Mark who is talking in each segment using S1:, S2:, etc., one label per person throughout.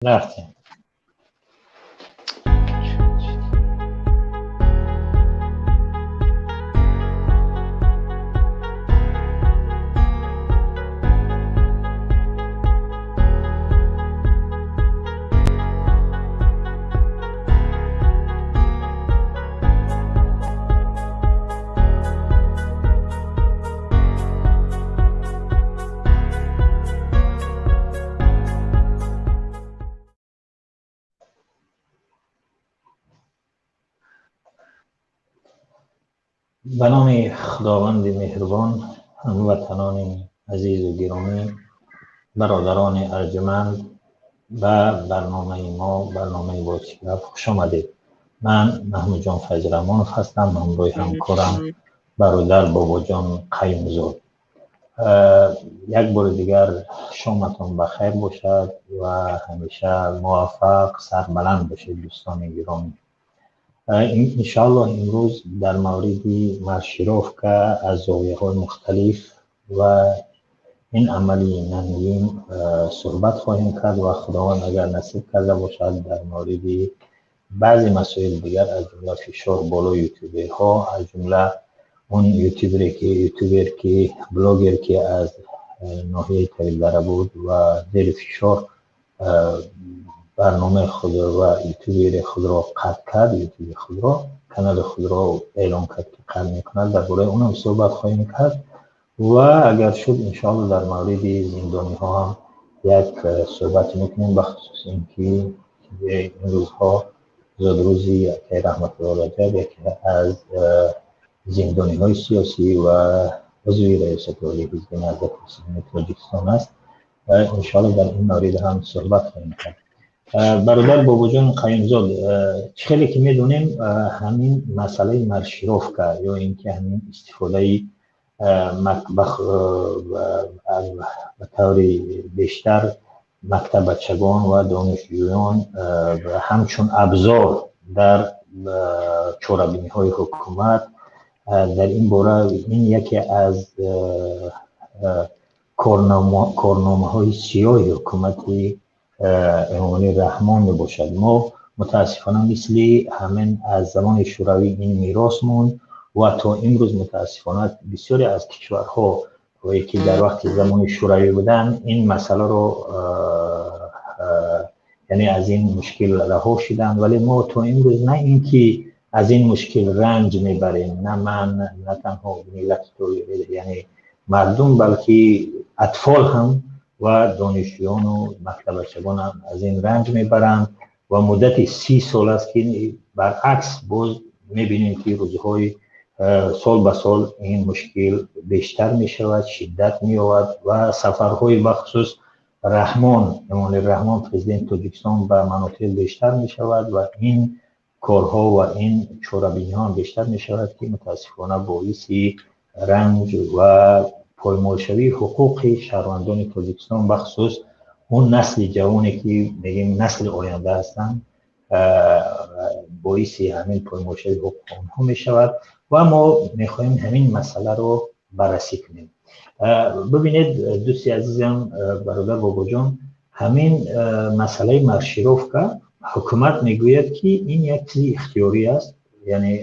S1: رفتیم. به نام خداوند مهربان، هموطنان عزیز و گرامی، برادران ارجمند و برنامه ما، برنامه بازیگر، خوش آمدید. من محمود جان فیض رحمانوف هستم، همراه همکارم برادر بابا جان قیمزاد. یک بار دیگر شامتون بخیر باشد و همیشه موفق، سربلند باشید دوستان گرامی. انشاءالله امروز در مورد مارشیروفکا از زاویه‌های مختلف و این عملی نهنگین صحبت خواهیم کرد و خداوند اگر نصیب کرده باشد در مورد بعضی مسائل دیگر، از جمله فشار بالا یوتیوبرها، از جمله اون یوتیوبر که بلاگر که از ناحیه تریدره بود و زیر فشار برنامه خود و یوتیوبر خود را قطع کرد، یوتیوب خود را، کانال خود را اعلام کرد که قطع میکند. درباره اون هم صحبت خواهیم کرد و اگر شد انشاءالله در مورد زندانی ها هم یک صحبت میکنیم، بخصوص اینکه این روزها زادروزی یکی رحمت الله علیه، یکی از زندانی های سیاسی و عضوی ریاست عالی حزب نهضت اسلامی تاجیکستان است و انشاءالله در این مورد هم صحبت خواهیم کرد. برادر بابا جان قیمزاد، خیلی که میدونیم همین مسئله مارشیروفکا یا اینکه همین استفاده به طور بیشتر مکتب بچگان و دانشجویان و همچون ابزار در چاره‌بینی های حکومت، در این باره این یکی از کارنامه های سیاه حکومتی امامی رحمان می باشد. ما متاسفانه مثل همین از زمان شوروی این میراث موند و تا امروز متاسفانه بسیاری از کشورها که در وقت زمان شوروی بودن این مسئله رو یعنی از این مشکل رها شدن، ولی ما تا امروز نه اینکه از این مشکل رنج میبریم، نه من، نه تنها ملت یعنی مردم، بلکه اطفال هم و دانشجویان و مکتب بچگان هم از این رنج میبرند و مدت 30 سال است که برعکس باز میبینیم که روزهای سال به سال این مشکل بیشتر میشود، شدت می‌یابد و سفرهای بخصوص امام رحمان پرزیدنت تاجیکستان به مناطق بیشتر میشود و این کارها و این چاره‌بینی ها بیشتر میشود که متاسفانه باعث رنج و پایمالشوی حقوق شهروندان تاجیکستان بخصوص اون نسل جوانی که میگیم نسل آینده هستند باعث همین پایمالشوی حقوق اونها میشود و ما میخوایم همین مسئله رو بررسی کنیم. ببینید دوستی عزیزم، برادر بابا جان، همین مسئله مارشیروفکا حکومت میگوید که این یک چیز اختیاری است، یعنی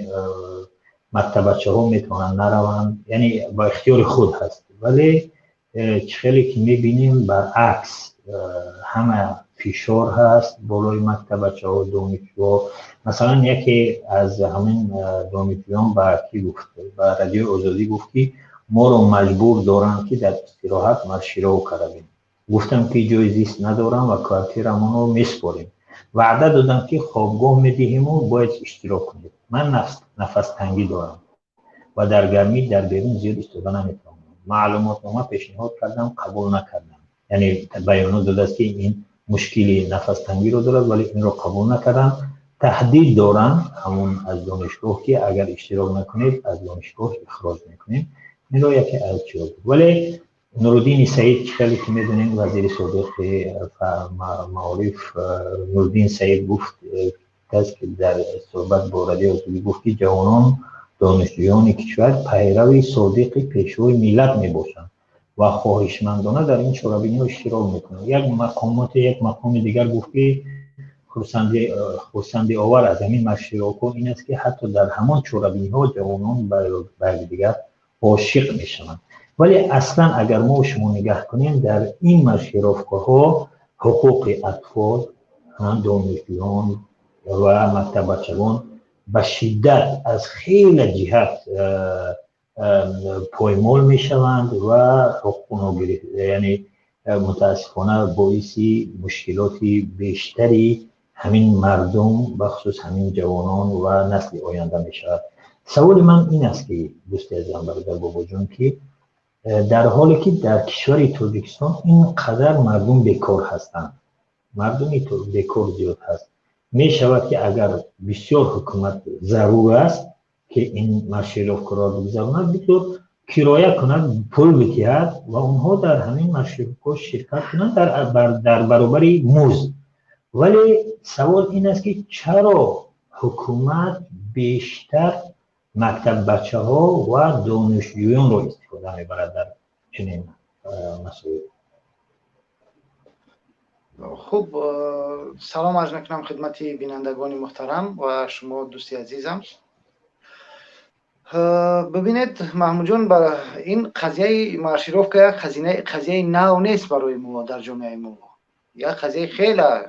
S1: مکتب بچه ها میتونن نروند، یعنی با اختیار خود هست، ولی خیلی که میبینیم برعکس همه فشار هست بالای مکتب بچه ها، دانشجو. مثلا یکی از همین دانشجویان با کی گفت، با رادیو آزادی گفت که ما رو مجبور دارن که در استراحت مارشیروفکا رویم. گفتم که جای زیست ندارم و کوارتیرمون رو میسپاریم. وعده دادم که خوابگاه میدهیم و باید اشتراک کنید. من نفس تنگی دارم و در گرمی در بیرون زیاد ایستادن نمیتونم. معلوماتنامه پیشنهاد کردم، قبول نکردم. یعنی بیانات داده است که این مشکلی نفس تنگی رو دارد ولی این رو قبول نکردم. تهدید دارن همون از دانشگاه که اگر اشتراک نکنید از دانشگاه اخراج میکنیم. این رو یکی از چیزا بود. ولی نورالدین سعید خیلی که میدونیم وزیر سابق معارف نورالدین سعید گفت که در صحبت با رادیو آزادی گفت که جوانان دانشجویان کشور پیرو صادق پیشوای ملت میباشند و خواهشمندانه در این چورابینی اشتراک میکنند. یک مقام دیگر گفتی خرسندی آور از همین مشترکان این است که حتی در همان چورابینی ها جوانان بر دیگر عاشق میشوند. ولی اصلا اگر ما شما نگاه کنیم در این مشترک‌ها حقوق اطفال، دانشجویان و مکتب بچگان به شدت از خیلی جهت پایمال میشوند و حقوق یعنی متاسفانه باعثی مشکلاتی بیشتری همین مردم بخصوص همین جوانان و نسل آینده می شود. سوال من این است که دوست عزیزم برادر بابا جان که در حالی که در کشور تاجیکستان اینقدر مردم بیکار هستند، مردمی تو بیکار زیاد هست، می شود که اگر بسیار حکومت ضرور است که این مشرف را بگذارند بسیار کرایه کنند، پول بکیهد و اونها در همین مشرف شرکت کنند در برابر مزد. ولی سوال این است که چرا حکومت بیشتر مکتب بچه ها و دانشجویان رو استفاده میبرد در چنین مسائل؟
S2: خوب، سلام عرض میکنم خدمت بینندگان محترم و شما دوستی عزیزم. ببینید محمود جان، برای این قضیه مارشیروفکا قضیه نو نیست برای ما در جامعه ما. یا قضیه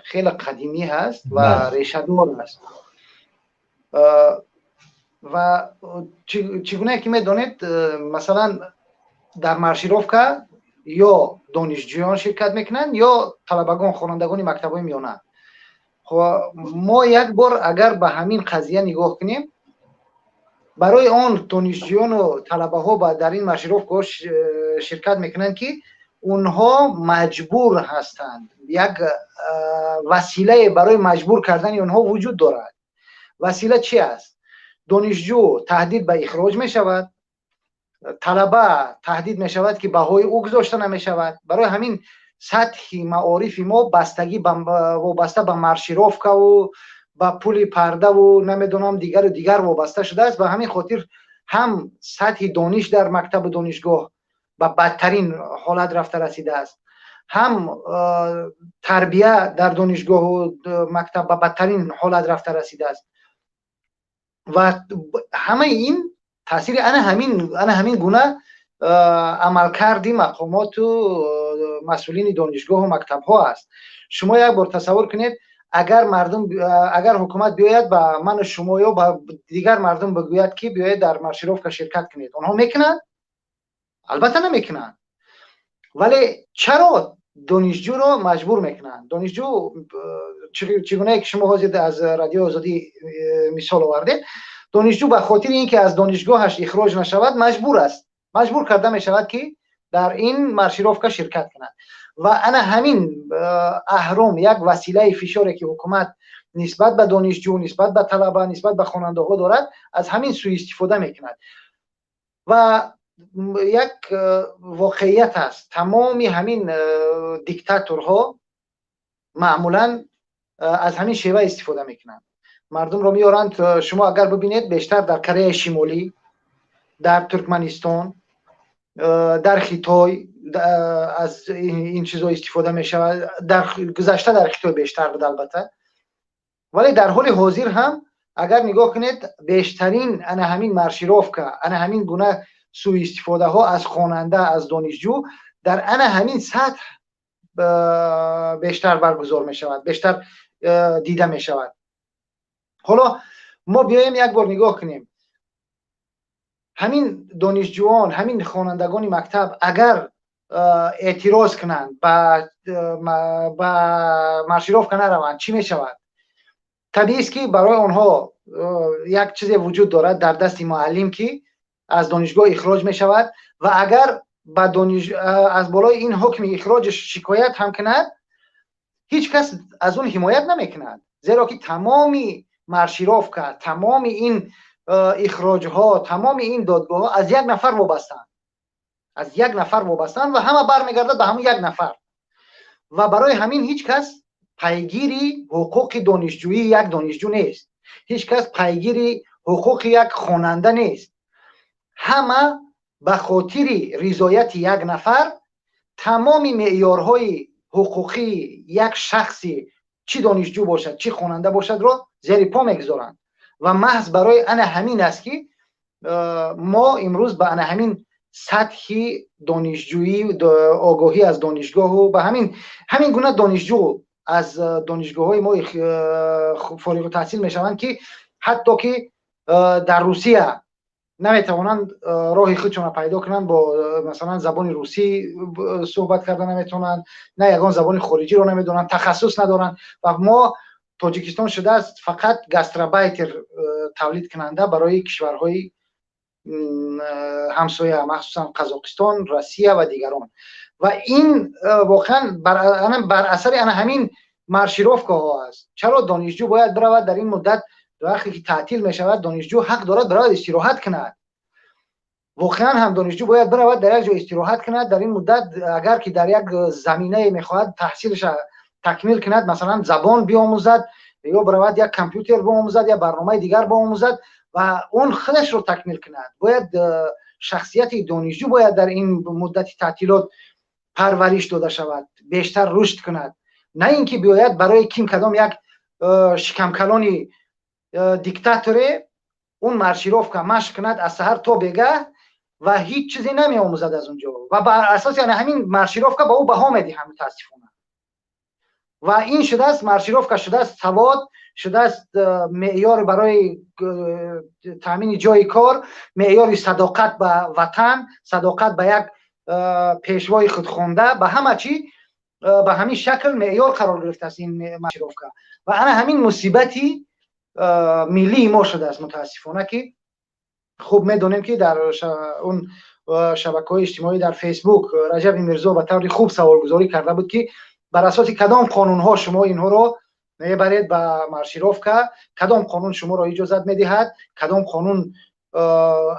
S2: خیلی قدیمی هست و ریشه دار است. و چگونه که میدونید مثلا در مارشیروفکا یا دانشجویان شرکت میکنن یا طلبگان خوانندگان مکتب‌های میانه. خب ما یک بار اگر به همین قضیه نگاه کنیم، برای آن دانشجویان و طلبه ها در این مارشیروفکا شرکت میکنن که اونها مجبور هستند، یک وسیله برای مجبور کردن اونها وجود دارد. وسیله چی است؟ دانشجو تهدید به اخراج می شود، طلبه تهدید می شود که بهای او گذاشته نمی شود. برای همین سطح معارف ما وابسته به مارشیروفکا و با پول پرده و نمیدونم دیگر وابسته شده است. به همین خاطر هم سطح دانش در مکتب و دانشگاه به بدترین حالت رفته رسیده است، هم تربیه در دانشگاه و مکتب به بدترین حالت رفته رسیده است. و همه این تاثیر همین گونه عمل کردی مقامات و مسئولین دانشگاه و مکتب ها است. شما یک بار تصور کنید اگر حکومت بیاید با من و شما یا با دیگر مردم بگوید که بیاید در مارشیروفکا شرکت کنید، اونها میکنند؟ البته نمیکنند. ولی چرا دانشجو رو مجبور میکنند؟ دانشجو چگونه که شما از رادیو آزادی مثال آوردید، دانشجو به خاطر اینکه از دانشگاهش اخراج نشود مجبور کرده می شود که در این مارشیروفکا شرکت کند. و انا همین اهرم یک وسیله فشاری که حکومت نسبت به دانشجو، نسبت به طلبه، نسبت به خواننده ها دارد، از همین سوء استفاده میکند. و یک واقعیت است، تمامی همین دیکتاتورها معمولا از همین شیوه استفاده میکنند. مردم رو میارند، شما اگر ببینید بیشتر در کره شمالی، در ترکمنستان، در خیتای از این چیزا استفاده می شود. در گذشته در خیتای بیشتر بود البته، ولی در حال حاضر هم اگر نگاه کنید بیشترین همین مارشیروفکا، همین گونه سوء استفاده ها از خواننده، از دانشجو در همین سطح بیشتر برگزار می شود، بیشتر دیده می شود. حالا ما بیایم یک بار نگاه کنیم، همین دانشجویان، همین خوانندگان مکتب اگر اعتراض کنند با مارشیروفکا نروند، چی می شود؟ طبیعی است که برای آنها یک چیز وجود دارد در دست معلم که از دانشگاه اخراج می شود و اگر از بالای این حکم اخراجش شکایت هم کند، هیچ کس از اون حمایت نمی کند، زیرا که تمامی مارشیروفکا، تمام این اخراج ها، تمام این دادگاه ها از یک نفر وابستند و همه برمیگردد به همون یک نفر. و برای همین هیچ کس پیگیری حقوق دانشجویی یک دانشجو نیست، هیچ کس پیگیری حقوق یک خواننده نیست. همه به خاطر رضایت یک نفر تمام معیارهای حقوقی یک شخصی چی دانشجو باشد چی خواننده باشد را زیر پا میگذارند و محض برای انا همین است که ما امروز به انا همین سطحی دانشجویی آگاهی از دانشگاه و به همین گونه دانشجو از دانشگاه های ما فارغ التحصیل میشوند که حتی که در روسیه نمیتوانند راه خودشون پیدا کنند با مثلا زبان روسی صحبت کردن نمیتونند نه یگان زبان خارجی رو نمیدونن تخصص ندارن و ما تاجیکستان شده است فقط گاستربایتر تولید کننده برای کشورهای همسایه مخصوصا قزاقستان روسیه و دیگران و این واقعا بر اثر همین مارشیروفکا ها است. چرا دانشجو باید برود در این مدت وقتی که تعطیل می شود دانشجو حق دارد برود استراحت کند. واقعا هم دانشجو باید برود در یک جای استراحت کند در این مدت اگر که در یک زمینه میخواهد تحصیلش تکمیل کند مثلا زبان بیاموزد یا برود یک کامپیوتر بیاموزد یا برنامه دیگر بیاموزد و اون خودش رو تکمیل کند. باید شخصیت دانشجو باید در این مدت تعطیلات پرورش داده شود بیشتر رشد کند نه اینکه بیاید برای کدام یک شکمکلانی دیکتاتوری اون مارشیروفکا مشق کند از سحر تا بگه و هیچ چیزی نمی آموزد از اونجا و بر اساس یعنی همین مارشیروفکا با او بها میدی هم متاسفانه و این شده است مارشیروفکا شده است سواد شده است معیار برای تامین جای کار معیار صداقت به وطن صداقت به یک پیشوای خودخوانده به همه چی به همین شکل معیار قرار گرفته است این مارشیروفکا و انا همین مصیبتی ملی ما شده است متاسفانه که خوب میدونیم که در اون شبکه‌های اجتماعی در فیسبوک رجب میرزا به طور خوب سوال گذاری کرده بود که بر اساس کدام قانون ها شما اینها رو میبرید به مارشیروفکا کدام قانون شما را اجازت میدهد کدام قانون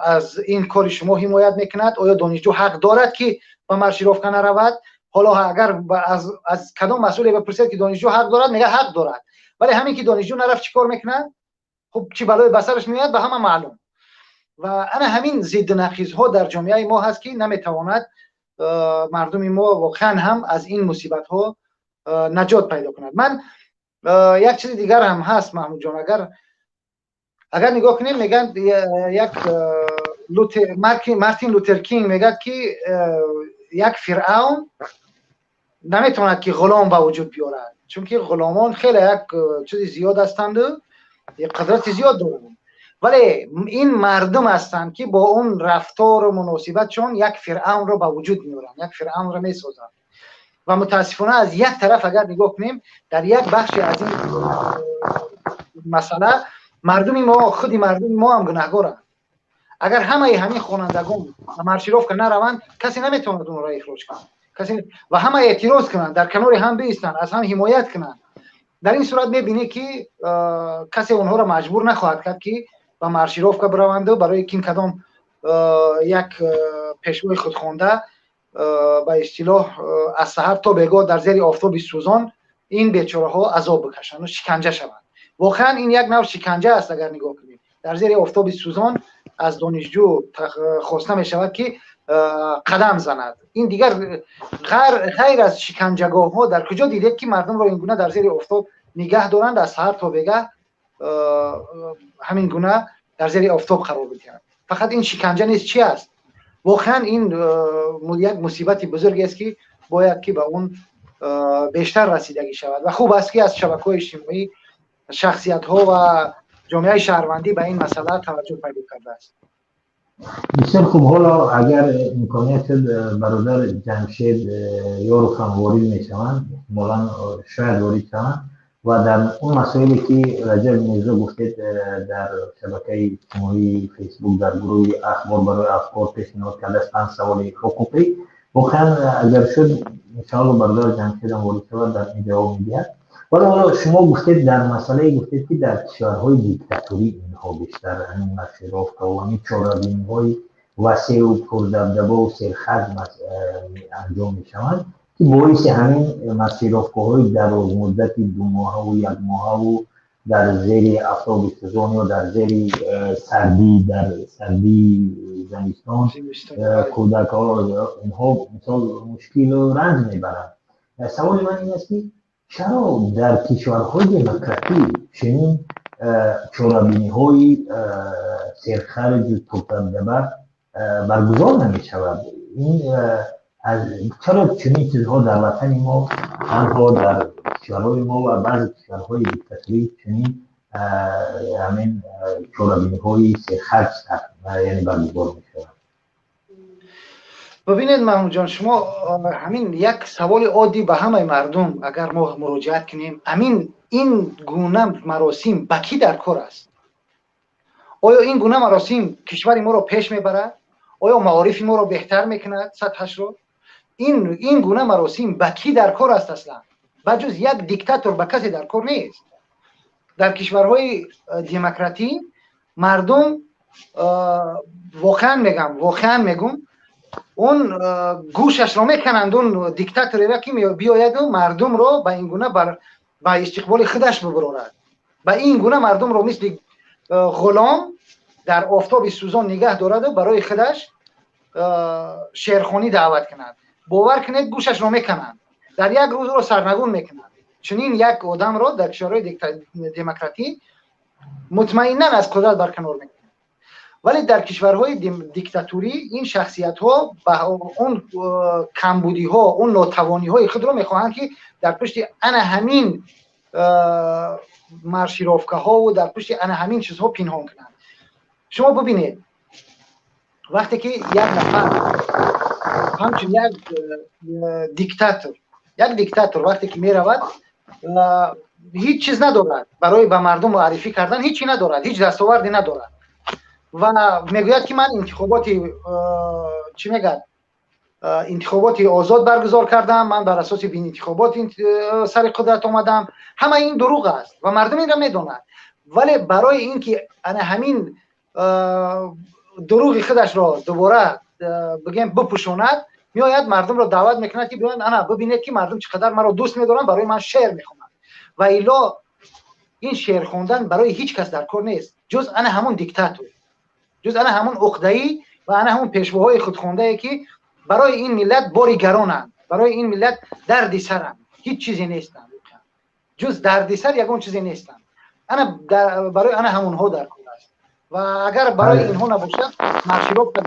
S2: از این کار شما حمایت میکند آیا دانشجو حق دارد که به مارشیروفکا نرود حالا اگر از کدام مسئول بپرسید که دانشجو حق دارد میگه حق دارد ولی همین که دانشجو نرفت چیکار میکنه خب چی بلای بسرش میاد به همه معلوم و انا همین ضد نقیض ها در جامعه ما هست که نمیتواند مردم ما واقعا هم از این مصیبت ها نجات پیدا کند. من یک چیز دیگر هم هست محمود جان اگر نگاه کنیم میگن یک مارتین لوتر کینگ میگه که یک فرعون نمیتواند که غلام به وجود بیارد چون که غلامان خیلی یک چیز زیاد هستند یک قدرت زیاد دارند ولی این مردم هستند که با اون رفتار و مناسبتشون یک فرعون رو به وجود میارن یک فرعون رو میسازن و متاسفانه از یک طرف اگر نگاه کنیم در یک بخشی از این مسئله مردم ما خودی مردم ما هم گناهگارند اگر همین خوانندگان مارشیروفکا نروند کسی نمیتواند اون را اخراج کنه کسی و همه اعتراض کنند در کنار هم بیستند از هم حمایت کنند در این صورت میبینی که کسی اونها را مجبور نخواهد کرد که با مارشیروفکا بروند و برای این کدام یک پیشوای خودخوانده به اصطلاح از سحر تا بگاه در زیر آفتاب سوزان این بیچاره ها عذاب بکشند و شکنجه شوند واقعا این یک نوع شکنجه است اگر نگاه کنید در زیر آفتاب سوزان از دانشجو خواسته می شود که قدم زند این دیگر غیر از شکنجهگاه ها در کجا دیدید که مردم را این گونه در زیر آفتاب نگه دارند از سحر تا بگاه همین گونه در زیر آفتاب قرار بدهند فقط این شکنجه نیست چی است واقعا این یک مصیبت بزرگی است که باید که به اون بیشتر رسیدگی شود و خوب است که از شبکه‌های اجتماعی شخصیت ها و جامعه شهروندی به این مسئله توجه پیدا کرده است.
S1: بسیار خوب حالا اگر امکانیت برادر جمشید یارو هم وارد میشوند مولانا شاید وارد شوند و در اون مسائلی که رجب میرزا گفتید در شبکه اجتماعی فیسبوک در گروه اخبار برای افکار پیشنهاد کرده است 5 سوال حقوقی واقعا اگر شد انشاءالله برادر جمشید هم وارد شود در این جواب میدهد ولی حالا شما گفتید در مسئله گفتید که در کشورهای دیکتاتوری اینها بیشتر همین مارشیروفکا و همین چاره‌بینی‌های وسیع و پردبدبه و سرخط انجام میشوند که باعث همین مارشیروفکاهای دراز مدت 2 ماه و 1 ماه و در زیر آفتاب سوزان یا در زیر سردی در سردی زمستان کودک ها اینها مثال مشکل و رنج میبرند. سوال من این است که چرا در کشورهای دموکراتیک چنین چورابینی های سرخرج و توپ‌دبر برگزار نمی شود؟ این چرا چنین چیزها در وطن ما تنها در کشورهای ما و بعضی کشورهای دیکتاتوری چنین همین چورابینی های سرخرج یعنی برگزار می شود؟
S2: ببینید محمود جان، شما همین یک سوال عادی به همه مردم اگر ما مراجعت کنیم، همین این گونه مراسم به کی در کار است؟ آیا این گونه مراسم کشور ما رو پیش میبرد؟ آیا معارف ما رو بهتر میکند سطحش رو؟ این گونه مراسم به کی در کار است اصلا؟ بجز یک دیکتاتور به کسی در کار نیست. در کشورهای دموکراتی مردم واقعا میگم اون گوشش رو میکنند اون دیکتاتوری را که بیاید و مردم رو به این گونه با استقبال خودش ببرد. به این گونه مردم رو مثل غلام در آفتاب سوزان نگه دارد و برای خودش شیرخوانی دعوت کند. باور کنید گوشش رو میکنند، در یک روز رو سرنگون میکنند. چنین یک آدم رو در کشورهای دموکراتی مطمئنا از قدرت برکنار میکنند. ولی در کشورهای دیکتاتوری این شخصیت ها به اون کمبودی ها، اون ناتوانی های خود رو میخواهند که در پشت همین مارشیروفکا ها و در پشت همین چیزها پنهان کنند. شما ببینید وقتی که یک نفر همچون یک دیکتاتور وقتی که میرود هیچ چیز ندارد برای به مردم معرفی کردن، هیچی ندارد، هیچ دستاوردی ندارد و میگوید که من انتخابات آزاد برگزار کردم، من بر اساس این انتخابات سر قدرت آمدم. همه این دروغ است و مردم این را میدونند. ولی برای اینکه همین دروغ خودش را دوباره بگیم بپوشاند، میآید مردم را دعوت میکند که بیاین ببینید که مردم چقدر مرا دوست میدارن، برای من شعر میخونند. و الا این شعر خواندن برای هیچ کس در کار نیست جز همون دیکتاتور، جز همون عقده‌ای و همون پیشواهای خودخوانده که برای این ملت باری گرانند، برای این ملت دردی سرند، هیچ چیزی نیستند جز دردی سر، یگان چیزی نیستند. برای همونها در کار است و اگر برای اینها نباشد مارشیروفکا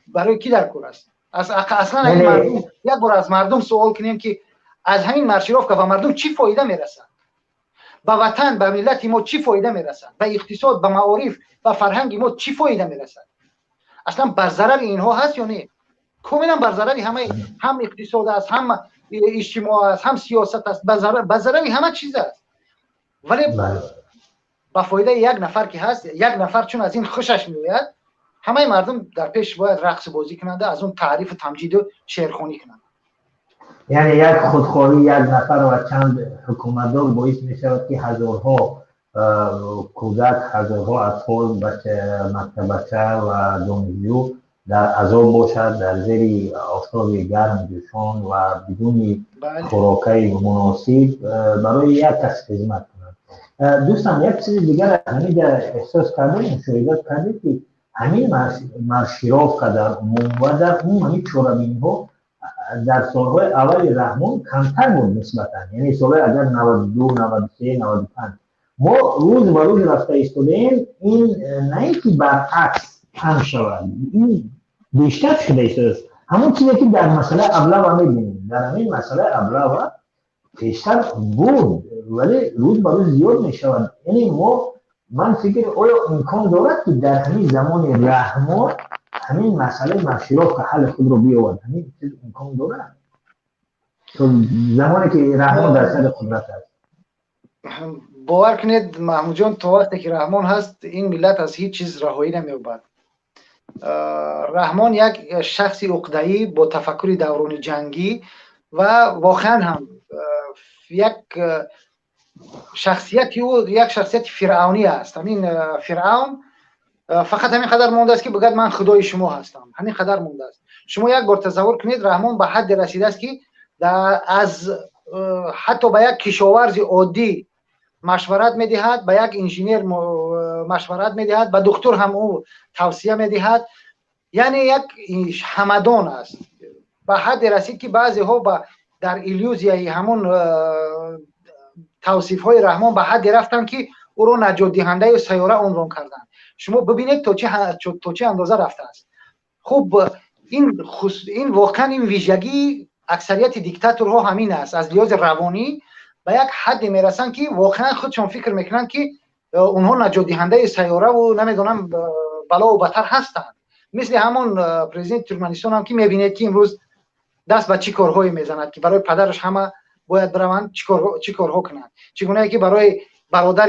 S2: برای کی در کار است؟ اصلا این مردم یک بار از مردم سوال کنیم که از همین مارشیروفکا و مردم چی فایده میرسد؟ به وطن، به ملت ما چی فایده میرسد؟ به اقتصاد، به معارف، به فرهنگ ما چی فایده میرسد؟ اصلا بر ضرر اینها هست یا نه؟ کاملا بر ضرر هم اقتصاد است، هم اجتماع است، هم سیاست است، بر ضرر همه چیز است. ولی با فایده یک نفر که هست، یک نفر چون از این خوشش میآید، همه مردم در پیش باید رقص بازی کنند، از اون تعریف تمجید و شعرخوانی کنند.
S1: یعنی یک خودخواهی یک نفر و چند حکومتدار باعث می شود که هزارها کودک، هزارها اطفال، بچه و دانشجو در عذاب باشد، در زیر آفتاب گرم جوشان و بدون خوراکی مناسب برای یک کس خدمت کنند. دوستان یک چیز دیگر همین احساس کردیم، مشاهده کردیم که همین مارشیروفکا در عموم و در عموم همین چورابینی ها در سالهای اول رحمان کمتر بود نسبتا، یعنی سالهای اگر 92 93 95 ما روز به روز رفته ایستادیم، این نه که برعکس هم شود، این بیشتر شده است. همون چیزی که در مسئله ابله می‌بینیم، در همین مسئله ابله بیشتر بود ولی روز به روز زیاد می‌شود. یعنی من فکر آیا امکان دارد که در همین زمان رحمان همین مسئله مارشیروفکا حل خود رو بیاورد؟ همین چیز امکان دارد تو زمانی که رحمان در سر قدرت است؟
S2: باور کنید محمود جان، تا وقتی که رحمان هست این ملت از هیچ چیز رهایی نمی‌یابد. رحمان یک شخصی عقده‌ای با تفکر دوران جنگی و واقعا هم یک شخصیتی او یک شخصیت فرعونی است. همین فرعون فقط همین قدر مونده است که بگد من خدای شما هستم، همین قدر مونده است. شما یک بار تصور کنید رحمان به حد رسیده است که از حتی به یک کشاورز عادی مشورت میدهد، به یک انجینیر مشورت میدهد، به دکتر هم او توصیه میدهد. یعنی یک همدان است. به حد رسید که بعضی ها در ایلیوزیای همون توصیف های رحمان به حد رفتن که او رو نجات دهنده سیاره عنوان کردن. شما ببینید تا چه اندازه رفته است. خب این واقعا این ویژگی اکثریت دیکتاتورها همین است. از لحاظ روانی به یک حد میرسن که واقعا خودشون فکر میکنن که اونها نجات دهنده سیاره و نمیدونم بلا و بتر هستند. مثل همون پرزیدنت ترکمنستان هم که میبینید که امروز دست به چی کارهایی میزند که برای پدرش همه باید بروند چی کارها کنند. چگونه که برای برادر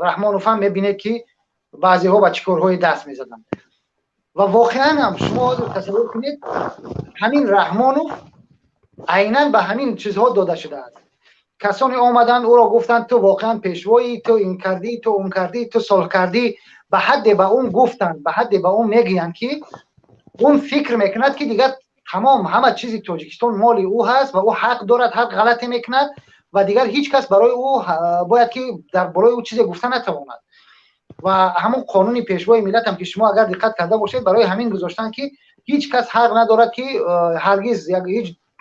S2: رحمانوف هم میبینید که بعضی ها به چی کارهای دست میزدند. و واقعا هم شما تصور کنید همین رحمانوف عیناً به همین چیزها داده شده است. کسانی آمدن او را گفتند تو واقعا پیشوایی، تو این کردی، تو اون کردی، تو صلح کردی. به حد به اون گفتند، به حد به اون میگویند که اون فکر میکند که دیگر تمام همه چیزی تاجیکستان مال او هست و او حق دارد، هر غلطی میکند و دیگر هیچ کس برای او باید که در برای او چیزی گفته نتواند. و همون قانون پیشوای ملت هم که شما اگر دقت کرده باشید برای همین گذاشتن که هیچ کس حق ندارد که هرگز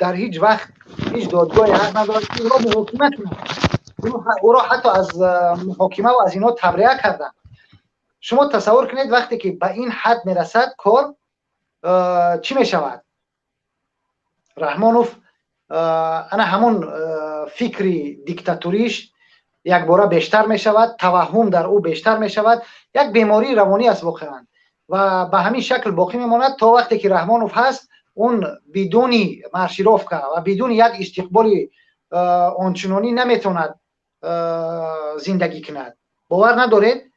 S2: در هیچ وقت هیچ دادگاهی حق ندارد که او را محاکمه کنند. او را حتی از محاکمه و از اینا تبرئه کردن. شما تصور کنید وقتی که به این حد میرسد کار چی میشود؟ رحمانوف انا همون فکری دیکتاتوریش یک باره بیشتر می شود، توهم در او بیشتر می شود. یک بیماری روانی است واقعا و به همین شکل باقی میماند تا وقتی که رحمانوف هست اون بدون مارشیروفکا و بدون یک استقبال آنچنانی نمیتوند زندگی کند. باور ندارید؟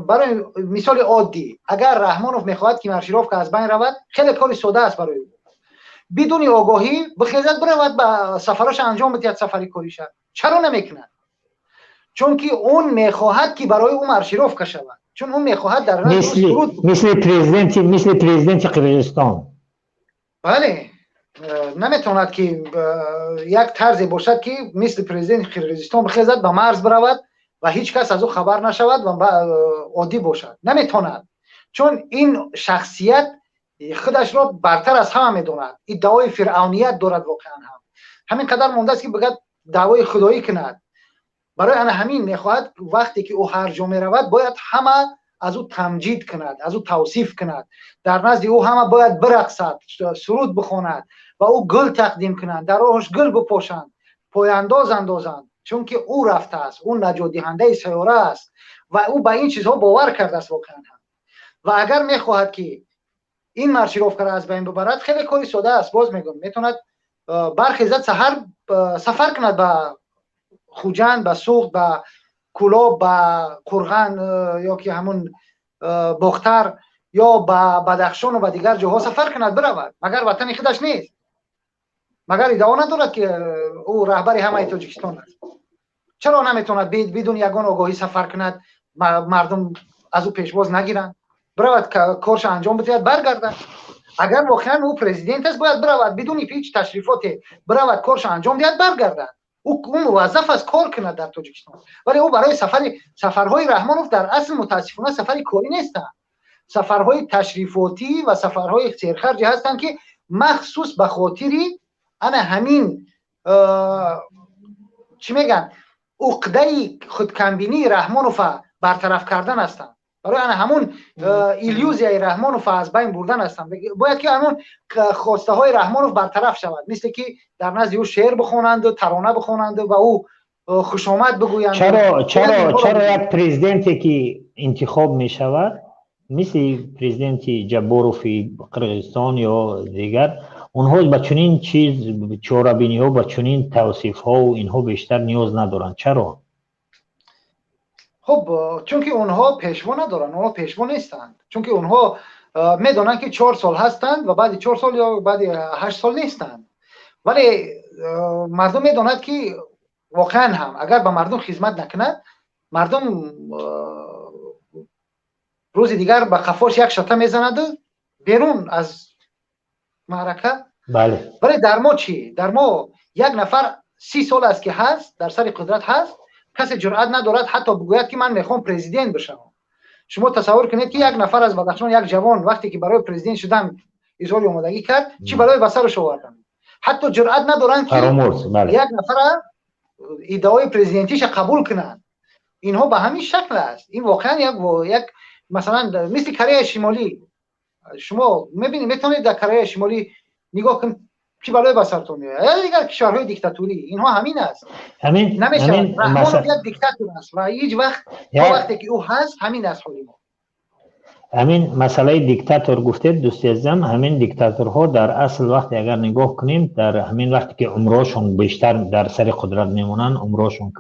S2: برای مثال عادی اگر رحمانوف میخواهد که مارشیروفکا از بین رود خیلی کار ساده است برای او. بدون آگاهی بخیزد برود به سفراش انجام بدهد سفری کاریش. چرا نمیکند؟ چون که اون میخواهد که برای او مارشیروفکا شود. چون اون میخواهد در
S1: مثل پرزیدنت قرقیزستان.
S2: بله، نمیتوند که یک طرزی باشد که مثل پرزیدنت قرقیزستان بخیزد به مرز برود و هیچ کس از او خبر نشود و عادی باشد. نمیتوند، چون این شخصیت خودش را برتر از همه میداند. ادعای فرعونیت دارد واقعا هم. همین قدر مونده است که بگد دعوای خدایی کند. برای آن همین میخواهد وقتی که او هر جا میرود باید همه از او تمجید کند، از او توصیف کند، در نزد او همه باید برقصد، سرود بخواند و او گل تقدیم کنند، در راهش گل بپاشند، پایانداز اندازند، چون که او رفته است، او نجات دهنده سیاره است و او به این چیزها باور کرده است واقعا هم. و اگر میخواهد که این مارشیروفکا را از بین ببرد خیلی کاری ساده است. باز میگم میتوند برخیزد سحر سفر کند به خوجند، به سوخت، به کلاب، به قرغن یا که همون باختر یا به بدخشان و به دیگر جاها سفر کند برود. مگر وطن خودش نیست؟ مگر ادعا ندارد که او رهبر همه تاجیکستان است؟ چرا نمیتوند بدون یگان آگاهی سفر کند، مردم از او پیشواز نگیرند، برود کارش انجام بدهد برگردد؟ اگر واقعا او پرزیدنت است باید برود بدون هیچ تشریفاتی برود کارش انجام دهد برگردد. او موظف است کار کند در تاجیکستان. ولی او برای سفرهای رحمانوف در اصل متاسفانه سفری کاری نیستند، سفرهای تشریفاتی و سفرهای سیرخرجی هستند که مخصوص به خاطری انا همین چی میگن عقده خودکمبینی رحمانوف برطرف کردن هستند. برای آن همون ایلیوزیای رحمانوف از بین بردن هستند. باید که همون خواسته های رحمانوف برطرف شود، مثل که در نزد او شعر بخوانند و ترانه بخوانند و او خوش آمد بگویند.
S1: چرا یک پرزیدنتی که انتخاب می شود مثل پرزیدنت جباروف قرقیزستان یا دیگر، اونها با چنین چیز چاره‌بینی ها با چنین توصیف ها و اینها بیشتر نیاز ندارند؟ چرا؟
S2: خب چون که اونها پیشوا ندارن، اونها پیشوا نیستند، چون که اونها میدونن که 4 سال هستند و بعد 4 سال یا بعد 8 سال نیستند. ولی مردم میدونند که واقعا هم اگر به مردم خدمت نکند، مردم روز دیگر به قفاش یک شته میزند بیرون از معرکه.
S1: بله.
S2: ولی در ما چی؟ در ما یک نفر 30 سال است که هست در سر قدرت هست، کسی جرئت ندارد حتی بگوید که من میخوام پرزیدنت بشم. شما تصور کنید که یک نفر از بدخشان، یک جوان وقتی که برای پرزیدنت شدن اظهار آمادگی کرد، چی برای به سرش آوردن. حتی جرئت ندارن که یک نفر ادعای پرزیدنتیش قبول کنند. اینها به همین شکل است. این واقعا یک مثلا مثل کره شمالی، شما میبینید میتونید در کره شمالی نگاه کنید چی بالای بسرتون میاد. یا دیگر کشورهای دیکتاتوری اینها همین است.
S1: همین
S2: نمیشه. رحمان یک دیکتاتور است و هیچ وقت وقتی که او هست همین است حالی ما.
S1: همین مسئله دیکتاتور گفتید دوستی عزیزم، همین دیکتاتورها در اصل وقتی اگر نگاه کنیم در همین وقتی که عمرشون بیشتر در سر قدرت میمونن، عمرشون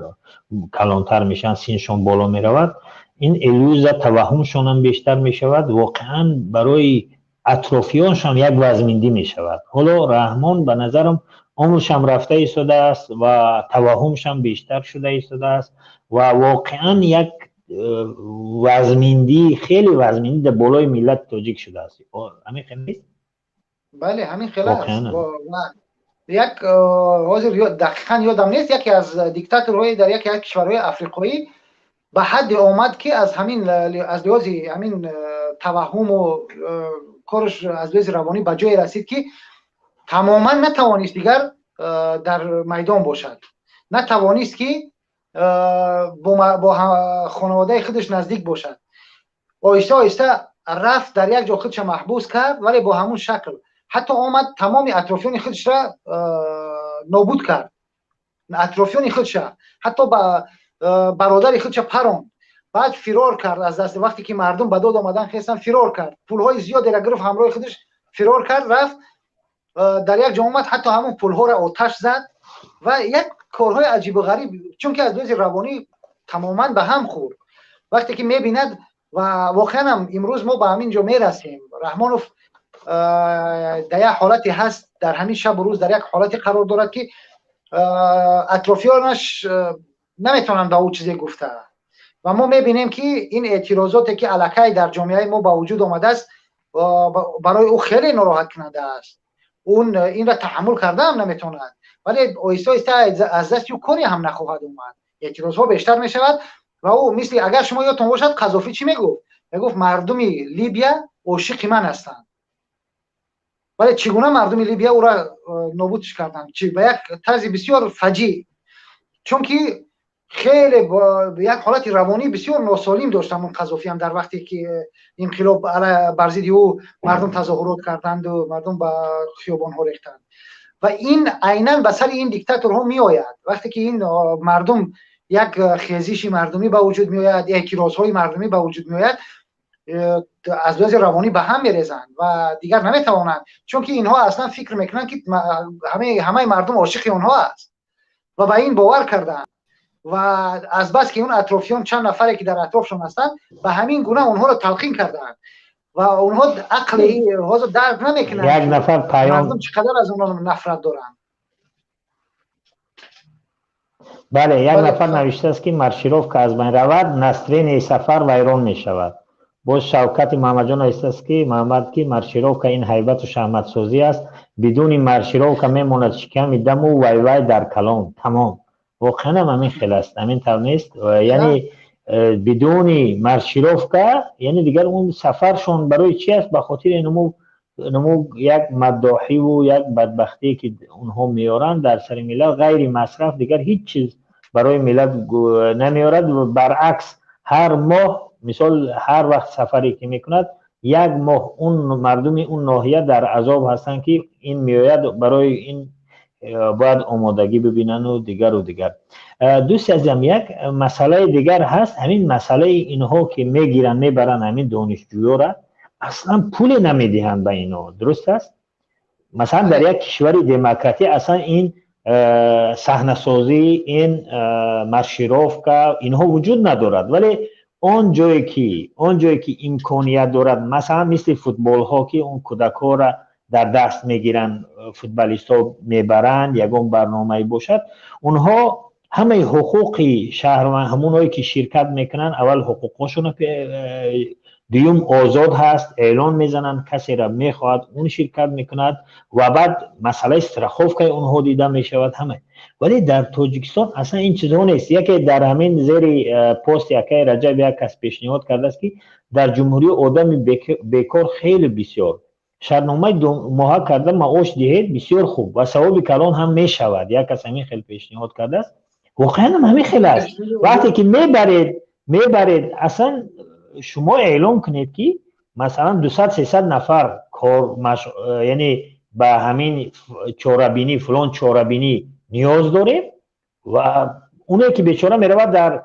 S1: کلانتر میشن، سینشون بالا میرود، این ایلوز توهمشون هم بیشتر میشود، واقعا برای اطرافیانشان یک وزمندی میشود. حالا رحمان به نظرم عمرش هم رفته ایستاده است و توهمش هم بیشتر شده ایستاده است و واقعا یک وزمندی، خیلی وزمندی در بالای ملت تاجیک شده است. همین خیلی نیست؟
S2: بله همین خیلی است. یک حاضر دقیقا یادم نیست، یکی از دیکتاتورهای در یکی از کشورهای افریقایی به حد آمد که از همین از لحاظ همین توهم و کارش از لحاظ روانی به جای رسید که تماما نتوانست دیگر در میدان باشد، نتوانست که با خانواده خودش نزدیک باشد. آهسته آهسته رفت در یک جا خودش محبوس کرد، ولی با همون شکل حتی آمد تمام اطرافیان خودش را نابود کرد. اطرافیان خودش حتی برادر خودش پراند، بعد فرار کرد از دست. وقتی که مردم به داد آمدن خواستن فرار کرد، پولهای زیادی را گرفت همراه خودش فرار کرد، رفت در یک جا اومد حتی همون پولها را آتش زد و یک کارهای عجیب و غریب، چون که از لحاظ روانی تماما به هم خورد. وقتی که میبیند و واقعا هم امروز ما به همین جا میرسیم، رحمانوف در یک حالتی هست، در همین شب و روز در یک حالتی قرار دارد که اطرافیانش نمیتونن به او چیزی گفته و ما میبینیم که این اعتراضاتی که الکی در جامعه ما با وجود آمده است برای او خیلی ناراحت کننده است. اون این را تحمل کرده هم نمیتوند، ولی آهسته آهسته از دست او کاری هم نخواهد اومد. اعتراضها بیشتر می شود و او مثل اگر شما یادتون باشد قذافی چی میگفت؟ میگفت مردم لیبیا عاشق من هستند، ولی چگونه مردم لیبیا او را نابودش کردند؟ چی به یک طرز بسیار فجیع، چون که خیلی به یک حالت روانی بسیار ناسالم داشتن اون قذافی هم در وقتی که انقلاب بر ضد او مردم تظاهرات کردند و مردم به خیابان ها ریختند و این عیناً به سر این دیکتاتورها می آید. وقتی که این مردم یک خیزش مردمی به وجود می آید، اعتراضهای مردمی به وجود می آید، از لحاظ روانی به هم میریزند و دیگر نمیتوانند، چون که اینها اصلا فکر میکنند که همه مردم عاشق اونها است و به این باور کردند و از بس که اون اطرافیان چند نفری که در اطرافشون هستند به همین گونه اونها رو تلقین کردند و اونها عقل هازو درک نمیکنند
S1: یک نفر پیام
S2: مردم چقدر از اونها نفرت دارند.
S1: بله یک نفر نوشته است که مرشیروف که از بین رود نسرین سفر ویران می شود. باز شوکت محمد جان است که محمد که مرشیروف که این هیبت و شهمت سازی است، بدون مرشیروف که میماند شکم دم و وی وی در کلام. تمام واقعا هم همین خیلی است، همین طور نیست؟ یعنی بدون مرشیروف که یعنی دیگر اون سفرشون برای چی است؟ به خاطر نمو یک مداحی و یک بدبختی که اونها میارن در سر ملت، غیر مصرف دیگر هیچ چیز برای ملت نمیارد و برعکس هر ماه مثال هر وقت سفری که میکند یک ماه اون مردم اون ناحیه در عذاب هستن که این میآید برای این باید آمادگی ببینن و دیگر و دیگر. دوست عزیزم یک مسئله دیگر هست، همین مسئله اینها که میگیرن میبرن همین دانشجویا را اصلا پول نمیدهند به اینا، درست است؟ مثلا در یک کشور دموکراتی اصلا این صحنه سازی، این مرشیروفکا اینها وجود ندارد، ولی اون جایی که امکانیت دارد، مثلا مثل فوتبال ها که اون کودک‌ها را در دست میگیرن، فوتبالیستا میبرند، یگان برنامه باشد، اونها همه حقوق شهروند همونایی که شرکت میکنن اول حقوقشون دوم آزاد هست، اعلان میزنن کسی را میخواد اون شرکت میکند و بعد مسئله استراخوف که اونها دیده میشود همه. ولی در تاجیکستان اصلا این چیزها نیست. یکی در همین زیر پست یکی رجب یک کس پیشنهاد کرده است که در جمهوری آدم بیکار خیلی بسیار شرنامه 2 ماه کرده معاش دهید بسیار خوب و ثواب کلان هم میشود. یک کس همین خیلی پیشنهاد کرده است، واقعا هم همین خیلی است. وقتی که میبرید اصلا شما اعلام کنید که مثلا 200-300 نفر کار یعنی به همین چاره‌بینی فلان چاره‌بینی نیاز داریم و اونایی که بیچاره میرود در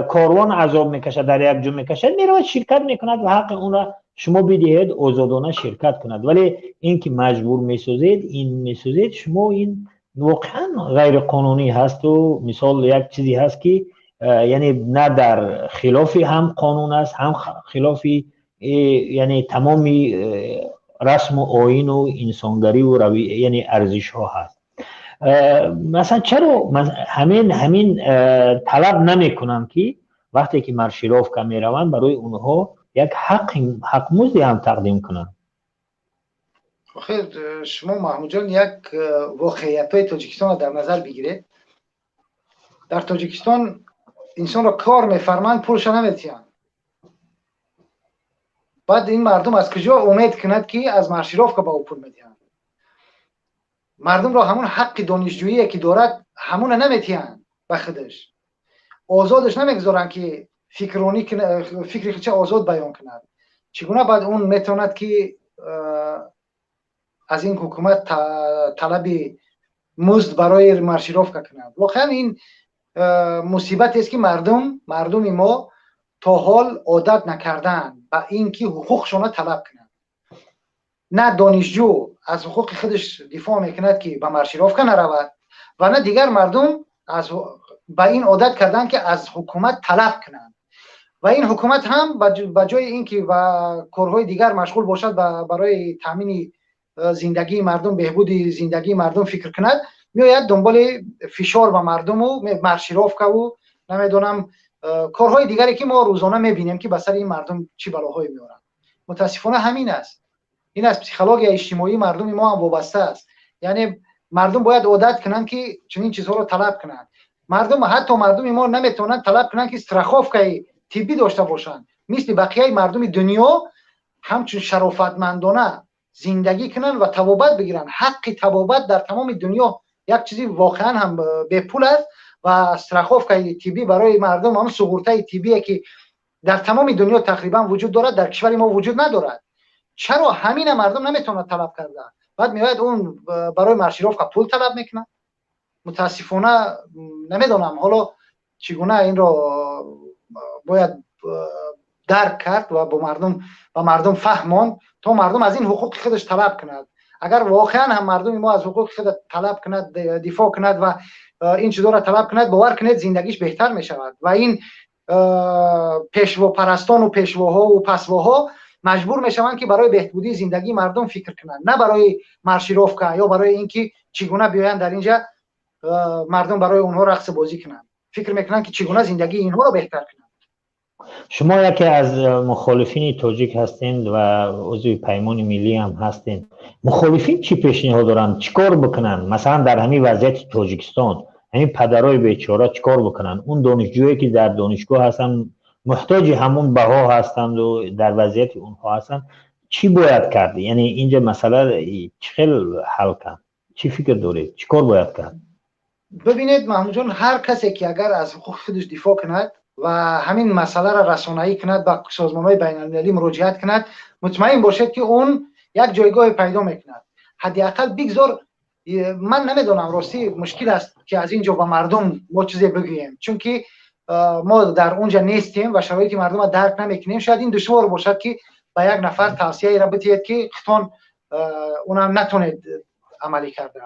S1: کاروان عذاب میکشد، در یک جو میکشد، میرود شرکت میکند و حق اون را شما بدهید آزادانه شرکت کند. ولی این که مجبور میسازید شما، این واقعا غیر قانونی هست و مثال یک چیزی هست که یعنی نه در خلاف هم قانون است، هم خلاف یعنی تمامی رسم و آیین و انسانگری و یعنی ارزش ها هست. مثلا چرا همین طلب نمی کنن که وقتی که مارشیروفکا می روند برای اونها یک حق مزدی هم تقدیم کنن؟
S2: خیر، شما محمود جان یک واقعیت های تاجیکستان را در نظر بگیرید. در تاجیکستان انسان را کار میفرمند، پولش نمیتیان. بعد این مردم از کجا امید کند که از مارشیروفکا با او پول میدهند؟ مردم را همون حق دانشجویی که دارد همون نمیتیان به خودش. آزادش نمیگذارن که فکری چه آزاد بیان کند. چگونه بعد اون میتواند که از این حکومت طلب مزد برای مارشیروفکا کند؟ واقعا این مصیبت است که مردم ما تا حال عادت نکردن با اینکه حقوقشون طلب کنند. نه دانشجو از حقوق خودش دفاع میکند که به مارشیروفکا نرود و نه دیگر مردم با این عادت کردن که از حکومت طلب کنند و این حکومت هم به جای اینکه و کارهای دیگر مشغول باشد برای تامین زندگی مردم، بهبود زندگی مردم فکر کند، میآید دنبال فشار به مردم و مارشیروفکا و نمیدونم کارهای دیگری که ما روزانه میبینیم که به سر این مردم چی بلاهایی میارن. متاسفانه همین است. این از پسیکولوژی اجتماعی مردم ما هم وابسته است. یعنی مردم باید عادت کنند که چنین چیزها رو طلب کنند. حتی مردم ما نمیتونن طلب کنند که استراخوفکای طبی داشته باشند، مثل بقیه مردم دنیا همچون شرافتمندانه زندگی کنن و طبابت بگیرن. حق طبابت در تمام دنیا یک چیزی واقعا هم به پول است و استراخوفکای طبی برای مردم هم سقورتای طبیه که در تمام دنیا تقریبا وجود دارد، در کشور ما وجود ندارد. چرا همین مردم نمیتونن طلب کرده؟ بعد میاد اون برای مارشیروفکا پول طلب میکنه. متاسفانه نمیدونم حالا چگونه این رو باید درک کرد و با مردم فهماند تا مردم از این حقوق خودش طلب کند. اگر واقعا هم مردم ما از حقوق خود طلب کند، دفاع کند و این چیزا را طلب کند، باور کنید زندگیش بهتر می شود و این پیشوا پرستان و پیشواها و پسواها مجبور می شوند که برای بهبودی زندگی مردم فکر کنند، نه برای مارشیروفکا یا برای اینکه چگونه بیاین در اینجا مردم برای اونها رقص بازی کنند. فکر میکنن که چگونه زندگی اینها را بهتر کنند.
S1: شما یکی از مخالفین تاجیک هستین و عضو پیمان ملی هم هستین. مخالفین چی پیشنهاد دارن؟ چیکار بکنن؟ مثلا در همین وضعیت تاجیکستان همین پدرای بیچاره چیکار بکنن؟ اون دانشجویی که در دانشگاه هستن محتاج همون بها هستند و در وضعیت اونها هستن، چی باید کرد؟ یعنی اینجا مسئله چخیل حل کرد؟ چی فکر دارید؟ چیکار باید کرد؟
S2: ببینید محمود جان، هر کسی که اگر از حقوق خودش دفاع کند و همین مسئله را رسانه‌ای کند، با سازمان‌های بین‌المللی مراجعت کند، مطمئن باشید که اون یک جایگاه پیدا میکند. حداقل بگذار، من نمیدونم راستی مشکل است که از اینجا با مردم ما چیزی بگوییم، چون که ما در اونجا نیستیم و شرایط مردم را درک نمیکنیم. شاید این دشوار باشد که با یک نفر توصیه را بدهید که خطان اونم نتونید عملی کرده.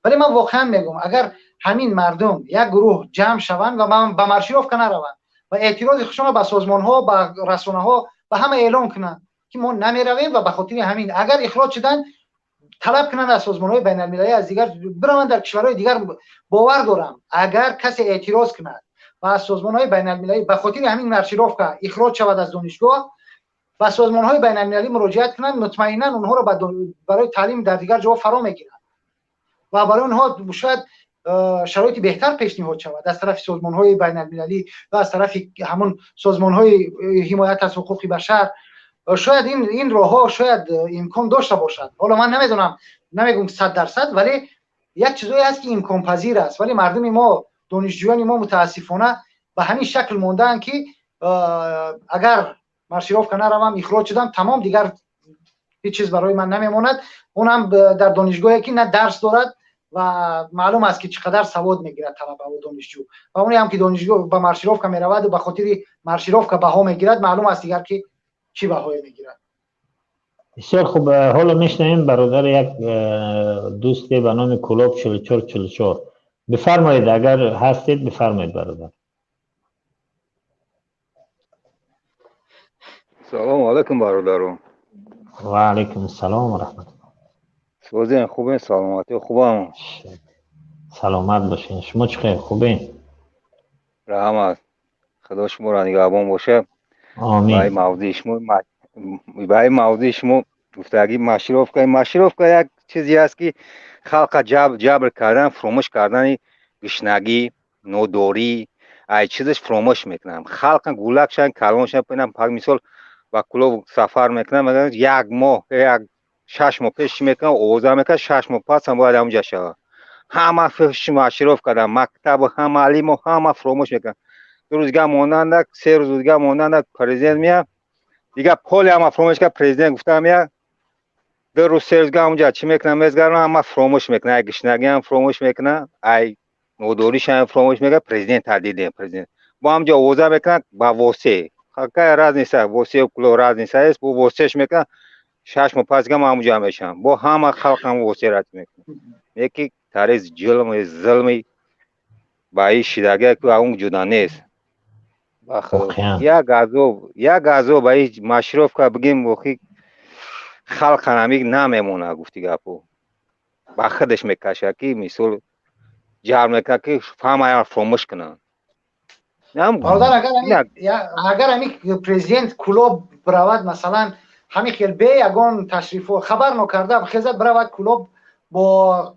S2: ولی من واقعا میگم اگر همین مردم یک گروه جمع شوند و به مارشیروفکا نروند و اعتراض خودشون به سازمان ها، به رسانه ها، به همه اعلام کنند که ما نمیرویم و به خاطر همین اگر اخراج شدن طلب کنند از سازمان های بین المللی، از دیگر بروند در کشورهای دیگر. باور دارم اگر کسی اعتراض کند و از سازمان های بین المللی به خاطر همین مارشیروفکا اخراج شود از دانشگاه، به سازمان‌های بین‌المللی مراجعت کنند، مطمئنا اونها رو برای تعلیم در دیگر جاها فرا میگیرند و برای اونها شاید شرایط بهتر پیشنهاد شود از طرف سازمان‌های بین‌المللی و از طرف همون سازمان‌های حمایت از حقوق بشر. شاید این راه‌ها شاید امکان داشته باشد. حالا من نمیدونم، نمیگم 100%، ولی یک چیزایی هست که امکان پذیر است، ولی مردم ما، دانشجویان ما متاسفانه به همین شکل موندن که اگر مارشیروفکا نروم اخراج شدم تمام، دیگر هیچ چیز برای من نمیماند. اونم در دانشگاهی که نه درس دارد و معلوم است که چقدر سواد میگیرد طلبه و دانشجو، و اونی هم که دانشجو به مارشیروفکا میرود و به خاطر مارشیروفکا بها میگیرد، معلوم است دیگر که چی بهایی میگیرد.
S1: بسیار خوب. حالا میشنویم برادر یک دوستی به نام کلوب 4444. بفرمایید، اگر هستید بفرمایید برادر.
S3: سلام علیکم برادران.
S1: و علیکم السلام و رحمت الله.
S3: سوزین خوبین؟ سلامتی خوبم؟
S1: سلامت باشین. شما چخیر؟ خوبین؟
S3: رحمت خدا شما را نگهبان باشه.
S1: آمین.
S3: برای موضوع شما گفتگی مارشیروفکا یک چیزی است که خلق جبر کردن، فراموش کردن گشنگی، نوداری، ای چیزش فراموش میکنم. خلق گولکشن کلانشن پینم پاک مثال با کلوب سفر میکنم، میگن یک ماه یک 6 ماه پیش میکنم اوضاع میکنم 6 ماه پس هم باید اونجا شود. همه فش مارشیروفکا کردن، مکتب همه علیم همه فراموش میکنن. 2 روزگاه ماندن، 3 روزگاه ماندن پرزیدنت میاد دیگه پول هم فراموش کرد. پرزیدنت گفتم میاد 2 روز 3 روزگاه اونجا چی میکنه میزگرن همه فراموش میکنه، ای گشنگی هم فراموش میکنه، ای نوداریش هم فراموش میکنه. پرزیدنت تهدید پرزیدنت با همجا اوضاع میکنه با واسه خاکای راز نیست، واسه کلو راز نیست، است بو واسهش میکنه 6 ماه پس گام اونجا میشم با همه خلق هم واسه رات میکنه. یکی تاریخ ظلمی با این شیدگی که اون جدا نیست. یا گازو با این مارشیروفکا بگیم وقتی خلق همیگ نمیمونه گفتی گپو با خودش میکشه که مثال جار میکنه که فهم فراموش کنن.
S2: برادر اگر همی پرزیدنت کلوب برود مثلا همی خیل به یگان تشریف خبر نکرده بخیزد برود کلوب با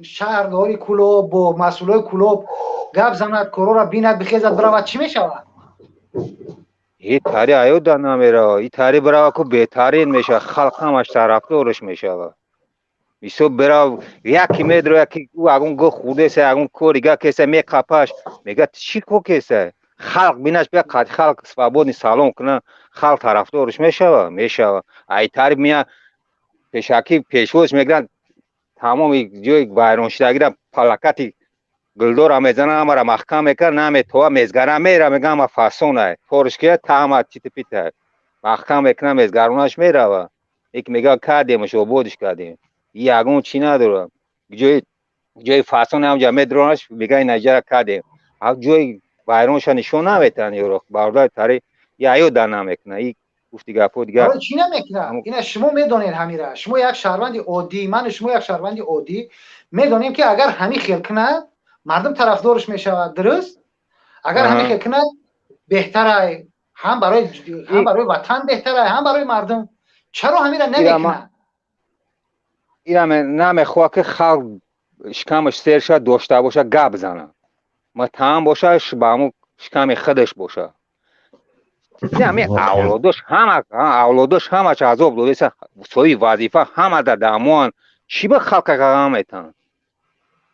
S2: شهرداری کلوب با مسئولای کلوب گپ زند، کورو را بیند بخیزد برود، چی میشود؟
S3: این تاری آیو در نمیره، این تاری برای که بهترین میشه، خلق همش طرفدارش میشه. میسو برای یکی میدره یکی او اگون گو خوده سه اگون کوریگا کسه میکپاش میگه چی کو کسه خلق بینش بیا قد خلق سوابونی سالون کنه، خلق طرفدارش میشه. ای تاری میاد پیشاکی پیشوش میگن تمام جای وایرون شدگی را پلاکتی گلدور هم میزنه همه را محکم میکن نمیتوه میزگره میره میگه همه فاسونه فورش که تمام چیت پیته محکم میکنه میزگرونش میره. یک میگه کردیمش و بودش کردیم یگون چی نداره جای فاسون همجا میدرونش میگه نجار کردیم ها جای وایرونش نشون نمیتن یورو باردار تاری یا در نمیکنه. این گفتی گپو دیگه
S2: آره چی نمیکنه. اینا شما میدونید همیره، شما یک شهروند عادی، من شما یک شهروند عادی میدونیم که اگر همین خیل کنه مردم طرفدارش میشود، درست؟ اگر همین خیل کنه بهتره، هم برای وطن بهتره هم برای مردم. چرا همین را نمیکنه؟
S3: اینا نمیخواد که خلق شکمش سیر شد داشته باشه گپ بزنه، ما تمام باشه با همون شکم خودش باشه. همه اولادش همه چه عذاب داده سوی وظیفه همه در دامان چی به خلق قرار میتن.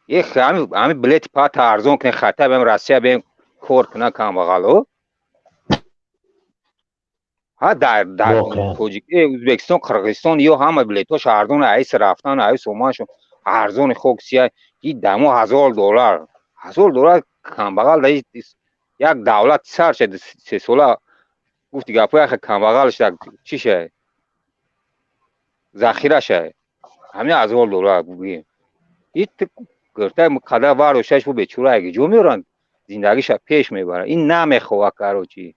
S3: یک همه بلیت پات ارزون کنه خطه بهم روسیه بهم کور کنه کم بغلو ها در ازبکستان قرقیزستان یا همه بلیتاش ارزون، ایس رفتن ایس اومانشون ارزون خوکسیه این دمو $1000 کم بغل یک دولت سر شد 3 ساله گفتی گپو یک کم بغلش در چی شه ذخیره شه همین $1000 بگیم این گرته قدر وارو شش بو بیچوره اگه جو میرن زندگیش پیش میبره. این نمیخواه کارو چی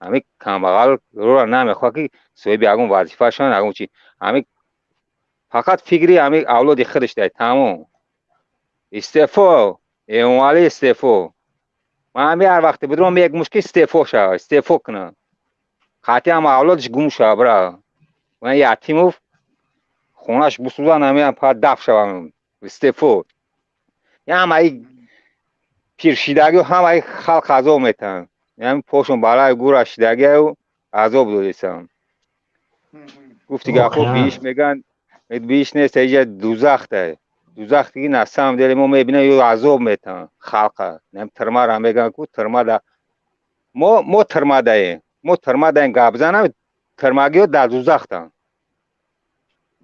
S3: همین کم بغل رو نمیخواه که سوی بیاگون وظیفه شن اگون چی همین فقط فکری همین اولاد خودش ده تمام استعفا ایمالی استعفا. من همین هر وقت بدرم یک مشکل استعفا کنه خاطی هم اولادش گم شد برا من یتیمو خونش بسوزن همین پا دف شوم استفو یا همه پیرشیدگی همه خلق عذاب میتن یعنی پاشون بالای گور شیدگی و عذاب دادیسن گفتی که خب بیش میگن بیش نیست اینجا دوزخته دوزخ دیگه نسام دل ما میبینه یه عذاب میتن خلقه نم ترما را میگن کو ترما دا ما ترما داییم ما ترما داییم گابزنم ترماگیو در دوزخ تن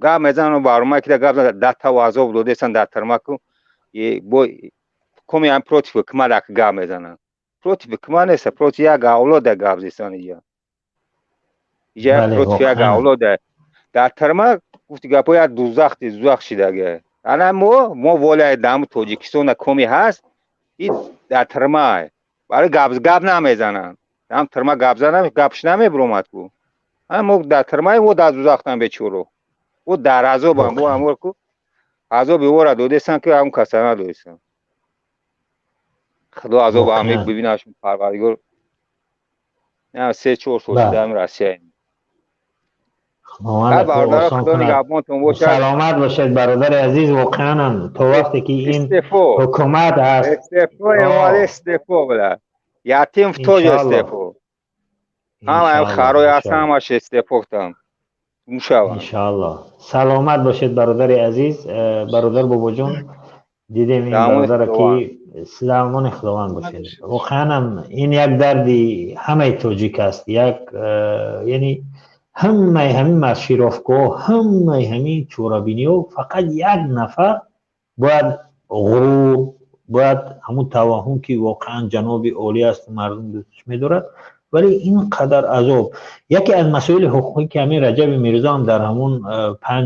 S3: گاب میزنن بارما که گاب ده تا عذاب دادیسن در ترما کو یه بو کمی هم پروتیف کما را که گاب میزنن پروتیف کما نیست پروتیف یک اولاد گاب زیستن اینجا پروتیف یک اولاد در ترما گفتی که پاید دوزخ شیدگه انا ما ولای دام توجیکستان کمی هست این در ترما برای گاب نمیزنن هم ترما گاب زنم گابش نمیبرومد کو اما در ترما و در دوزخ هم بچورو و در عذاب هم بو امور کو عذاب ورا دودستان که هم کسانه دودستان خدا عذاب هم ببیناش پروردگار نه 3-4 سال دام راسیه
S1: سلامت باشید برادر عزیز. واقعا هم تا وقتی که این حکومت هست
S3: استفو بلا یتیم توج استفو هم خروی هستم همش استفو کتم
S1: انشاءالله. سلامت باشید برادر عزیز. برادر بابا جون دیدیم این برادر که سلامان خداوند باشید. واقعا هم این یک دردی همه توجیک است. یک یعنی همین مشیرافکو همین چورابینیو فقط یک نفر باید غرور باید همون توهم که واقعا جناب اولی است مردم دوستش می‌دارد ولی این قدر عذاب. یکی از مسائل حقوقی که همین رجب میرزا هم در همون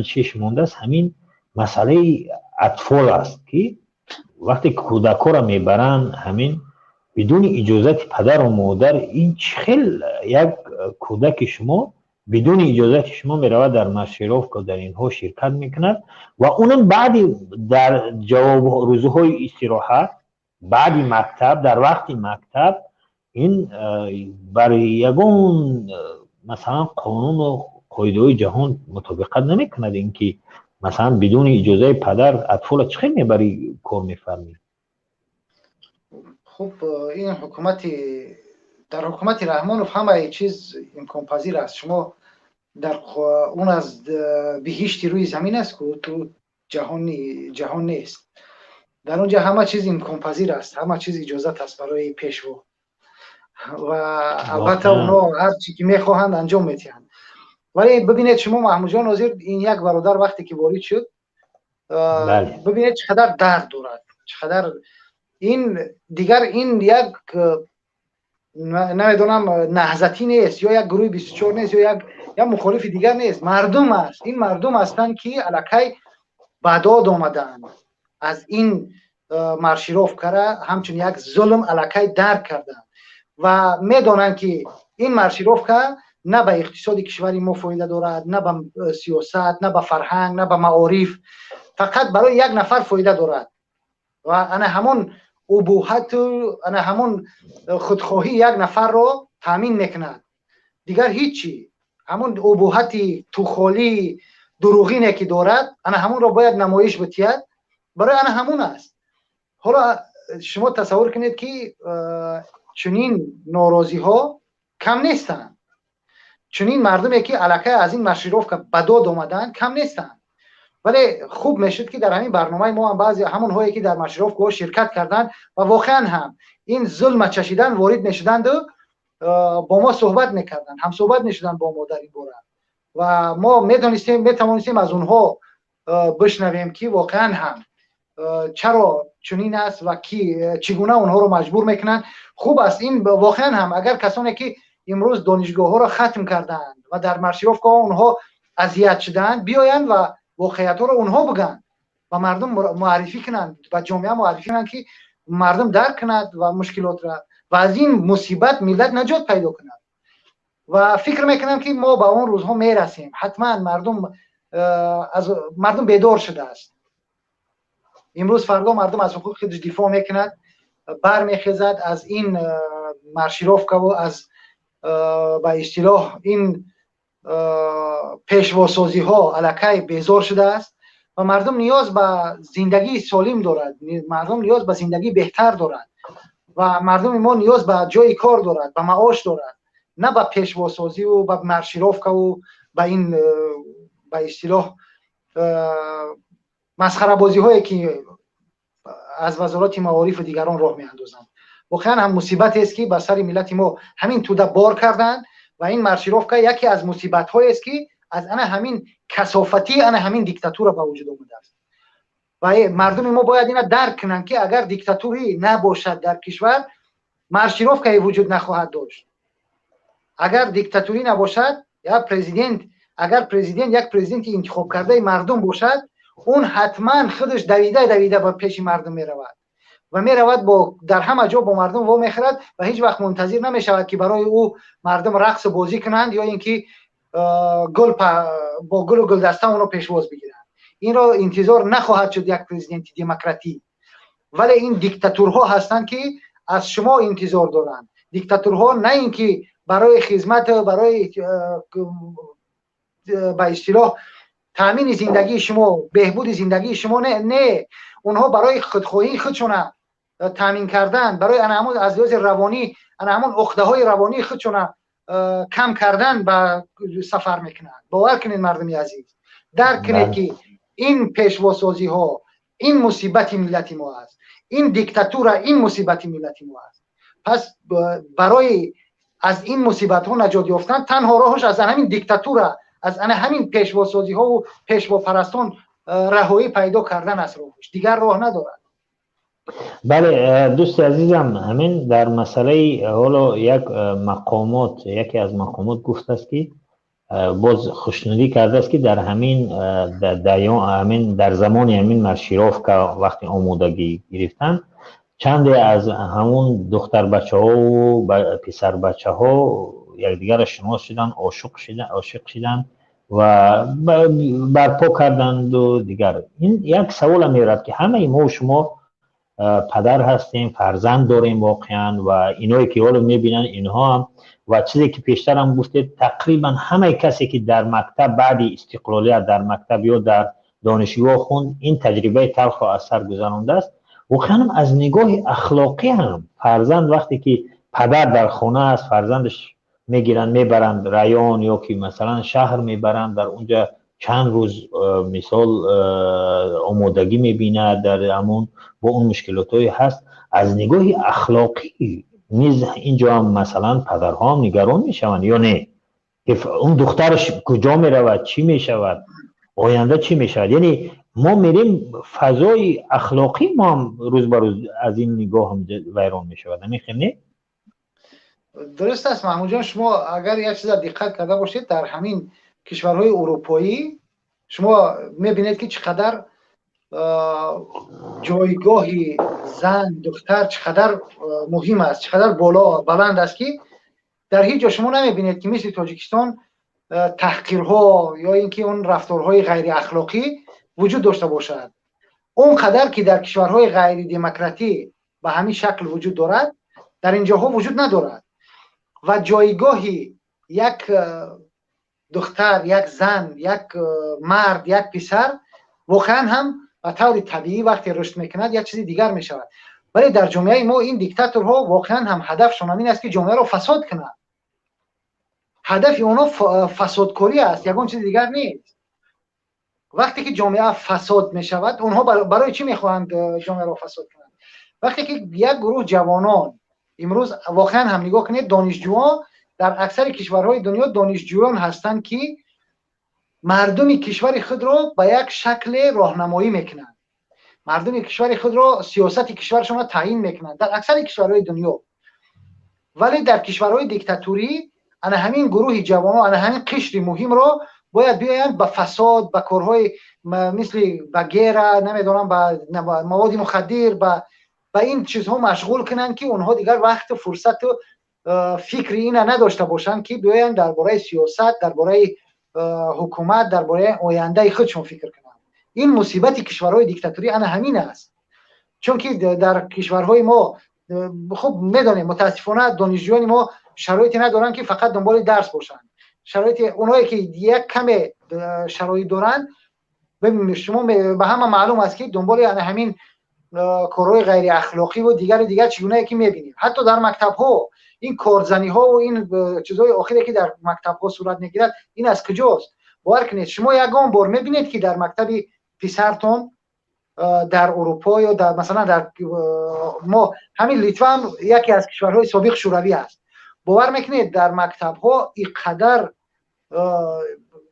S1: 5-6 مونده است همین مسئله اطفال است که وقتی کودک‌ها را میبرن همین بدون اجازت پدر و مادر این چخیل یک کودک شما بدون اجازت شما میرود در مشیرافکا در اینها شرکت میکند و اونم بعدی در جواب روزهای استراحت بعدی مکتب در وقت مکتب این برای یگان مثلا قانون و قاعده جهان مطابقت نمیکند اینکه مثلا بدون اجازه پدر اطفال چخیل میبری کار میفرمی.
S2: خب این در حکومت رحمانوف همه چیز امکان پذیر است. شما در اون از بهشتی روی زمین است که تو جهان نیست. در اونجا همه چیز امکان پذیر است، همه چیز اجازت است برای پیشوا و البته اونا هر چی که میخواهند انجام میدهند. ولی ببینید شما محمود جان ناظر این یک برادر وقتی که وارد شد ببینید چقدر درد دارد، چقدر این دیگر این یک نمیدونم نهضتی نیست یا یک گروه 24 نیست یا مخالف دیگر نیست، مردم است. این مردم هستند که الکی بداد آمدن از این مارشیروفکا را همچون یک ظلم الکی درک کردن و میدونن که این مارشیروفکا نه به اقتصاد کشوری ما فایده دارد، نه به سیاست، نه به فرهنگ، نه به معارف، فقط برای یک نفر فایده دارد و انا همون ابوحت و انا همون خودخواهی یک نفر رو تامین میکند، دیگر هیچی. همون ابوحت توخالی دروغینه که دارد انا همون رو باید نمایش بتید، برای انا همون است. حالا شما تصور کنید که چنین ناراضی ها کم نیستن، چنین مردمی که الکی از این مشیروفکا بداد آمدن کم نیستن. ولی خوب میشد که در همین برنامه ما هم بعضی همون هایی که در مشیروفکا شرکت کردن و واقعا هم این ظلم چشیدن وارد میشدند و با ما صحبت میکردن، هم صحبت میشدن با ما در این باره و ما میتوانستیم از اونها بشنویم که واقعا هم چرا چنین است و کی چگونه اونها رو مجبور میکنن. خوب است این واقعا هم اگر کسانی که امروز دانشگاه ها رو ختم کردند و در مشیروفکا اونها اذیت شدند بیاین و واقعیت ها رو اونها بگن و مردم معرفی کنند و جامعه معرفی کنند که مردم درک کند و مشکلات را و از این مصیبت ملت نجات پیدا کند. و فکر میکنم که ما به اون روزها میرسیم. حتما مردم بیدار شده است. امروز فردا مردم از حقوق خودش دفاع میکند، برمیخیزد از این مارشیروفکا و از به اصطلاح این پیشواسازی ها الکی بیزار شده است و مردم نیاز به زندگی سالم دارد، مردم نیاز به زندگی بهتر دارد و مردم ما نیاز به جای کار دارد، به معاش دارد، نه به پیشواسازی و به مارشیروفکا و به این به اصطلاح مسخره بازی هایی که از وزارت معارف و دیگران راه میاندازند. واقعا هم مصیبت است که به سر ملت ما همین توده بار کردند و این مارشیروفکا یکی از مصیبت های است که از انا همین کثافتی انا همین دیکتاتور به وجود آمده است و مردم ما باید اینا درک کنند که اگر دیکتاتوری نباشد در کشور مارشیروفکا وجود نخواهد داشت. اگر دیکتاتوری نباشد یا پرزیدنت، اگر پرزیدنت یک پرزیدنت انتخاب کرده مردم باشد، اون حتما خودش دویده به پیش مردم میرود و میرود با در همه جا با مردم و میخرد و هیچ وقت منتظر نمیشود که برای او مردم رقص و بازی کنند یا اینکه گل با گل و گلدسته اون رو پیشواز بگیرند. این را انتظار نخواهد شد یک پرزیدنت دموکراتی. ولی این دیکتاتورها هستند که از شما انتظار دارند. دیکتاتورها نه اینکه برای خدمت برای به اصطلاح تامین زندگی شما، بهبود زندگی شما نه اونها برای خودخواهی خودشون تامین کردن، برای همون از روانی همون عقده های روانی خودشون کم کردن به سفر میکنن. باور کنین مردم عزیز، درک کنید که این پیشواسازی ها این مصیبت ملت ما است، این دیکتاتور این مصیبت ملت ما است. پس برای از این مصیبت ها نجات یافتن تنها راهش از همین دیکتاتور، از همین پیشواسازی ها و پیشوا پرستان رهایی پیدا کردن است. راهش دیگر راه ندارد.
S1: بله دوست عزیزم، همین در مسئله حالا یکی از مقامات گفت است که باز خوشنودی کرده است که در همین در زمان همین مارشیروفکا وقتی آمادگی گرفتن چند از همون دختر بچه ها و پسر بچه ها یکدیگر شناس شدن، عاشق شدن و برپا کردند و دیگر. این یک سوال میرد که همه ما و شما پدر هستیم، فرزند داریم واقعا و اینایی که حالا میبینن اینها هم و چیزی که پیشتر هم گفتید تقریبا همه کسی که در مکتب بعد استقلالیت در مکتب یا در دانشگاه خوند این تجربه تلخ و اثر گذرانده است. واقعا از نگاه اخلاقی هم فرزند وقتی که پدر در خانه است فرزندش میگیرن میبرند رایان یا که مثلا شهر میبرند، در اونجا چند روز مثال آمادگی میبینه در همون با اون مشکلاتایی هست. از نگاه اخلاقی نیز اینجا هم مثلا پدرها هم نگران میشوند یا نه که اون دخترش کجا میرود، چی میشود، آینده چی میشود. یعنی ما میریم فضای اخلاقی ما هم روز به روز از این نگاه هم ویران میشود. نمیخوای؟
S2: درست است محمود جان. شما اگر یک چیز دقت کرده باشید در همین کشورهای اروپایی شما میبینید که چقدر جایگاهی زن دختر چقدر مهم است، چقدر بلند است که در هیچ جا شما نمیبینید که مثل تاجیکستان تحقیرها یا اینکه اون رفتارهای غیر اخلاقی وجود داشته باشد. اون قدر که در کشورهای غیر دموکراتی به همین شکل وجود دارد در اینجاها وجود ندارد و جایگاهی یک دختر، یک زن، یک مرد، یک پسر واقعا هم به طور طبیعی وقتی رشد میکند یک چیز دیگر میشود. ولی در جامعه ما این دیکتاتورها واقعا هم هدفشون همین است که جامعه رو فساد کنند. هدف اونها فسادکاری است، یگان چیز دیگر نیست. وقتی که جامعه فساد میشود اونها برای چی میخواهند جامعه رو فساد کنند؟ وقتی که یک گروه جوانان امروز واقعا هم نگاه کنید، دانشجویان در اکثر کشورهای دنیا دانشجویان هستند که مردم کشور خود را به یک شکل راهنمایی میکنند، مردم کشور خود را سیاست کشورشون را تعیین میکنند در اکثر کشورهای دنیا. ولی در کشورهای دیکتاتوری انا همین گروه جوانان، انا همین قشر مهم را باید بیایند به فساد، به کارهای مثل به گیره، نمیدونم به مواد مخدر، به این چیزها مشغول کنند که اونها دیگر وقت فرصت و فکر اینا نداشته باشند که بیایند درباره سیاست، درباره حکومت، درباره آینده خودشون فکر کنند. این مصیبت کشورهای دیکتاتوری انا همین است. چون که در کشورهای ما خب میدونیم متاسفانه دانشجویان ما شرایطی ندارن که فقط دنبال درس باشن. شرایط اونایی که یک کم شرایط دارن، ببینید شما به همه معلوم است که دنبال همین کارهای غیر اخلاقی و دیگر چگونه که میبینیم. حتی در مکتب ها این کارزنی ها و این چیزهای آخری که در مکتب ها صورت میگیرد، این از کجاست؟ باور کنید شما یگان بار میبینید که در مکتب پسرتون در اروپا یا در مثلا در ما همین لیتوا هم یکی از کشورهای سابق شوروی است، باور میکنید در مکتب ها اینقدر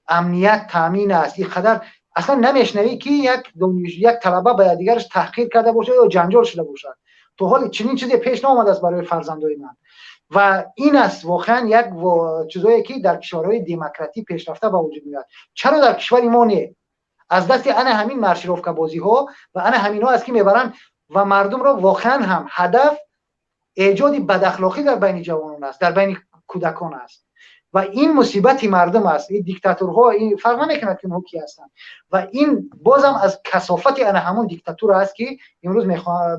S2: امنیت تامین است، اینقدر اصلا نمیشنوی که یک طلبه به دیگرش تحقیر کرده باشه یا جنجال شده باشه. تو حال چنین چیزی پیش نامده است برای فرزندای من و این است واقعا یک چیزایی که در کشورهای دموکراتی پیشرفته به وجود میاد. چرا در کشور ما نه؟ از دست انا همین مارشروفکا بازی ها و انا همینا است که میبرن و مردم را واقعا هم هدف ایجاد بد اخلاقی در بین جوانان است، در بین کودکان است و این مصیبت مردم است. این دیکتاتورها این فرق نمیکنه که کی هستن و این بازم از کثافت انا همون دیکتاتور است که امروز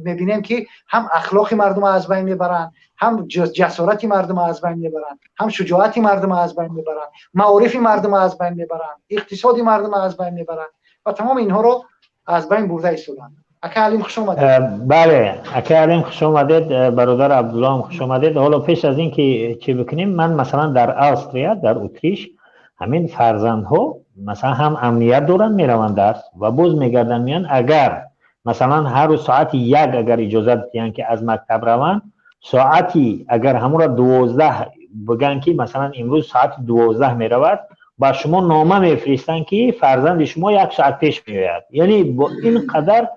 S2: میبینیم که هم اخلاق مردم از بین میبرن، هم جسارت مردم از بین میبرن، هم شجاعت مردم از بین میبرن، معارف مردم از بین میبرن، اقتصادی مردم از بین میبرن و تمام اینها رو از بین برده ایستادن. اکا علیم خوش اومدید.
S1: بله اکا علیم خوش اومدید، برادر عبدالله هم خوش اومدید. حالا پیش از این که چی بکنیم، من مثلا در استریا، در اتریش همین فرزندها مثلا هم امنیت دارن میروند درس و باز میگردن میان. اگر مثلا هر روز ساعتی یک اگر اجازه بدین که از مکتب روند، ساعتی اگر همون را 12 بگن که مثلا امروز ساعت 12 میرود، با شما نامه میفرستن که فرزند شما یک ساعت پیش میآید. یعنی با این قدر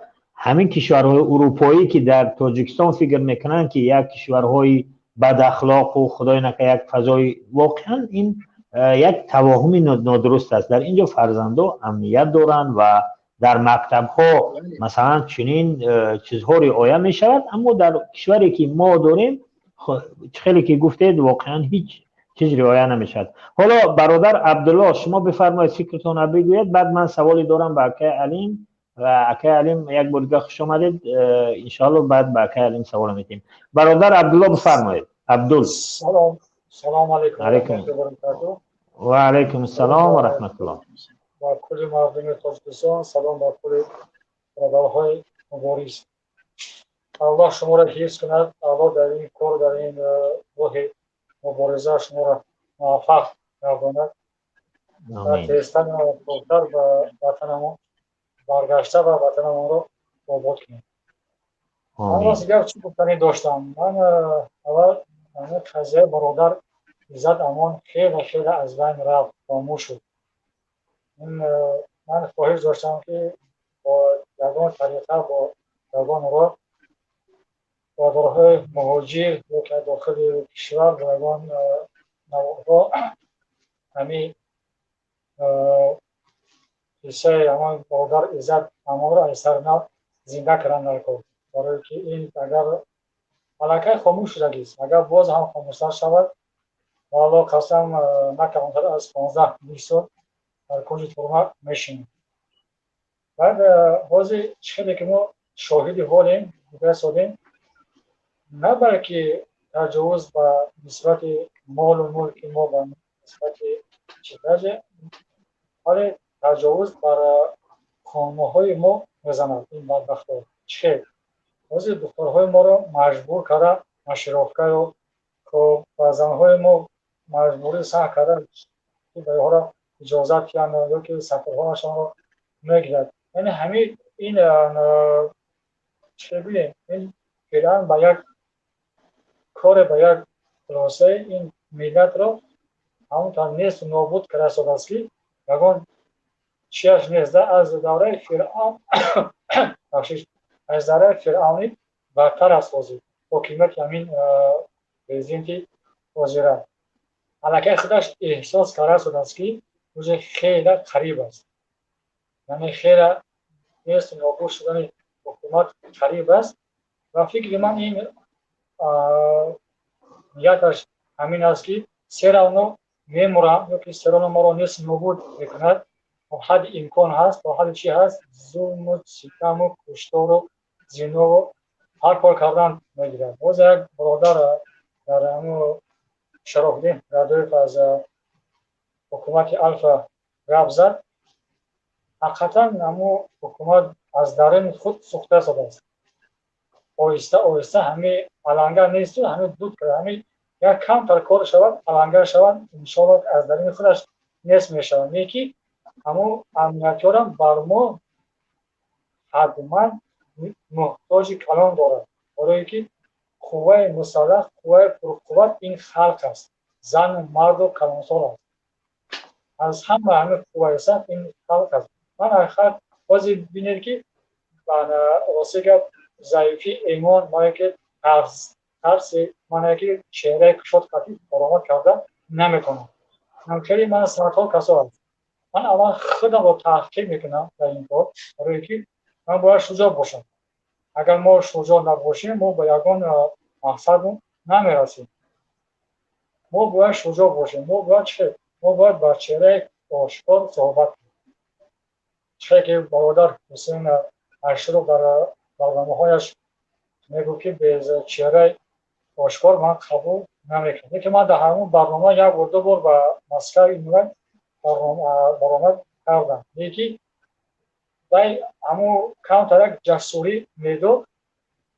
S1: همین کشورهای اروپایی که در تاجیکستان فکر میکنن که یک کشورهای بد اخلاق و خدای نکنه یک فضای، واقعا این یک توهم نادرست است. در اینجا فرزندا امنیت دارن و در مکتب ها مثلا چنین چیزها رعایت می شود، اما در کشوری که ما داریم خیلی که گفتید واقعا هیچ چیز رعایت نمی شود. حالا برادر عبدالله شما بفرمایید فکرتون رو بگویید، بعد من سوالی دارم به اکای علیم و اکای علیم یک بار دیگه خوش آمدید ان شاء الله، بعد به اکای علیم سوال میتیم. برادر عبدالله بفرمایید. عبدال
S4: سلام علیکم
S1: و علیکم السلام و رحمت الله.
S4: با کل مردم تاجیکستان سلام، با کل برادرهای مبارز. الله شما را حفظ کند، الله در این کار، در این راه مبارزه شما را موفق گرداند و تیستن بزرگتر به وطنمون برگشته و وطنمون را آباد کنید. من راست گفت چی گفتنی داشتم. من اول قضیه برادر عزت امان خیلی از بین رفت، خاموش شد. من خواهش داشتم که با یگان طریقه، با یگان راه برادرهای مهاجر یا که داخل کشور با یگان نوعها همین قصه امان برادر عزت امان را از سر نو زنده کردن نکرد، برای که این اگر ملکه خاموش شده است، اگر باز هم خاموشتر شود والا قسم نکردم از 15-20 سال در کنج ترمه میشینیم. بعد بازی چیزی که ما شاهدی حالیم دیگه سادیم، نه برای که تجاوز به نسبت مال و ملک ما به نسبت چیزه، ولی تجاوز برای خانه های ما میزند. این بدبخت ها چه بازی دخترهای ما را مجبور کرده مشروفکه یا که به زنهای ما مجبوری سح کرده که به ها اجازت کردن یا که سفرهایشان را میگیرد. یعنی همین این چه بینیم، این فعلا به یک کار، به یک خلاصه این ملت را همونطور نیست و نابود کرده شده است که یگان چیش نیست. از دوره فرعون از دوره فرعونی بدتر است بازی حکومت همین پرزیدنت وزیران علاقه خودش احساس کرده شده است که روز خیلی قریب است. یعنی خیلی نیست نابود شدن حکومت قریب است و فکر من این نیتش همین است که سرانو میمورم یا که سرانو ما را نیست نابود بکند و حد امکان هست و حد چی هست ظلم و ستم و کشتار و زنا و هر کار کردن میگیرد. باز یک برادر در همون شرافدین رادویف از حکومت الفا رفت زد، حقیقتا همون حکومت از درون خود سوخته شده است. آهسته آهسته همه علنگر نیست و همه دود کرده، همه یک کم تر کار شود علنگر شود، انشاءالله از درون خودش نیست می شود. یکی همون امنیتی ها بر ما حتما محتاج کلان دارد، برای که قوه مسلح، قوه پرقوت این خلق است، زن و مرد و کلانسال است. از همه قوه است این خلق است. من حقیقت بازی بینید که واسه که ضعیفی ایمان مایی که ترس مایی که چهره کشاد خطی برامت کرده نمیکنم. همچنین من سرطان کسا هست. من اول خودم رو تحقیق میکنم در این کار، برای که من باید شجاع باشم. اگر ما شجاع نباشیم ما به یگان مقصد نمیرسیم. ما باید شجاع باشیم. ما باید چه؟ ما باید بر چهره آشکار صحبت کنیم. چه که برادر حسین اشرف در برنامه‌هایش میگو که به چهره آشکار من قبول نمیکنم. که من در همون برنامه یک و دو بار به مسکو ایمیل برنامه کردم. یکی ولی همون کم ترک جسوری میدو،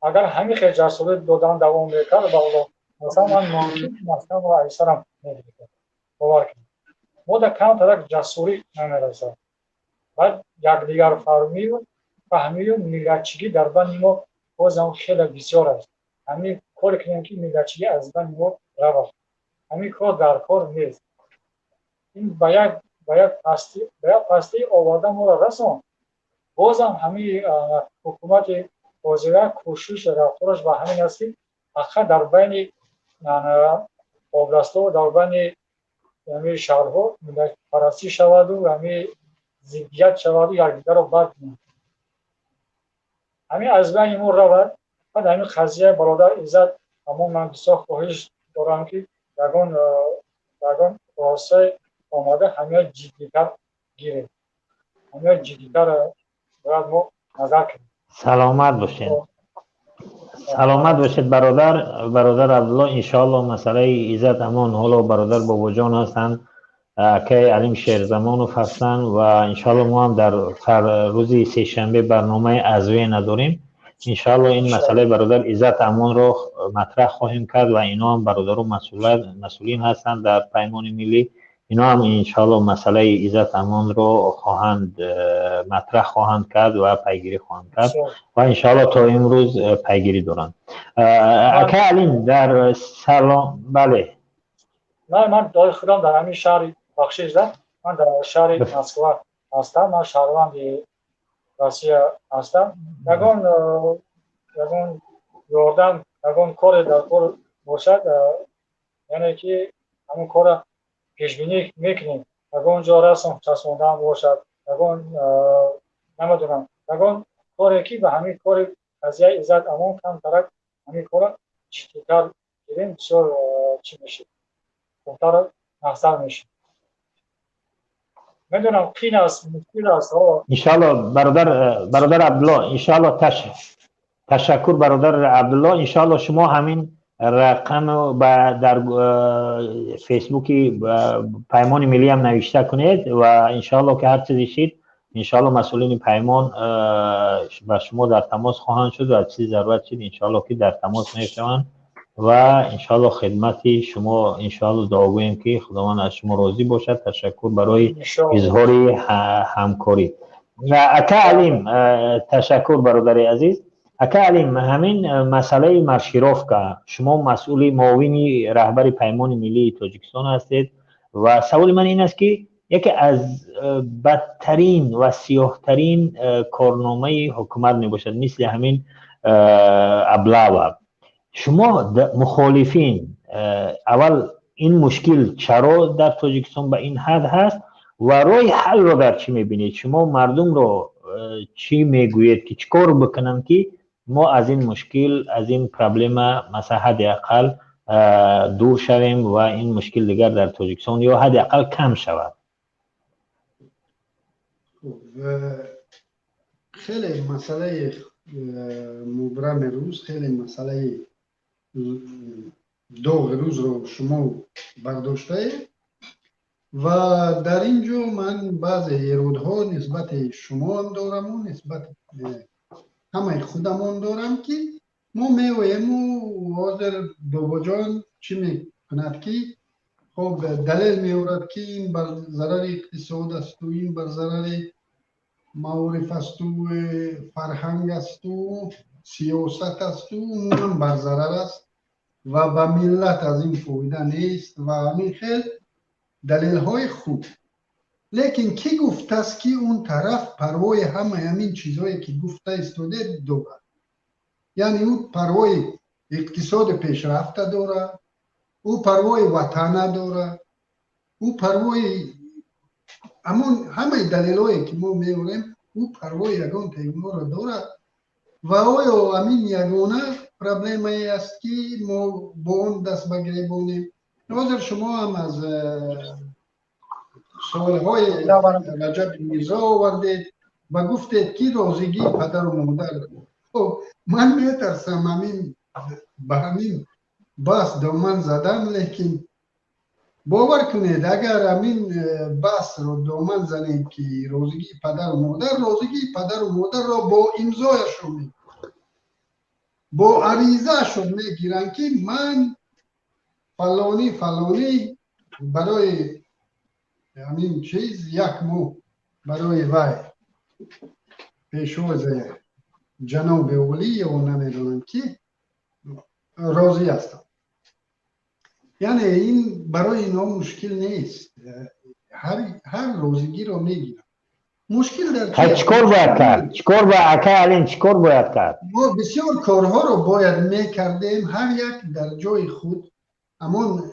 S4: اگر همین خیلی جسوری دادن دوام میکرد بالا مثلا من ممکن مثلا و ایسرم میدیدم باور کنم. ما در کم ترک جسوری نمیرسد. بعد یک دیگر فهمی و میلتچگی در بین ما بازم خیلی بسیار است. همین کار کنیم که میلتچگی از بین ما رود. همین کار در کار نیست. این باید پستی آورده ما را رسان. بازم همین حکومت وزیره کوشش رفتارش به همین است که فقط در بین آبدستا و در بین همین شهرها ملت پرستی شود و همین ضدیت شود و یکدیگر را بد کنند. همین از بین ما رود. بعد همین قضیه برادر عزت، اما من بسیار خواهش دارم که یگان راسته آماده همه جدیتر گیریم. همه جدیتر باید ما نظر کنیم.
S1: سلامت باشید. سلامت باشید برادر عبدالله. انشاءالله مسئله عزت امان حالا برادر بابا جان هستند که علیم شیر زمان و فصلن و انشاءالله ما هم در روزی سه شنبه برنامه ازویه نداریم. انشاءالله این مسئله برادر عزت امان رو مطرح خواهیم کرد و اینا هم برادر مسئولین هستند در پیمان ملی. اینا هم انشاءالله مسئله عزت امان رو مطرح خواهند کرد و پیگیری خواهند کرد و انشاءالله تا امروز پیگیری دارند. اکا علیم در سلام. بله
S4: من دای خودم در همین شهر بخشش دارم. من در شهر مسکو هستم. من شهروند روسیه هستم. یگان یاردن یگان کار در کار باشد، یعنی که همون کار پیش بینی میکنیم. یگان جا رسم چسبوندن باشد، یگان نمیدونم یگان کاری که به همین کار قضیه عزت امان کم ترک همین کار جدیتر گیریم بسیار چی میشه بهتر محصل میشه. میدونم قین است مشکل است.
S1: انشاءالله برادر عبدالله انشاءالله تشکر برادر عبدالله. انشاءالله شما همین رقم رو در فیسبوکی پیمان ملی هم نوشته کنید و انشاءالله که هر چیزی شید انشاءالله مسئولین پیمان با شما در تماس خواهند شد و هر چیزی ضرورت شد انشاءالله که در تماس میشوند و انشاءالله خدمت شما انشاءالله دعا گوییم که خداوند از شما راضی باشد. تشکر برای اظهار همکاری. اکا علیم تشکر برادر عزیز. اکا علیم همین مسئله مارشیروفکا شما مسئول معاونی رهبر پیمان ملی تاجیکستان هستید و سوال من این است که یکی از بدترین و سیاه‌ترین کارنامه حکومت می باشد مثل همین ابلاوا. شما مخالفین اول این مشکل چرا در تاجیکستان به این حد هست و راه حل رو در چی میبینید؟ شما مردم رو چی میگویید که چیکار بکنن که ما از این مشکل از این پرابلم مثلا حداقل دور شویم و این مشکل دیگر در تاجیکستان یا حداقل کم شود؟
S5: خیلی مسئله مبرم روز خیلی مسئله دو روز رو شما برداشته و در اینجا من بعض ایرادها نسبت شما هم دارم و نسبت همه خودمون دارم که ما میویم و حاضر بابا جان چی میکند که خب دلیل میورد که این بر ضرر اقتصاد است و این بر ضرر معارف است و فرهنگ است و سیاست است و عموما بر ضرر است و به ملت از این فایده نیست و همین خیلی دلیل های خوب. لیکن کی گفته است که اون طرف پروای همه همین چیزهایی که گفته استوده دارد؟ یعنی او پروای اقتصاد پیشرفته داره، او پروای وطن داره، او پروای همه دلیلایی که ما میوریم او پروای یگان تیما را داره و آیا همین یگانه پرابلمی است که ما با اون دست بگریبانیم. نظر شما هم از سوالهای رجب میرزا آوردید و گفتید که رازگی پدر و مادر. خب من میترسم به همین بحث دامن زدن، لیکن باور کنید اگر همین بحث رو دامن زنید که رازگی پدر و مادر را با امضایشون با عریضهشون میگیرن که من فلانی برای همین چیز یک ماه برای وای پیشواز جناب اولی و نمیدونم که راضی هستم. یعنی این برای اینا مشکل نیست، هر روزگی رو میگیرم. مشکل در چیه؟
S1: چیکار باید کرد؟ چیکار باید کرد؟
S5: ما بسیار کارها رو باید میکردیم هر یک در جای خود. اما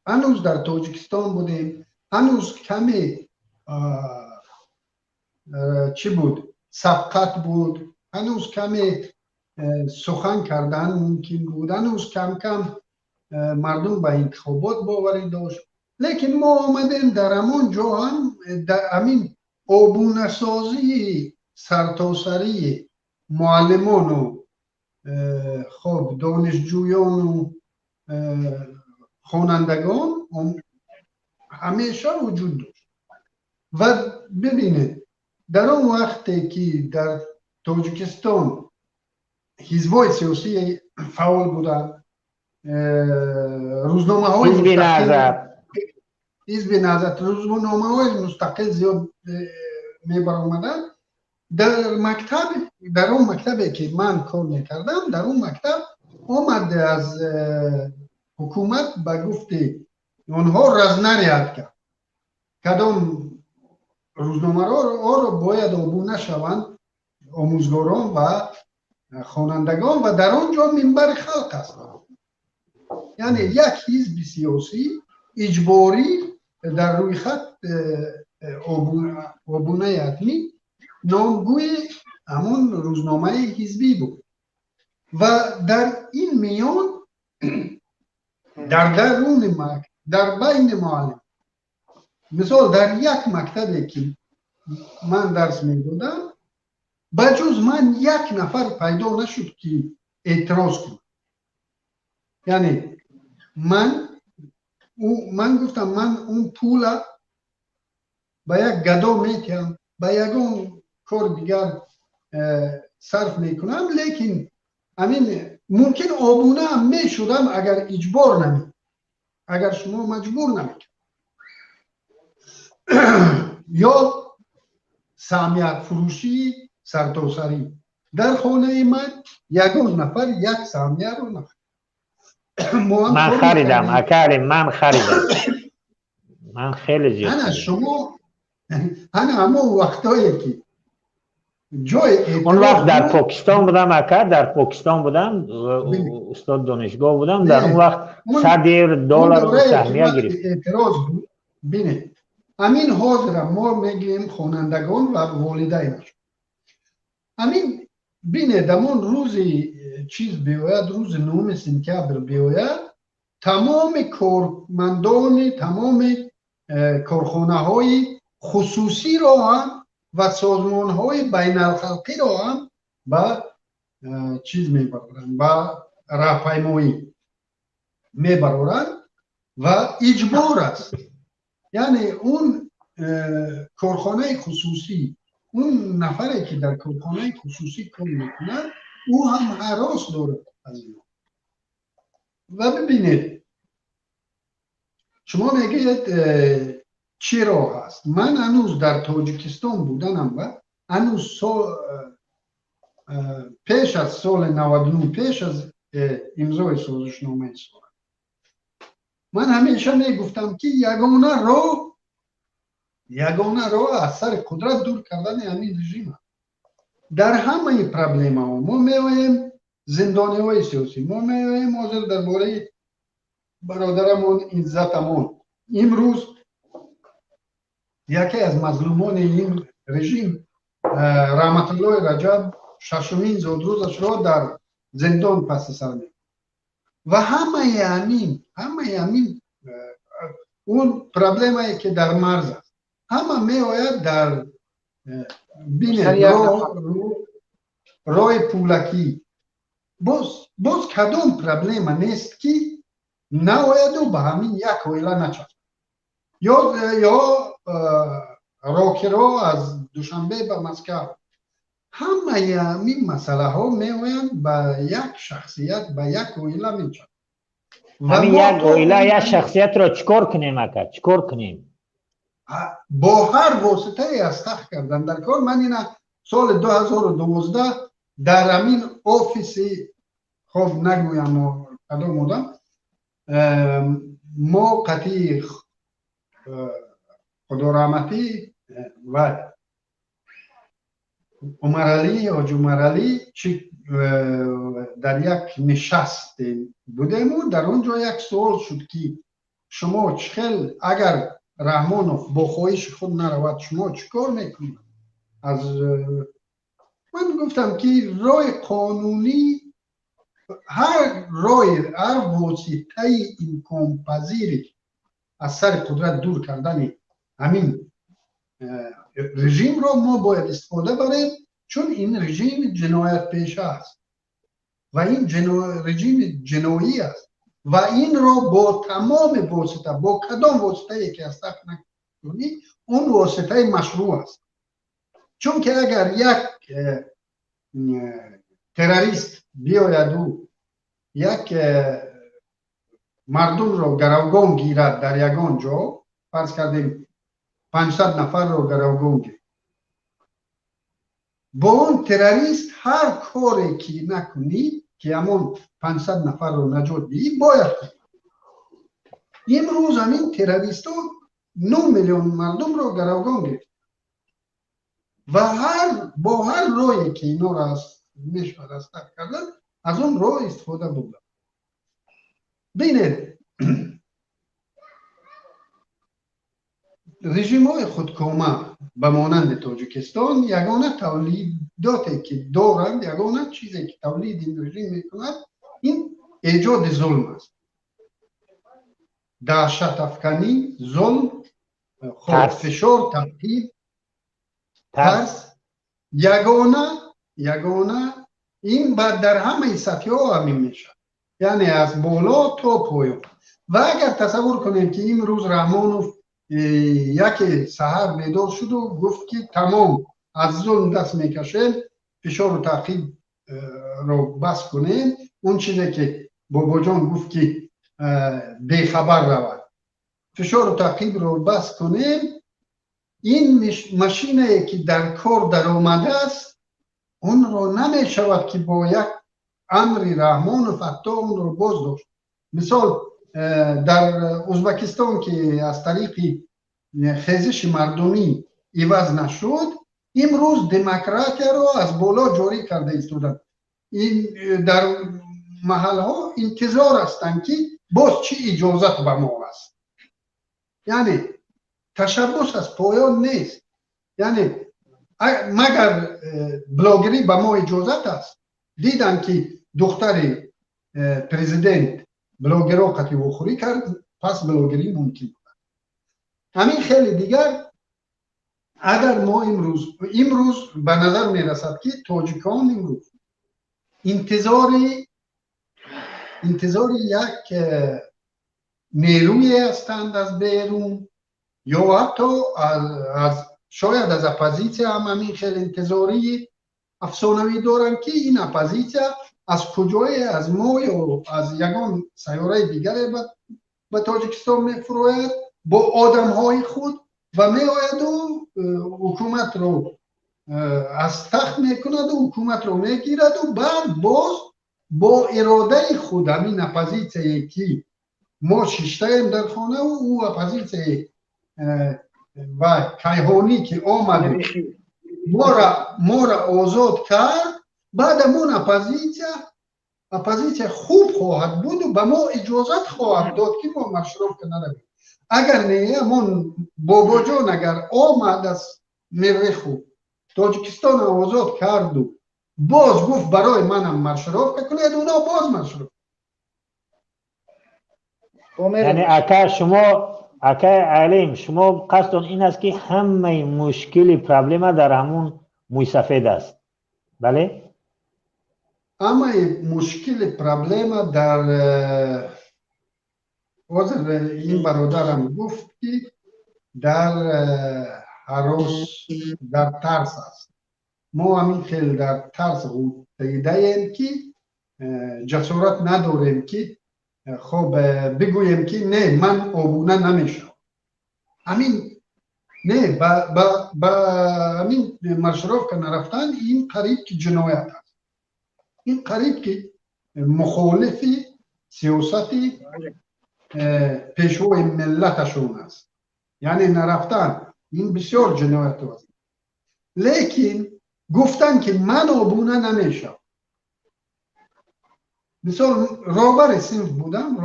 S5: هنوز در تاجیکستان بودیم، هنوز کمی چی بود؟ سبقت بود، هنوز کمی سخن کردن ممکن بود، هنوز کم مردم به انتخابات باوری داشت. لیکن ما آمدیم در همون جا هم در همین آبونه سازی سرتاسری معلمان و خب دانشجویان و خوانندگان همیشه وجود داشت. و ببینید در اون وقتی که در تاجیکستان حزبای سیاسی فعال بودن، روزنامه های حزب نهضت روزنامه های مستقل زیاد میبر آمدن. در اون مکتبی که من کار میکردم، در اون مکتب آمد از حکومت به گفته اونها رزنه رعایت کرد کدام روزنامه رو باید آبونه شوند آموزگاران و خوانندگان و در آنجا منبر خلق است. یعنی یک حزب سیاسی اجباری در روی خط آبونه حتمی نامگوی همون روزنامه حزبی بود. و در این میان در بین معلم، مثال در یک مکتبی که من درس میدادم بجز من یک نفر پیدا نشد که اعتراض کنه. یعنی من گفتم من اون پول به یک گدا میتیم به یکون کار دیگر صرف میکنم، لیکن همین ممکن آبونه هم میشدم اگر اجبار نمید، اگر شما مجبور نمید. یا سهمیه فروشی سرتاسری در خانه من یکون نفر یک سهمیه رو نخرید.
S1: من خریدم اکرم، من خیلی زیاد
S5: خریدم. شما همه وقتایی که
S1: اون وقت در پاکستان بودم استاد دانشگاه بودم، در اون وقت $100 سهمیه گرفت.
S5: اعتراض بود. بینید همین حاضرم ما میگیم خوانندگان و والدینش. همین بینید همون روزی چیز بیاید، روز 9 سپتامبر بیاید، تمام کارمندان تمام کارخانه های خصوصی را هم و سازمان های بین الخلقی را هم به چیز میبرن، به راهپیمایی. میبرند و اجبار است. یعنی اون کارخانه خصوصی، اون نفری که در کارخانه خصوصی کار میکنه او هم هراس داره از این. و ببینید شما میگید چرا هست. من هنوز در تاجیکستان بودنم و هنوز پیش از سال 99 پیش از امضای سازشنامه سال من همیشه میگفتم که یگانه راه از سر قدرت دور کردن همین رژیم است. در همه پرابلم ها ما میایم زندانی های سیاسی، ما میایم حاضر درباره برادرمون عزتمون. امروز یکی از مظلومان این رژیم رحمت الله رجب ششمین زادروزش را در زندان پس سر می و همه همین اون پرابلمایی که در مرز است همه می آید در بین راه پولکی. باز کدام پرابلم نیست که ناید و به همین یک ویلا نچست. یا راکرا از دوشنبه به مسکو، همه این مسئله ها میویند به یک شخصیت، به یک ویلا میچند.
S1: همین یک ویلا یک شخصیت را چکار کنیم اکر؟ چکار کنیم؟
S5: با هر واسطه استخ کردن در کار. من این سال 2012 در همین آفیسی خوب نگویم کدام بودم، ما قطعی خدا رحمتی و حاج عمرعلی در یک نشست بودیم و در اونجا یک سوال شد که شما چخیل اگر رحمانوف با خواهش خود نرود شما چیکار میکنید؟ من گفتم که راه قانونی، هر واسطه امکان پذیری از سر قدرت دور کردن همین رژیم را ما باید استفاده بریم، چون این رژیم جنایت پیشه است و این رژیم جنایی است و این را با تمام واسطه، با کدام واسطه که استفاده نکنی اون واسطه مشروع است. چون که اگر یک تروریست بیاید و یک مردم رو گروگان گیرد در یگان جا، فرض کردیم 500 نفر رو گروگان گیرد، با اون تروریست هر کاری که نکنی که همون 500 نفر رو نجات دهی باید کنی. امروز همین تروریست ها 9 میلیون مردم رو گروگان گیرد و با هر راهی که اینا را میشود استفاده کردن از اون راه استفاده بودن. بینید رژیم های خودکامه به مانند تاجیکستان یگانه تولیداتی که دارند، یگانه چیزی که تولید این رژیم میکند این ایجاد ظلم است. دهشت افکنی، ظلم، فشار، تبعیض، ترس، یگانه این بعد در همه سطح ها همین میشه، یعنی از بالا تا پایین. و اگر تصور کنیم که این روز رحمانوف یک سحر بیدار شد و گفت که تمام از ظلم دست میکشیم، فشار و تعقیب رو بس کنیم، اون چیزی که بابا جان گفت که بیخبر رود، فشار و تعقیب رو بس کنیم، این ماشینی که در کار در آمده است اون رو نمی شود که با یک امر رحمان و فتا اون رو باز داشت. مثال در ازبکستان که از طریق خیزش مردمی عوض نشد، امروز دموکراسی رو از بالا جاری کرده ایستادن. این در محل ها انتظار هستند که باز چی اجازت به ما است، یعنی تشبس از پایان نیست. یعنی مگر بلاگری به ما اجازت است. دیدن که دختر پرزیدنت بلاگرها قطعی بخوری کرد، پس بلاگری ممکن بود. همین خیلی دیگر. اگر ما امروز به نظر می رسد که تاجیکان امروز انتظار انتظار یک نیروی هستند از بیرون یا حتی شاید از اپوزیسیا هم همین خیلی انتظاری افسانوی دارن که این اپوزیسیا از کجای از ما یا از یگان سیاره دیگر به تاجیکستان میفروید با آدم های خود و میآید و حکومت رو از تخت میکند و حکومت رو میگیرد و بعد باز با اراده خود همین اپوزیسیایی که ما ششته‌ایم در خانه و او اپوزیسیایی و کیهانی که آمد ما را آزاد کرد، بعد همون اپوزیسیا خوب خواهد بود و به ما اجازت خواهد داد که ما مشروف کنیم. اگر نه همون بابا جان اگر آمد از مریخ و تاجیکستان آزاد کرد و باز گفت برای منم مشروف کنید، اونا باز مشروف.
S1: یعنی اکا علیم شما قصدون این است که همه مشکلی پرابلم در همون موی سفید است، بله؟
S5: اما مشکل پرابلم در این برادرم گفت که در هراس در ترس است. ما همین خیلی در ترس دیده ایم که جسارت نداریم که خب بگویم که نه من آبونه نمیشم. همین نه با همین مشروف که نرفتن این قریب که جنایت است. این قریب که مخالفی سیاستی پیشوای ملتشون است. یعنی نرفتن این بسیار جنایت است. لیکن گفتن که من آبونه نمیشم. مثال رهبر صنف بودم،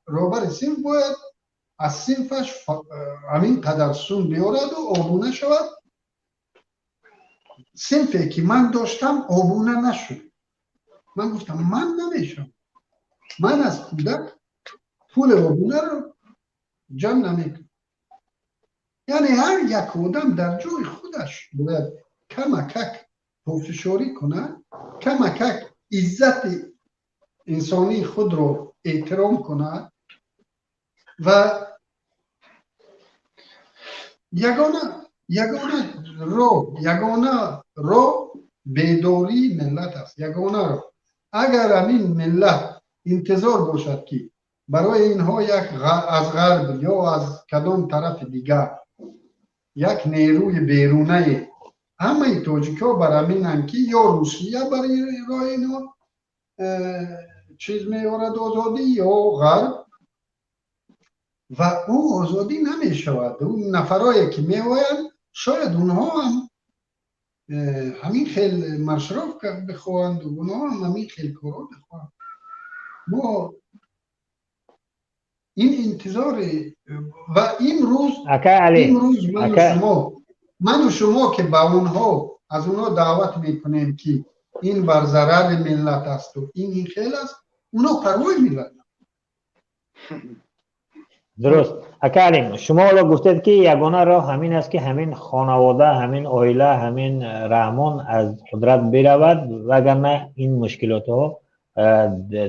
S5: رهبر صنف باید از صنفش همین قدر سون بیارد و آبونه شود. صنفی که من داشتم آبونه نشد. من گفتم من نمیشم. من از کودک پول آبونه رو جمع نمیکنم. یعنی هر یک آدم در جای خودش باید کمکک پافشاری کنه، کمکک عزت انسانی خود رو احترام کنه و یگانه رو بیداری ملت است. یگانه رو اگر همین ملت انتظار باشد که برای اینها از غرب یا از کدام طرف دیگر یک نیروی بیرونه همه تاجیکا بر همینن که یا روسیه برای راه اینا چیز میارد آزادی یا غرب و او آزادی نمی شود. اون نفرایی که میآیند شاید اونها هم همین خیل مشروف بخواهند و اونها هم همین خیل کارا بخواهند. ما این انتظار و امروز من و شما که با اونها از اونها دعوت میکنیم که این بر ضرر ملت است و این خیل است، اونا پروای ملت.
S1: درست. اکالیم شما الان گفتید که یگانه راه همین است که همین خانواده، همین عائله، همین رحمان از قدرت برود وگرنه این مشکلات ها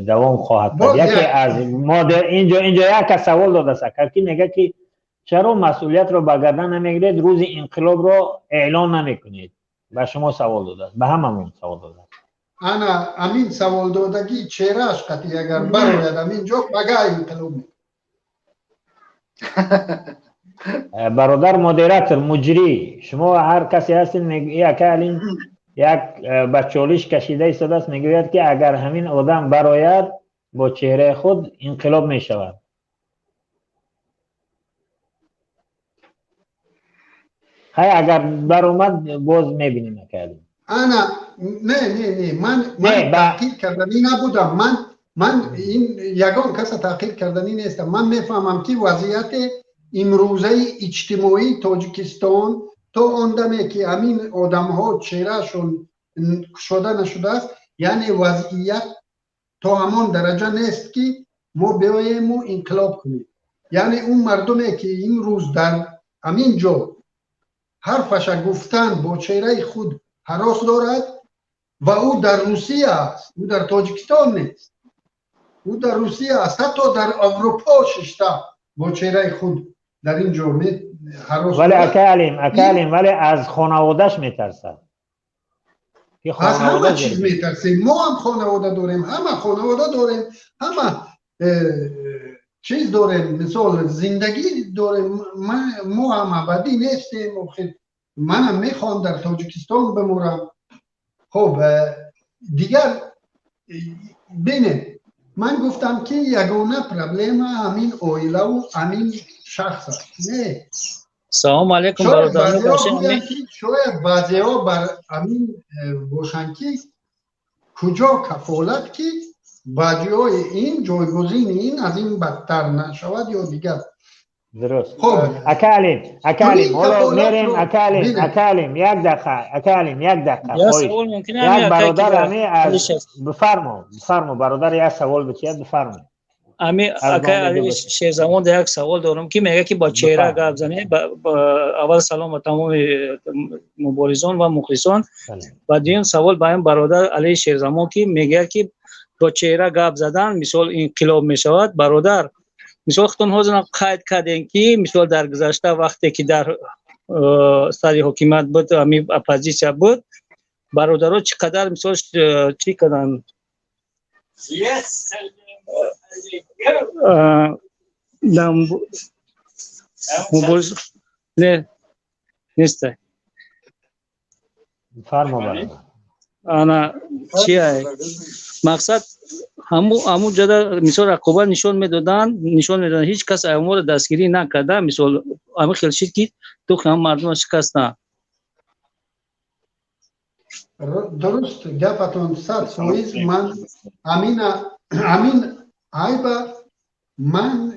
S1: دوام خواهد کرد. یکی از ما در اینجا یک سوال داده است که میگه که چرا مسئولیت رو به گردن نمیگیرید، روز انقلاب رو اعلان نمیکنید؟ به شما سوال داده است، به هممون سوال داده است.
S5: انا همین سوال دادگی چهرهش قطعی اگر براید همین جا بگه انقلاب میکنه.
S1: برادر مدیراتور مجری شما هر کسی هستین یک بچالیش کشیده ایستاده است میگوید که اگر همین آدم براید با چهره خود انقلاب می شود. های اگر بر اومد باز میبینیم اکالیم.
S5: انا نه من تحقیق کردنی نبودم. من این یگان کس تحقیق کردنی نیستم. من میفهمم که وضعیت امروزه اجتماعی تاجیکستان تا آندمی که همین آدم ها چهرهشون شده نشده است، یعنی وضعیت تا همان درجه نیست که ما بیاییم و انقلاب کنیم. یعنی اون مردمی که این روز در همین جا حرفش گفتن با چهره خود هراس دارد و او در روسیه است، او در تاجیکستان نیست. او در روسیه است، حتی در اروپا ششته با چهره خود در این جامعه هراس
S1: ولی
S5: دارد.
S1: اکالیم ولی از خانوادهش میترسد.
S5: از همه چیز میترسیم. ما هم خانواده داریم، همه خانواده داریم، همه چیز داریم، مثال زندگی داریم. ما هم ابدی نیستیم. منم میخوام در تاجیکستان بمورم. خب دیگر بینید، من گفتم که یگانه پرابلم همین اویله و همین شخص است. نه،
S6: سلام علیکم برادران.
S5: شاید بعضی ها بر همین باشن که کجا کفالت که بعضی های این جایگزین این از این بدتر نشود یا دیگر.
S1: درست.
S5: خب
S1: اکالیم میریم. اکالیم یک دقیقه
S6: یا سوال ممکنه
S1: یک برادر همی از بفرمو برادر یک سوال بچید بفرمو.
S6: امی اکا شیرزمان در یک سوال دارم که میگه که با چهره گپ زنه. اول سلام به تمام مبارزان و مخلصان. و دوم سوال به این برادر علی شیرزمان که میگه که با چهره گپ زدن مثال انقلاب میشود. برادر مثال خودتون حاضرن قید کردین که مثال در گذشته وقتی که در سر حکومت بود امی اپوزیسیا بود برادرها چقدر مثال چی کردن؟ مبارز نه نیسته.
S1: فرما برادر.
S6: انا چیه مقصد همو جدا مثال رقابت نشون میدادن هیچ کس امور دستگیری نکرده. مثال همه خیلی شد که تو هم مردم شکستن.
S5: درست گفتون 100%. من امین عیبه من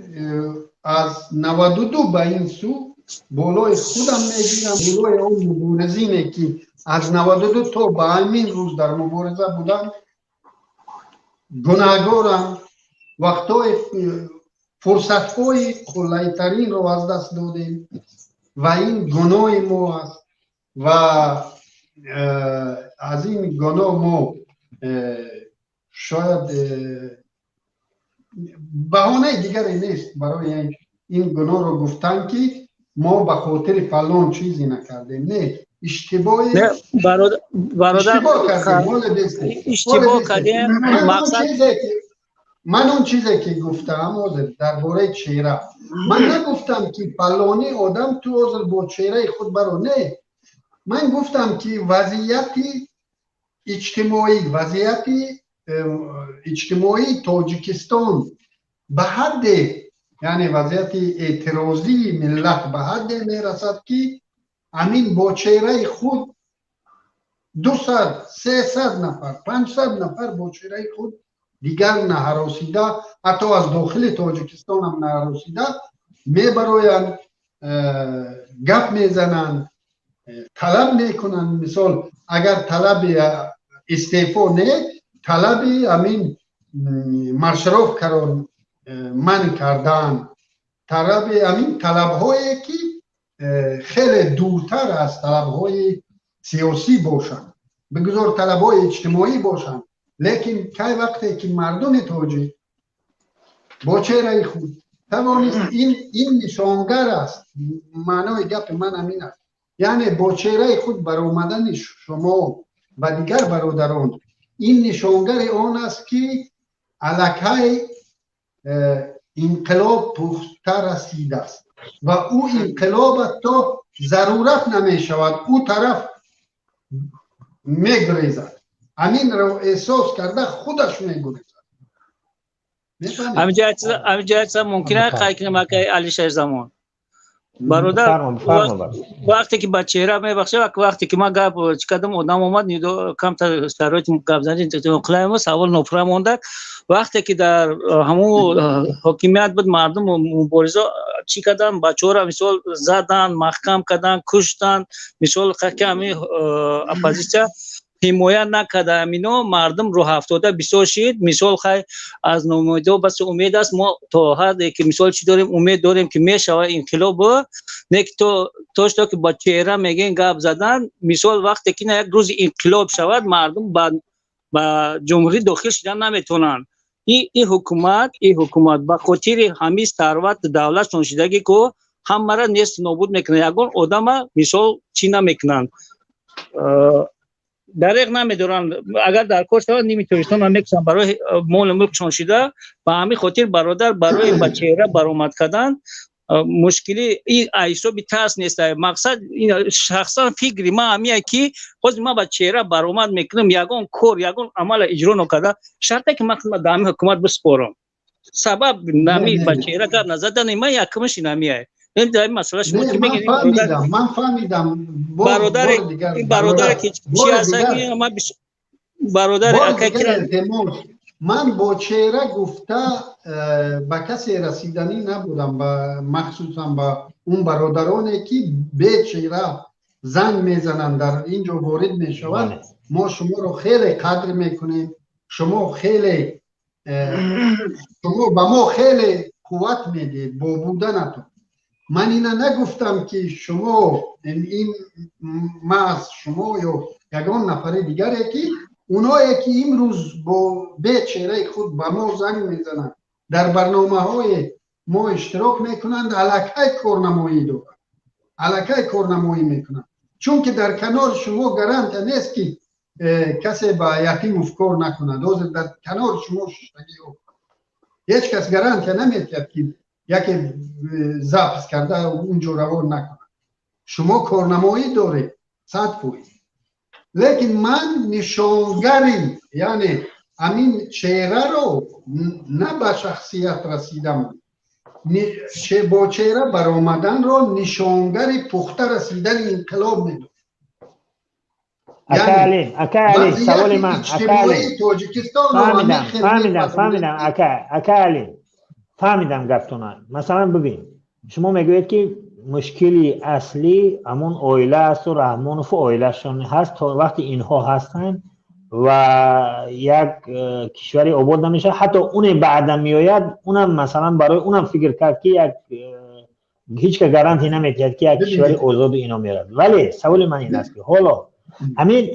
S5: از 92 به این سو بالای خودم میگیرم، بالای اون مبارزینه که از 92 تا به همین روز در مبارزه بودن گناهکارم. وقتای فرصت‌های قله‌ترین رو از دست دادیم و این گناه ما است و از این گناه ما شاید بهانه دیگری نیست برای این گناه رو گفتن که ما به خاطر فلان چیزی نکردیم. نه، اشتباه کردیم. من اون چیزی که گفتم درباره چهره، من نگفتم که فلانی آدم تو با چهره خود برو. نه، من گفتم که وضعیت اجتماعی تاجیکستان به حد، یعنی وضعیت اعتراضی ملت به حد میرسد که همین با چهره خود 200 300 نفر 500 نفر با چهره خود دیگر نهراسیده، حتی از داخل تاجیکستان هم نهراسیده میبرویند، گپ میزنند، طلب میکنند. مثال اگر طلب استعفا نه، طلب همین مشروف قرار من کردن، طلب همین طلب هایی که خیلی دورتر از طلب های سیاسی باشند، بگذار طلب های اجتماعی باشند. لیکن که وقتی که مردم تاجیک با چهره خود توانست، این نشانگر است. معنای گپ من همین است، یعنی با چهره خود برآمدن شما و دیگر برادران این نشانگر آن است که الکی انقلاب پخته رسیده است و او انقلاب تا ضرورت نمی شود او طرف میگریزد. همین رو احساس کرده خودش میگریزد.
S6: همینجا ممکنه قایق که علی شیرزمان برادر وقتی که بچه را میبخشه وقتی که ما گپ کردم آدم اومد کم تا شرایط گپ زدیم قلم سوال نفره مونده. وقتی که در همون حکومت بود مردم مبارزه چی کردن، بچه‌ها را مثال زدن، محکم کردن، کشتن. مثال خاکی اپوزیسیا حمایت نکرده، امینو مردم رو هفتاده بسیار شید. مثال خیلی از نومیدی بس امید است. ما تا حدی که مثال چی داریم امید داریم که میشود انقلاب. نه که توش که با چهره میگن گپ زدن. مثال وقتی که یک روز انقلاب شود مردم با جمهوری داخل شدن نمیتونن. این حکومت با خاطر همین ثروت دولت شدگی که همه را نیست نابود میکنه. یگان آدم مثال چی نمیکنن، دریغ نمیدارن. اگر در کار شود نمیتونستم من میکشم برای مال ملک شده. با همین خاطر برادر برای با چهره برآمد کردن مشکلی این حسابی تاس نیست. مقصد این شخصا فکری ما همیه که خود ما با چهره برآمد میکنم، یگان کار یگان عمل اجرا نکرده شرطه که من دام حکومت بسپارم. سبب نمی با چهره کار نزدن ما یکمش نمیه. این در مسئله شما که میگین
S5: من فهمیدم
S6: برادر که چی هست که ما برادر
S5: من با چهره گفته به کسی رسیدنی نبودم، مخصوصا با اون برادرانی که به چهره زنگ میزنن در اینجا وارد میشوند. ما شما رو خیلی قدر میکنیم، شما با ما خیلی قوت میدید با بودنتون. من اینا نگفتم که شما این ما از شما یا یگان نفر دیگری که اونایی که امروز با به چهره خود با ما زنگ میزنن در برنامه های ما اشتراک میکنند، علاقه کارنمایی میکنند. چون که در کنار شما گارانت نیست که کسی با یتیم افکار نکنه. در کنار شما ششتگی هیچ کس گارانت نمیتید که یکی ضبط کرده اونجا روان نکنه. شما کارنمایی دارید 100%. لیکن من نشانگری، یعنی همین چهره رو نه به شخصیت رسیدم، با چهره برآمدن رو نشانگری پخته رسیدن انقلاب میدونم.
S1: اکالی سوال من فهمیدم گفتونه. مثلا ببین شما میگوید که مشکلی اصلی همون اویله است و رحمانوف اویلهشون هست. تا وقتی اینها هستن و یک کشوری آباد نمیشه، حتی اون بعدا میآید اونم مثلا برای اونم فکر کرد که هیچ که گارانتی نمیتید که یک کشوری آزاد اینا میاد. ولی سوال من این است که حالا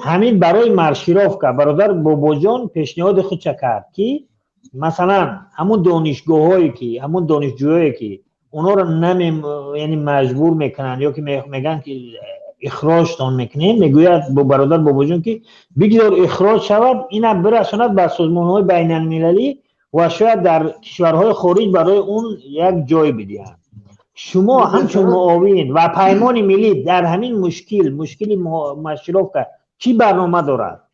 S1: همین برای مارشیروف که برادر باباجان پیشنهاد خود چه کرد که مثلا همون دانشگاهایی که همون دانشجویایی که اونا رو یعنی مجبور میکنن یا که میگن که اخراجتان میکنیم، میگوید با برادر باباجان که بگذار اخراج شود، اینا برساند به سازمان‌های بین المللی و شاید در کشورهای خارج برای اون یک جای بدهند. شما همچون معاون و پیمان ملی در همین مشکل مارشیروف که چی برنامه دارد؟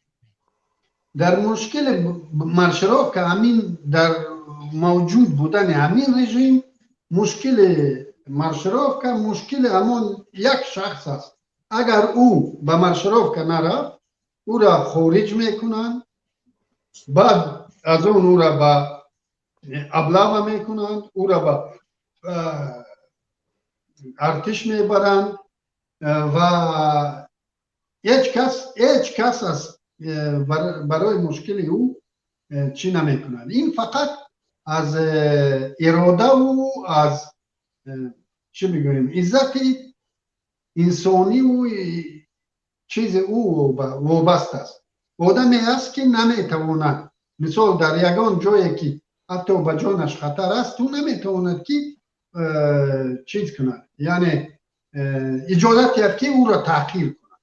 S5: در مشکل مارشیروف که همین در موجود بودن همین رژیم، مشکل مارشیروف که مشکل همون یک شخص است. اگر او به مارشیروف که نرفت او را خارج میکنند، بعد از اون او را به ابلاغ میکنند، او را به ارتش میبرند و هیچ کس از برای مشکل او چی نمیکنند. این فقط از اراده و از چی بگویم عزت انسانی و چیز او وابسته است. آدمی است که نمیتواند، مثال در یگان جایی که حتی به جانش خطر است، تو نمیتواند که چیز کند، یعنی اجازت یافت که او را تحقیر کند.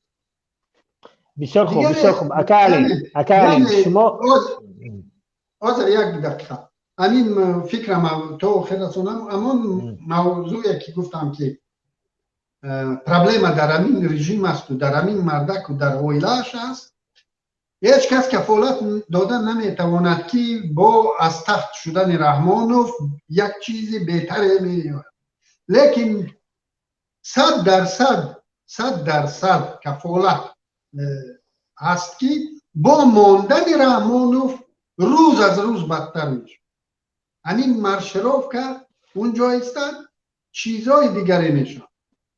S1: بسیار خوب اکالی شما
S5: آذر یک دقیقه همین فکرم تو خیرسونم. اما موضوعی که گفتم که پرابلم در همین رژیم است و در همین مردک و در اویلهش است، هیچ کس کفالت دادن نمیتواند که با از تخت شدن رحمانوف یک چیز بهتره میاد. لیکن 100% کفالت هست که با ماندن رحمانوف روز از روز بدتر میشه. همین مارشیروف که اونجا هستند چیزای دیگری میشن.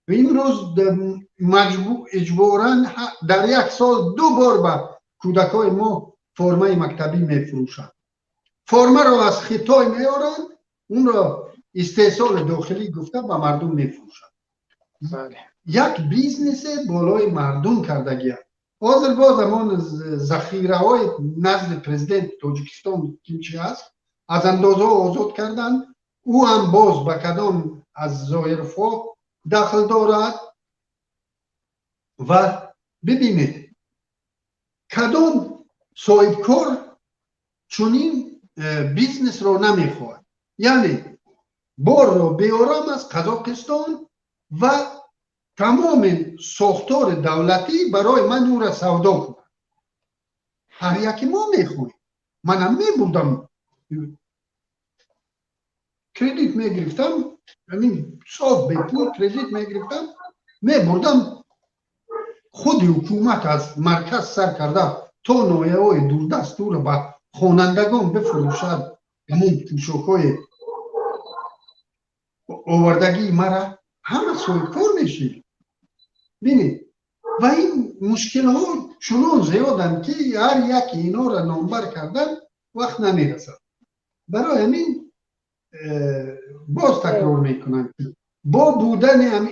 S5: امروز اجباراً در یک سال 2 بار به کودکای ما فرمه مکتبی میفروشند. فرمه رو از خطای میارن، اون رو استحصال داخلی گفته به مردم میفروشند. یک بیزنس بالای مردم کردگی است. حاضر باز همان ذخیره های نزد پرزیدنت تاجیکستان که چی هست، از اندازه آزاد کردن. او هم باز به کدام از ظاهرفا دخل دارد و ببینید کدام صاحب کار چنین بیزنس رو نمیخواد. یعنی بار رو بیارم از قزاقستان و تمام ساختار دولتی برای من او را سودا کنم. هر یکی ما میخوایم. منم میبردم کردیت میگرفتم، همین صاف به پول کردیت میگرفتم میبردم. خود حکومت از مرکز سر کرده تا نایه های دوردست رو به خوانندگان بفروشد. همون پوشاک‌های آوردگی مرا همه سوی کار میشید. بینید و این مشکل ها چنان زیادن که هر یکی اینا را نامبر کردن وقت نمیرسد. برای همین باز تکرار میکنن که با بودن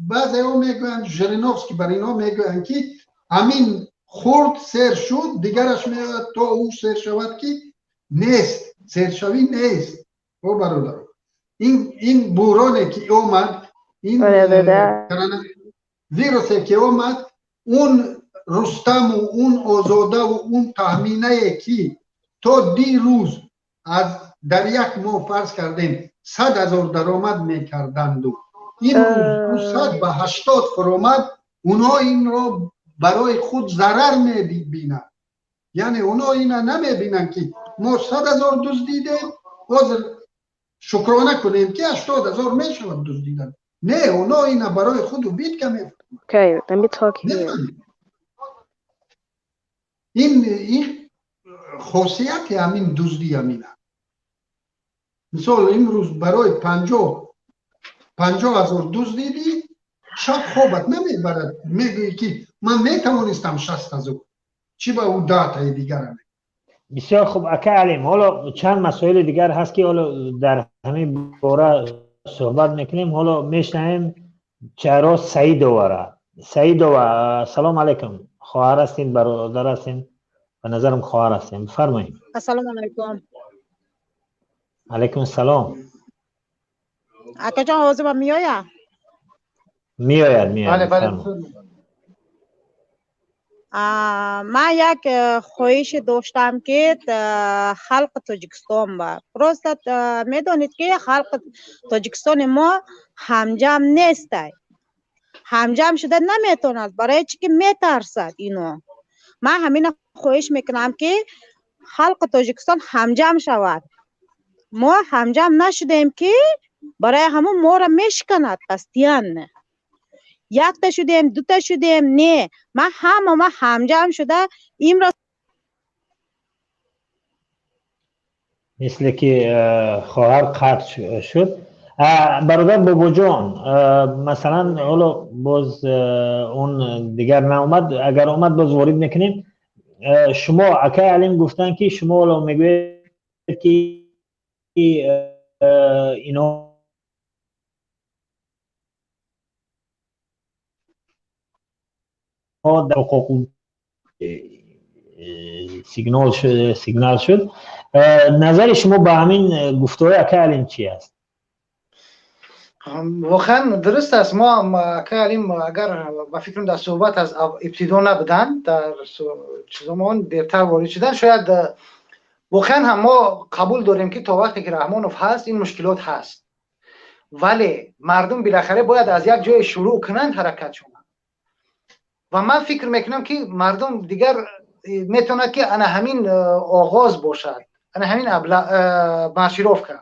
S5: بعضی ها میگوین ژرینوفسکی برای اینا میگوین که همین خورد سر شد دیگرش میاد تا او سر شود که نیست، سرشوی نیست. او برادر این بورانه که اومد، این ویروسه که اومد، اون رستم و اون آزاده و اون تخمینه که تا دیروز از در یک ماه فرض کردیم 100,000 درآمد میکردند و این روز 100 به 80 فرآمد، اونا این رو برای خود ضرر میبینند. یعنی اونا اینا نمیبینن که ما 100,000 دزدیدیم، حاضر شکرانه کنیم که 80,000 میشود دزدیدن. نه، اونا اینا برای خود بید که میفهمند.
S7: Okay, let me talk here.
S5: این خاصیت همین دزدی همینه. مثال امروز برای 50,000 دزدیدی، شب خوابت نمیبرد، میگویی که من میتوانستم 60,000. چی با او داتا دیگر؟
S1: بسیار خوب اکا علیم. حالا چند مسائل دیگر هست که حالا در همین باره صحبت میکنیم. حالا میشنیم چهره سعیدواره. سعیدواره سلام علیکم. خواهر هستین، برادر هستین؟ به نظرم خواهر هستین. بفرمایید.
S8: السلام علیکم.
S1: علیکم السلام.
S8: اکا جان آواز من میآید؟
S1: میآید.
S2: بله بله.
S8: من یک خواهش داشتم که خلق تاجیکستان با راست میدانید که خلق تاجیکستان ما همجم نیست، همجم شده نمیتوند، برای چی که میترسد اینو. من همین خواهش میکنم که خلق تاجیکستان همجم شود. ما همجم نشدیم که برای همون ما را میشکند قصدیان. یک تا شدیم، دو تا شدیم، نه، ما همجم شده این را
S1: مثل که خواهر قطع شد. برادر بابا جان، مثلا حالا باز اون دیگر ناومد، اگر اومد باز وارد میکنیم. شما اکای علیم گفتن که شما حالا میگوید که اینا در حقوق سیگنال شد. نظر شما به همین گفته‌های اکای علیم چی است؟
S2: واقعا درست است. ما اکای علیم اگر با فکرم در صحبت از ابتدا نبودن، در چیزمان دیرتر وارد شدن، شاید واقعا هم ما قبول داریم که تا وقتی که رحمانوف هست این مشکلات هست، ولی مردم بالاخره باید از یک جای شروع کنند حرکتشون. و من فکر میکنم که مردم دیگر میتونه که انا همین آغاز باشد، انا همین مارشیروفکا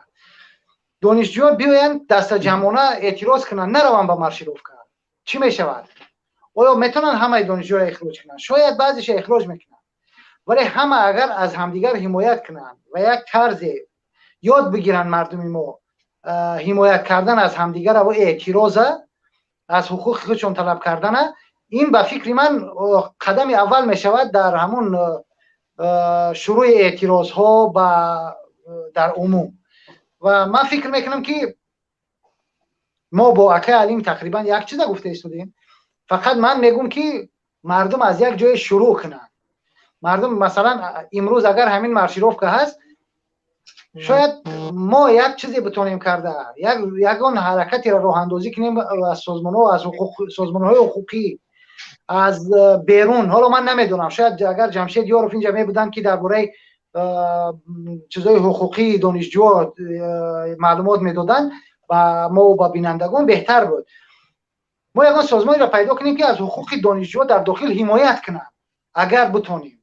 S2: دانشجویان بیاین دست جمعانه اعتراض کنن، نروان با مارشیروفکا. چی میشود؟ آیا میتونن همه دانشجو را اخراج کنن؟ شاید بعضیش اخراج میکنن، ولی همه اگر از همدیگر حمایت کنن و یک طرز یاد بگیرن مردم ما حمایت کردن از همدیگر و اعتراض از حقوق خودشون طلب کردن، این به فکر من قدم اول می شود در همون شروع اعتراض ها در عموم. و من فکر میکنم که ما با اکای علیم تقریبا یک چیز گفته ایستادیم. فقط من میگم که مردم از یک جای شروع کنن. مردم مثلا امروز اگر همین مارشیروفکا هست، شاید ما یک چیزی بتونیم کرده، یگان حرکتی را راه اندازی کنیم از سازمان ها و از سازمان های حقوقی از بیرون. حالا من نمیدونم، شاید اگر جمشید یاروف اینجا می بودن که درباره چیزای حقوقی دانشجو معلومات میدادن و ما و با بینندگان بهتر بود. ما یگان سازمانی را پیدا کنیم که از حقوق دانشجو در داخل حمایت کنن اگر بتونیم،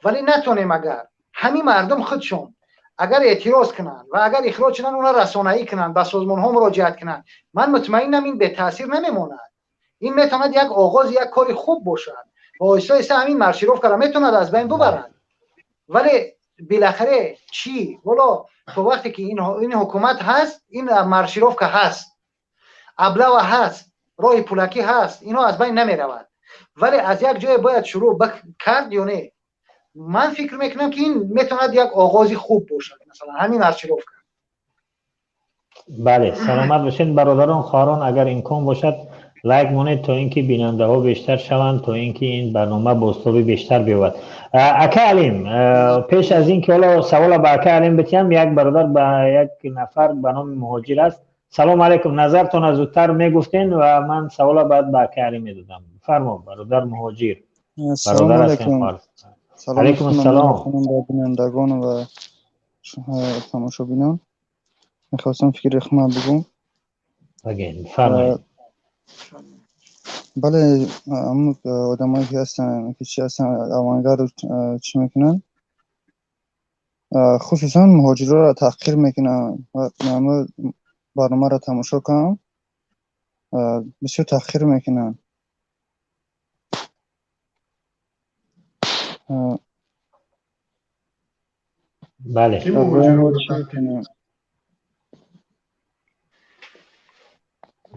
S2: ولی نتونیم اگر همین مردم خودشون اگر اعتراض کنن و اگر اخراج کنن اونا رسانه‌ای کنن، به سازمان ها مراجعت کنن، من مطمئنم این به تاثیر نمیماند. این میتواند یک آغاز یک کاری خوب باشد و آیسته آیسته همین مارشیروف را میتواند از بین ببرند. ولی بالاخره چی؟ والا تو وقتی که این حکومت هست، این مارشیروف که هست، ابلو هست، راه پولکی هست، اینا از بین نمی رود. ولی از یک جای باید شروع کرد یا نه؟ من فکر میکنم که این میتواند یک آغازی خوب باشد، مثلا همین مارشیروف کرد.
S1: بله، سلامت باشین برادران خواهران. اگر امکان باشد لایک مونید تا اینکه بیننده ها بیشتر شوند، تا اینکه این برنامه بازتابی بیشتر بیاید. اکا علیم، پیش از این که حالا سوال به اکا علیم بتیم، یک برادر به یک نفر به نام مهاجر است. سلام علیکم، نظرتون از زودتر میگفتین و من سوال بعد به اکا علیم میدادم. فرما برادر مهاجر.
S9: سلام علیکم.
S1: علیکم السلام.
S9: خانم بینندگان و تماشابینان، میخواستم فکر خودم بگم.
S1: بگین فرمایید.
S9: بله، اما آدمایی که هستن که چی هستن اوانگرد چی میکنن، خصوصا مهاجرا را تحقیر میکنن و من برنامه را تماشا کنم بسیار تحقیر میکنن.
S1: بله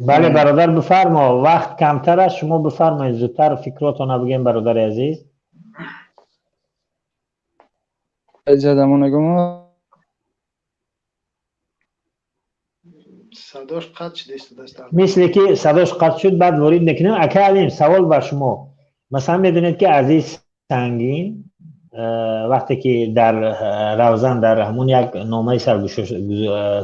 S1: بله برادر بفرما، وقت کمتر است، شما بفرمایید زودتر فکراتون بگین برادر عزیز.
S2: صداش قطع شد.
S1: مثل که صداش قطع شد بعد وارد نکنیم. اکا علیم سوال بر شما، مثلا میدونید که عزیز سنگین وقتی که در روزن در همون یک نامه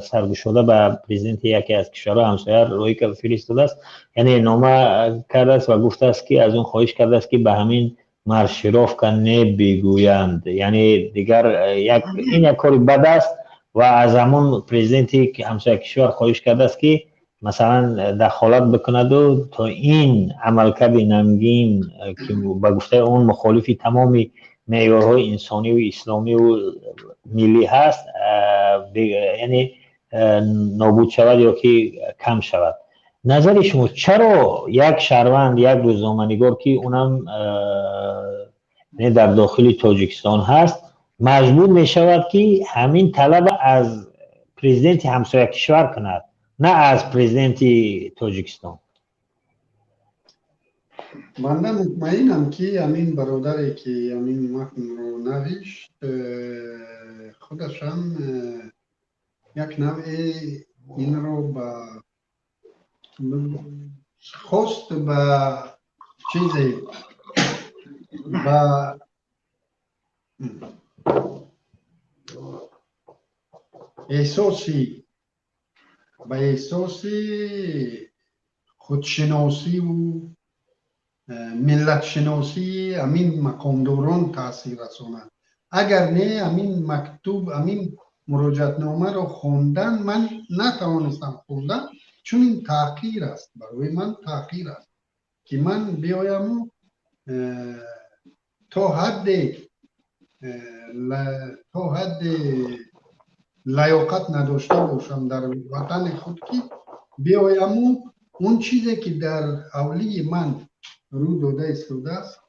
S1: سرگشاده به پرزیدنت یکی از کشورهای همسایه روی که فرستاده است، یعنی نامه کرده است و گفته است که از اون خواهش کرده است که به همین مارشیروف که نه بگویند، یعنی دیگر این یک کاری بد است و از همون پرزیدنتی که همسایه کشور خواهش کرده است که مثلا دخالت بکند و تا این عملکرد نمگین که به گفته اون مخالفی تمامی معیارهای انسانی و اسلامی و ملی هست یعنی نابود شود یا که کم شود. نظر شما چرا یک شهروند، یک روزنامه‌نگار که اونم در داخل تاجیکستان هست مجبور می شود که همین طلب از پرزیدنت همسایه کشور کند نه از پرزیدنت تاجیکستان؟
S5: من مطمئنم که همین برادری که همین متن رو نوشت خودش هم یک نوع این رو به خواست به چیزی به احساسی خودشناسی و ملت شناسی همین مقامداران تاثیر رسانند. اگر نه همین مکتوب همین مراجعت نامه رو خوندن من نتوانستم خوندن، چون این تحقیر است، برای من تحقیر است که من بیایم تا حد لیاقت نداشته باشم در وطن خود که بیایم اون چیزی که در اولی من رو داده ایستاده است.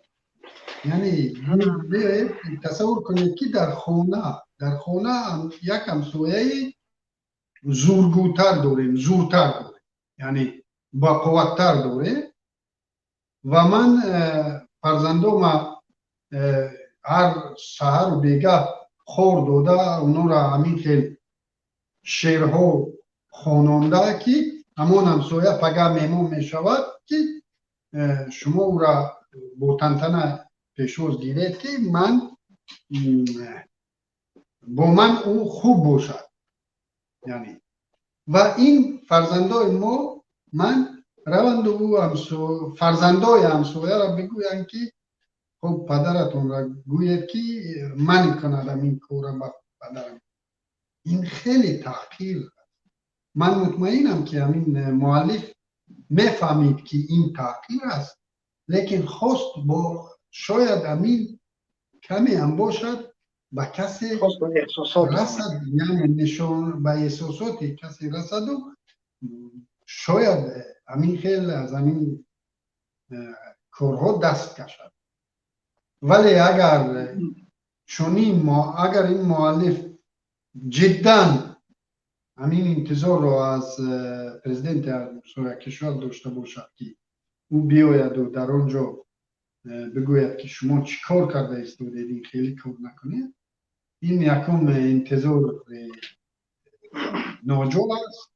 S5: یعنی تصور کنید که در خانه یک همسایه زورگوتر داریم، زورتر داریم، یعنی با قوتتر داره و من فرزندام هر سحر و بیگه خور داده اونا را همین خیل شعرها خواننده که همون همسایه پگه میمون می شود که شما او را با تنتنه پیشوز گیرید که من با من او خوب باشد. یعنی و این فرزندای ما من روند او فرزندای همسایه را بگویند که خب پدرتون را گوید که من کندم این کار با پدرم. این خیلی تحقیر. من مطمئنم که همین مؤلف میفهمید که این تحقیر است، لیکن خواست با شاید همین کمی هم باشد به کسی رسد، یعنی نشان به احساسات کسی رسد و شاید همین خیلی از همین کارها دست کشد. ولی اگر چونین اگر این مؤلف جدا همین انتظار رو از پرزیدنت کشور داشته باشد که او بیاید و در آنجا بگوید که شما چی کار کرده استودید این خیلی کار نکنید، این یکم انتظار ناجور است،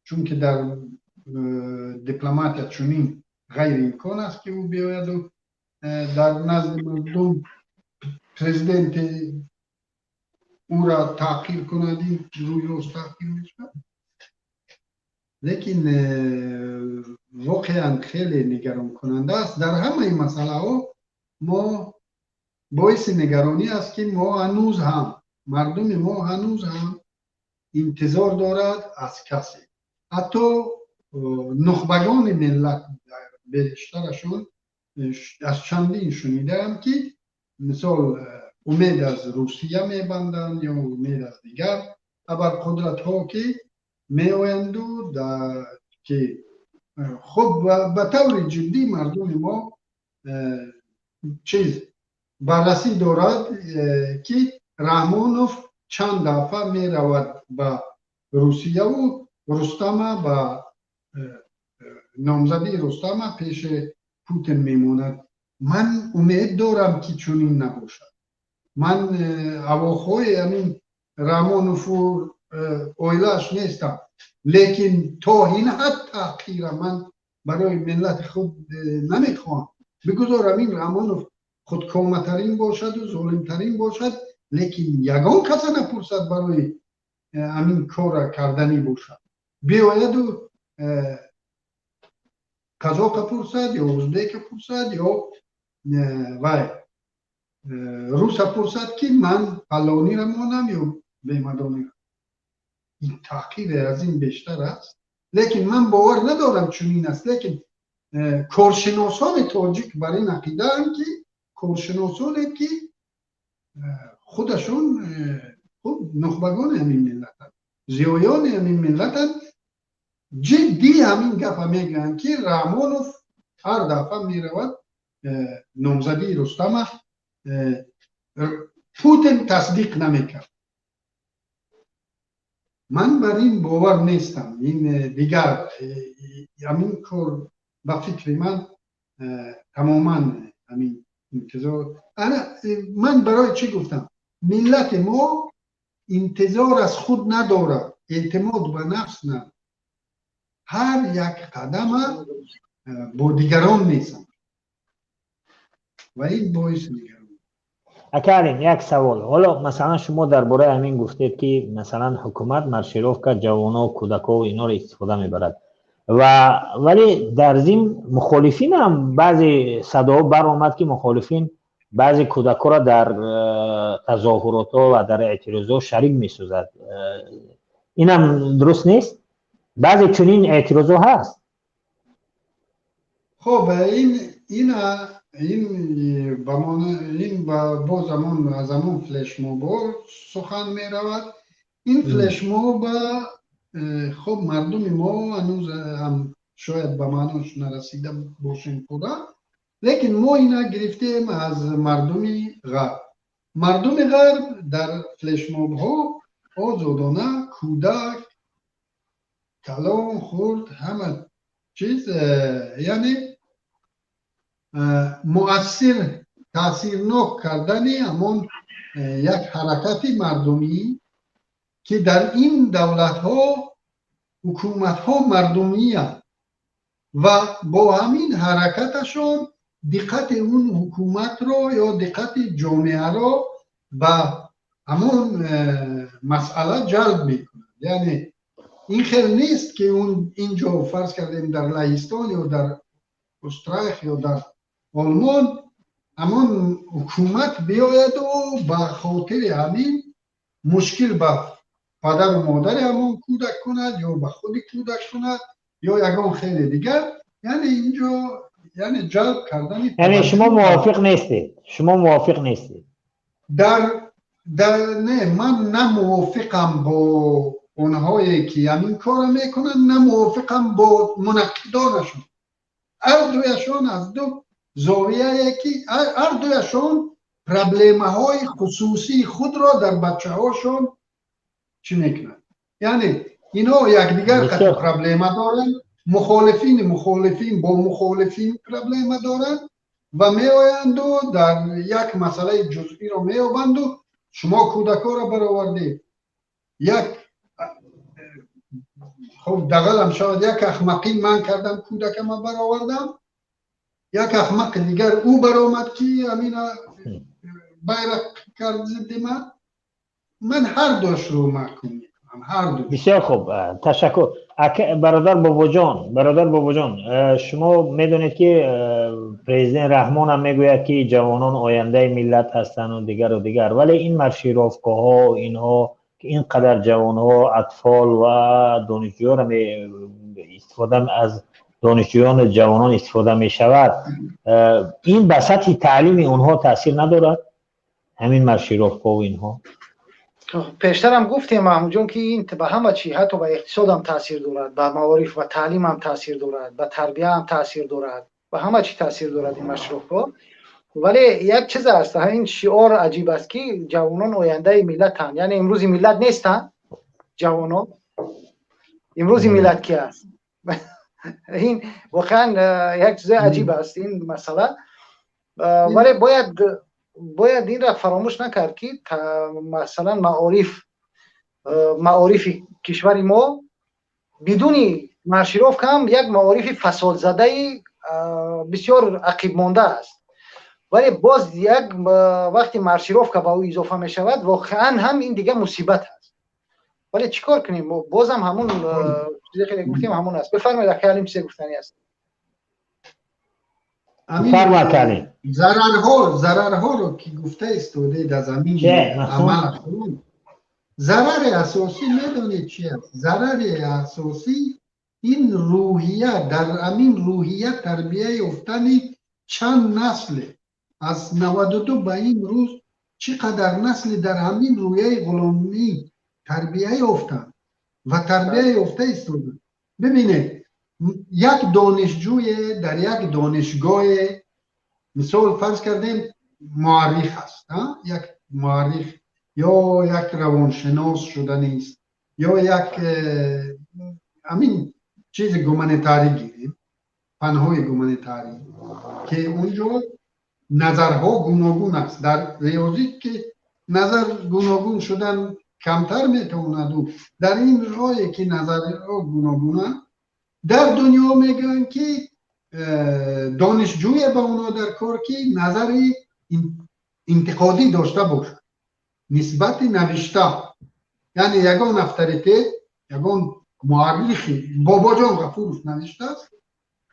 S5: چون که در دیپلمات چونین غیر امکان است که او بیاید و در نزد مردم پرزیدنت او را تحقیر کند، این روی روز تحقیر میشود. لیکن واقعا خیلی نگران کننده است. در همه این مسئله ها ما باعث نگرانی است که ما هنوز هم مردم ما هنوز هم انتظار دارد از کسی، حتی نخبگان ملت بیشترشون از چندین شنیدم که مثال امید از روسیه میبندند یا امید از دیگر ابرقدرت ها که میآیند و که خب به طور جدی مردم ما چیز بررسی دارد که رحمانوف چند دفعه می رود به روسیه و رستم به نامزدی رستم پیش پوتین میموند. من امید دارم که چنین نباشد. من هواخواه همین رحمانوف و اویلاش نیستم، لیکن تا این حد تحقیر من برای ملت خود نمیخوام. بگذارم این رحمانوف خودکامه‌ترین باشد و ظالمترین باشد، لیکن یگان کس نپرسد برای همین کار کردنی باشد. بیاید و قزاق پرسد یا ازبک پرسد یا روس پرسد که من فلانی را مانم یا بیمدانی را. این تحقیر از این بیشتر است. لیکن من باور ندارم چنین است. لیکن کارشناسان تاجیک برای این عقیده هم که کارشناسانی که خودشون خود نخبگان همین ملت هم زیایان همین ملت هم جدی همین گپ میگن که رحمانوف هر دفعه میرود نامزدی رستم پوتین تصدیق نمیکرد. من بر این باور نیستم. این دیگر همین کار به فکر من تماما همین انتظار. من برای چی گفتم؟ ملت ما انتظار از خود نداره، اعتماد به نفس نداره. هر یک قدم با دیگران میزنه و این باعث نگران.
S1: اکریم یک سوال. حالا مثلا شما درباره همین گفتید که مثلا حکومت مارشیروفکا جوانا و کودکا و اینا رو استفاده میبرد ولی در ضمن مخالفین هم بعضی صداها برآمد که مخالفین بعضی کودکا را در تظاهرات و در اعتراضات شریک میسازد. این هم درست نیست؟ بعضی چنین اعتراضات هست.
S5: خب این با زمان از همون فلش موب سخن می رود. این فلش موب خب مردم ما هنوز هم شاید به معناش نرسیده باشیم پورا، لیکن ما اینا گرفتیم از مردم غرب. مردم غرب در فلش موب ها آزادانه کودک کلان خورد همه چیز یعنی مؤثر تاثیرناک کردن همون یک حرکت مردمی که در این دولت ها حکومت ها مردمی هست و با همین حرکتشون دقت اون حکومت رو یا دقت جامعه رو به همون مسئله جلب میکنه. یعنی این خیلی نیست که اون اینجا فرض کردیم در لهستان یا در استریخ یا در آلمان همون حکومت بیاید و به خاطر همین مشکل به پدر و مادر همون کودک کند یا به خود کودک کند یا یگان خیلی دیگر. یعنی اینجا یعنی جلب کردن.
S1: یعنی شما موافق نیستید؟ شما موافق نیستید؟
S5: نه، من نه موافقم با اونهایی که همین کار میکنن، نه موافقم با منقدانشون. هر دویشان از دو زاویه یکی، هر دویشان پرابلم های خصوصی خود را در بچه هاشون چی میکنن. یعنی اینا یکدیگر قطع پرابلم دارن، مخالفین با مخالفین پرابلم دارن و می آیند و در یک مسئله جزئی را می آبند و شما کودکا را برآوردید. یک خب دقیقا شاید یک احمقی من کردم کودکم را برآوردم، یک احمق دیگر او برآمد که همین بیرق کرد ضد من هر دوش رو محکوم میکنم، هر دوش.
S1: بسیار خوب، تشکر. برادر بابا جان، شما میدونید که پرزیدنت رحمان هم میگوید که جوانان آینده ملت هستند و دیگر، ولی این مارشیروفکاها اینها که اینقدر جوانها، اطفال و دانشجویان استفاده از دانشجویان جوانان استفاده می شود، این به سطح تعلیم اونها تاثیر ندارد؟ همین مارشیروفکا و اینها
S2: پیشتر هم گفتیم محمود جان که این به همه چی، حتی به اقتصاد هم تاثیر دارد، به معارف و تعلیم هم تاثیر دارد، به تربیه هم تاثیر دارد، به همه چی تاثیر دارد این مارشیروفکا. ولی یک چیز است، این شعار عجیب است که جوانان آینده ملت هستند. یعنی امروز ملت نیستند جوانان، امروز ملت کی است؟ این واقعا یک چیز عجیب است این مسئله. ولی باید این را فراموش نکرد که مثلا معارف کشور ما بدون مارشیروفکا هم یک معارف فساد زده بسیار عقب مانده است. ولی باز یک وقتی مارشیروفکا با او اضافه می شود واقعا هم این دیگه مصیبت است. ولی چیکار کنیم؟ باز هم همون چیزی که گفتیم همون است. بفرمایید اگه علیم چیزی گفتنی است.
S5: ضررها رو که گفته استودید از همین عمل خود، ضرر اساسی میدونید چی است؟ ضرر اساسی این روحیه، در همین روحیه تربیه یافتنی چند نسل از 92 به این روز چقدر نسل در همین روحیه غلامی تربیه یافتن و تربیه یافته استودن. ببینید یک دانشجوی در یک دانشگاه مثال فرض کردیم معرخ است، یک معرخ یا یک روانشناس شده نیست یا یک همین چیز گومانیتاری گیریم، فنهای گومانیتاری که اونجا نظرها گوناگون است. در ریاضی که نظر گوناگون شدن کمتر میتواند و در این راهی که نظرها گوناگون در دنیا میگن که دانشجوی با اونا در کار که نظر انتقادی داشته باشه نسبت نوشته. یعنی یگان افتریته، یگان معرخی بابا جان غفورов نوشته است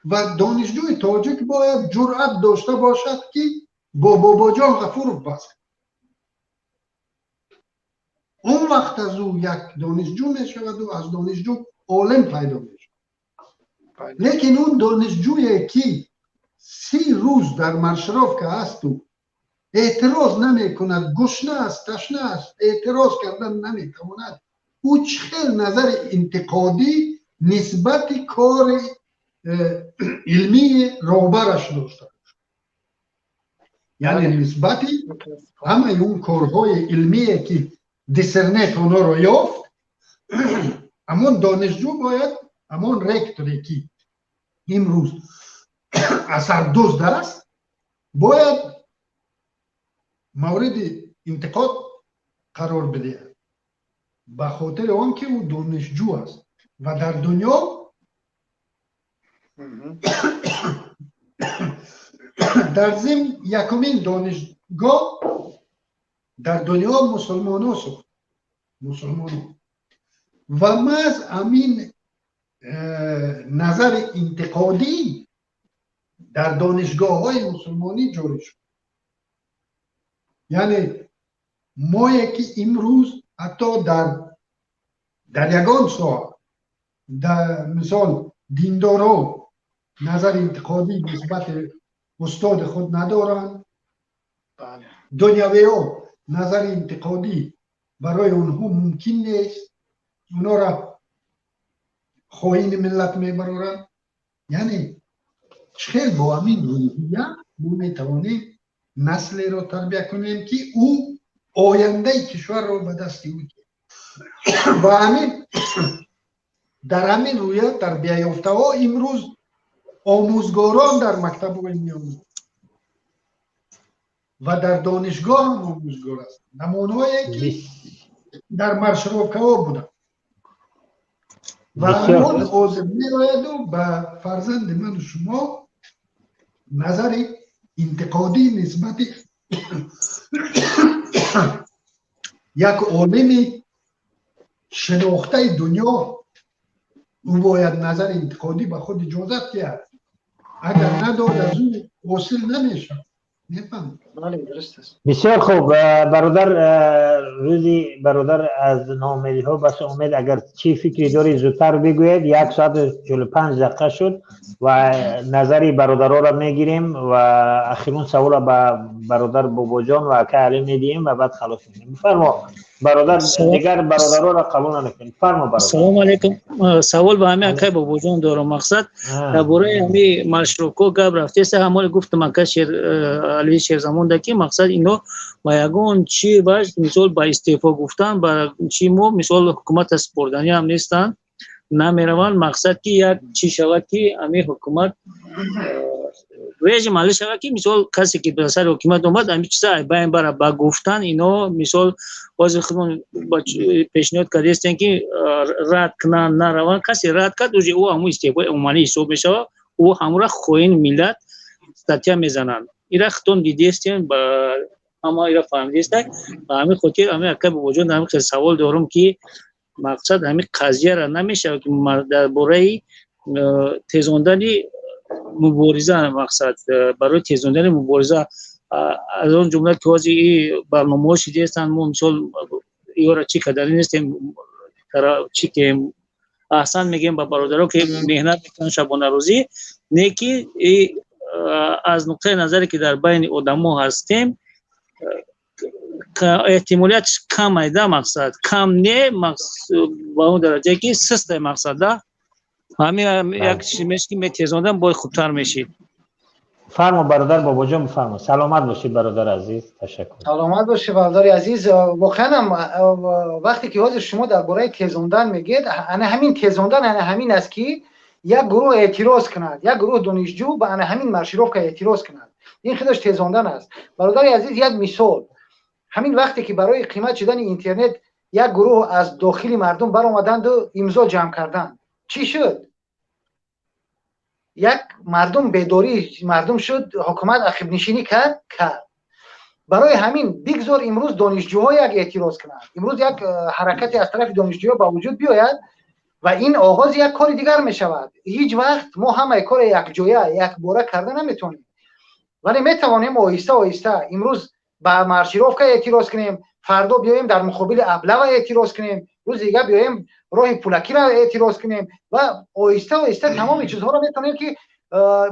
S5: و دانشجوی تاجیک باید جرأت داشته باشد که با بابا جان غفورov باشه. اون وقت از او یک دانشجو میشود و از دانشجو عالم پیدا میشه. لیکن اون دانشجویی که 30 روز در مارشیروفکا است و اعتراض نمی کند، گشنه است، تشنه است، اعتراض کردن نمی تواند، او چه نظر انتقادی نسبت کار علمی روبرش داشته. یعنی نسبت همه اون کارهای علمی که دیسرنت اونا رو یافت، همون دانشجو باید همون رکتوری که امروز اثر دزد است باید مورد انتقاد قرار بده به خاطر آنکه او دانشجو است و در دنیا در ضمن یکمین دانشگاه در دنیا مسلمان ساخت، مسلمان. و محض همین نظر انتقادی در دانشگاه های مسلمانی جاری شد. یعنی ما یکی امروز حتی در یگان ساعت در مثال دیندارا نظر انتقادی نسبت استاد خود ندارن، دنیاوی ها نظر انتقادی برای اونها ممکن نیست، اونا را خواهین ملت میبرارن. یعنی خیلی با همین روحیه ما میتوانیم نسلی را تربیت کنیم که او آینده کشور را به دست او و همین در همین رویه تربیت یافته ها امروز آموزگاران در مکتب های میآموزند و در دانشگاه هم آموزگار است. نمونه‌هایی که در مشروکه ها بودن و همون آزم می‌آید و به فرزند من و شما نظر انتقادی نسبت یک عالم شناخته دنیا او باید نظر انتقادی به خود اجازت کرد، اگر نداد از او حاصل نمیشه.
S1: بسیار خوب برادر روزی، برادر از ناامیدی ها بس امید اگر چی فکری داری زودتر بگوید. 1 ساعت 45 دقیقه شد و نظری برادرها را میگیریم و اخیرون سوال به برادر بابا جان و اکا علی میدیم و بعد خلاص میدیم. بفرما برادر دیگر برادرها را قبول نکنید. فرما برادر.
S6: سلام علیکم. سوال به همه اکا بابا جان دارم. مقصد درباره همین مشروکو گپ رفته است. همون گفتم اکا علی شیرزمان ده که مقصد اینو با یگان چی باش مثال با استعفا گفتن با چی مو مثال حکومت سپردنی هم نیستن نمیروان. مقصد که یک چی شود که همین حکومت رژیم علی شود که مثال کسی که به سر حکومت اومد همین چیزا باید برای با گفتن اینا مثال باز خودمون پیشنهاد کردیم که رد کنن نروان. کسی رد کرد او همون استعفا عمومی حساب میشه، او همراه خوین ملت استاتیا میزنن. ایرا خودتون دیدیستین با اما ایرا فهمیدیستن و همین خاطر همین اکا به وجود همین سوال دارم که مقصد همین قضیه را نمیشه که درباره تیزاندن مبارزه مقصد برای تیزاندن مبارزه از اون جمله که واسه برنامه‌ها شدیستن ما مثال ایرا چی کداری نیستیم چی که احسن میگیم با برادرها که مهنت میکنن شبانه روزی نیکی از نقطه نظری که در بین آدم‌ها هستیم احتمالیت کم ایده مقصد کم نه مقصد با اون درجه که سست مقصد ده همین یک چیزی میشه که میتیزاندن باید خوبتر میشید.
S1: فرما برادر بابا جان بفرما. سلامت باشید برادر عزیز. تشکر.
S2: سلامت باشید برادر عزیز. واقعا وقتی که حاضر شما درباره تیزاندن میگید انا همین تیزاندن انا همین است که یک گروه اعتراض کند، یک گروه دانشجو به انا همین مارشیروفکا اعتراض کند. این خودش تیزاندن است. برادر عزیز یک مثال، همین وقتی که برای قیمت شدن اینترنت یک گروه از داخل مردم برآمدند و امضا جمع کردند، چی شد؟ یک مردم بیداری مردم شد، حکومت عقب نشینی کرد. برای همین بگذار امروز دانشجوها یک اعتراض کنند، امروز یک حرکتی از طرف دانشجوها با وجود بیاید و این آغاز یک کار دیگر می شود. هیچ وقت ما همه کار یک جایه یک باره کرده نمیتونیم، ولی میتوانیم آهسته آهسته امروز با مارشیروفکا اعتراض کنیم، فردا بیایم در مقابل ابله اعتراض کنیم، روز دیگه بیایم راه پولکی را اعتراض کنیم و آهسته آهسته تمام چیزها را میتونیم که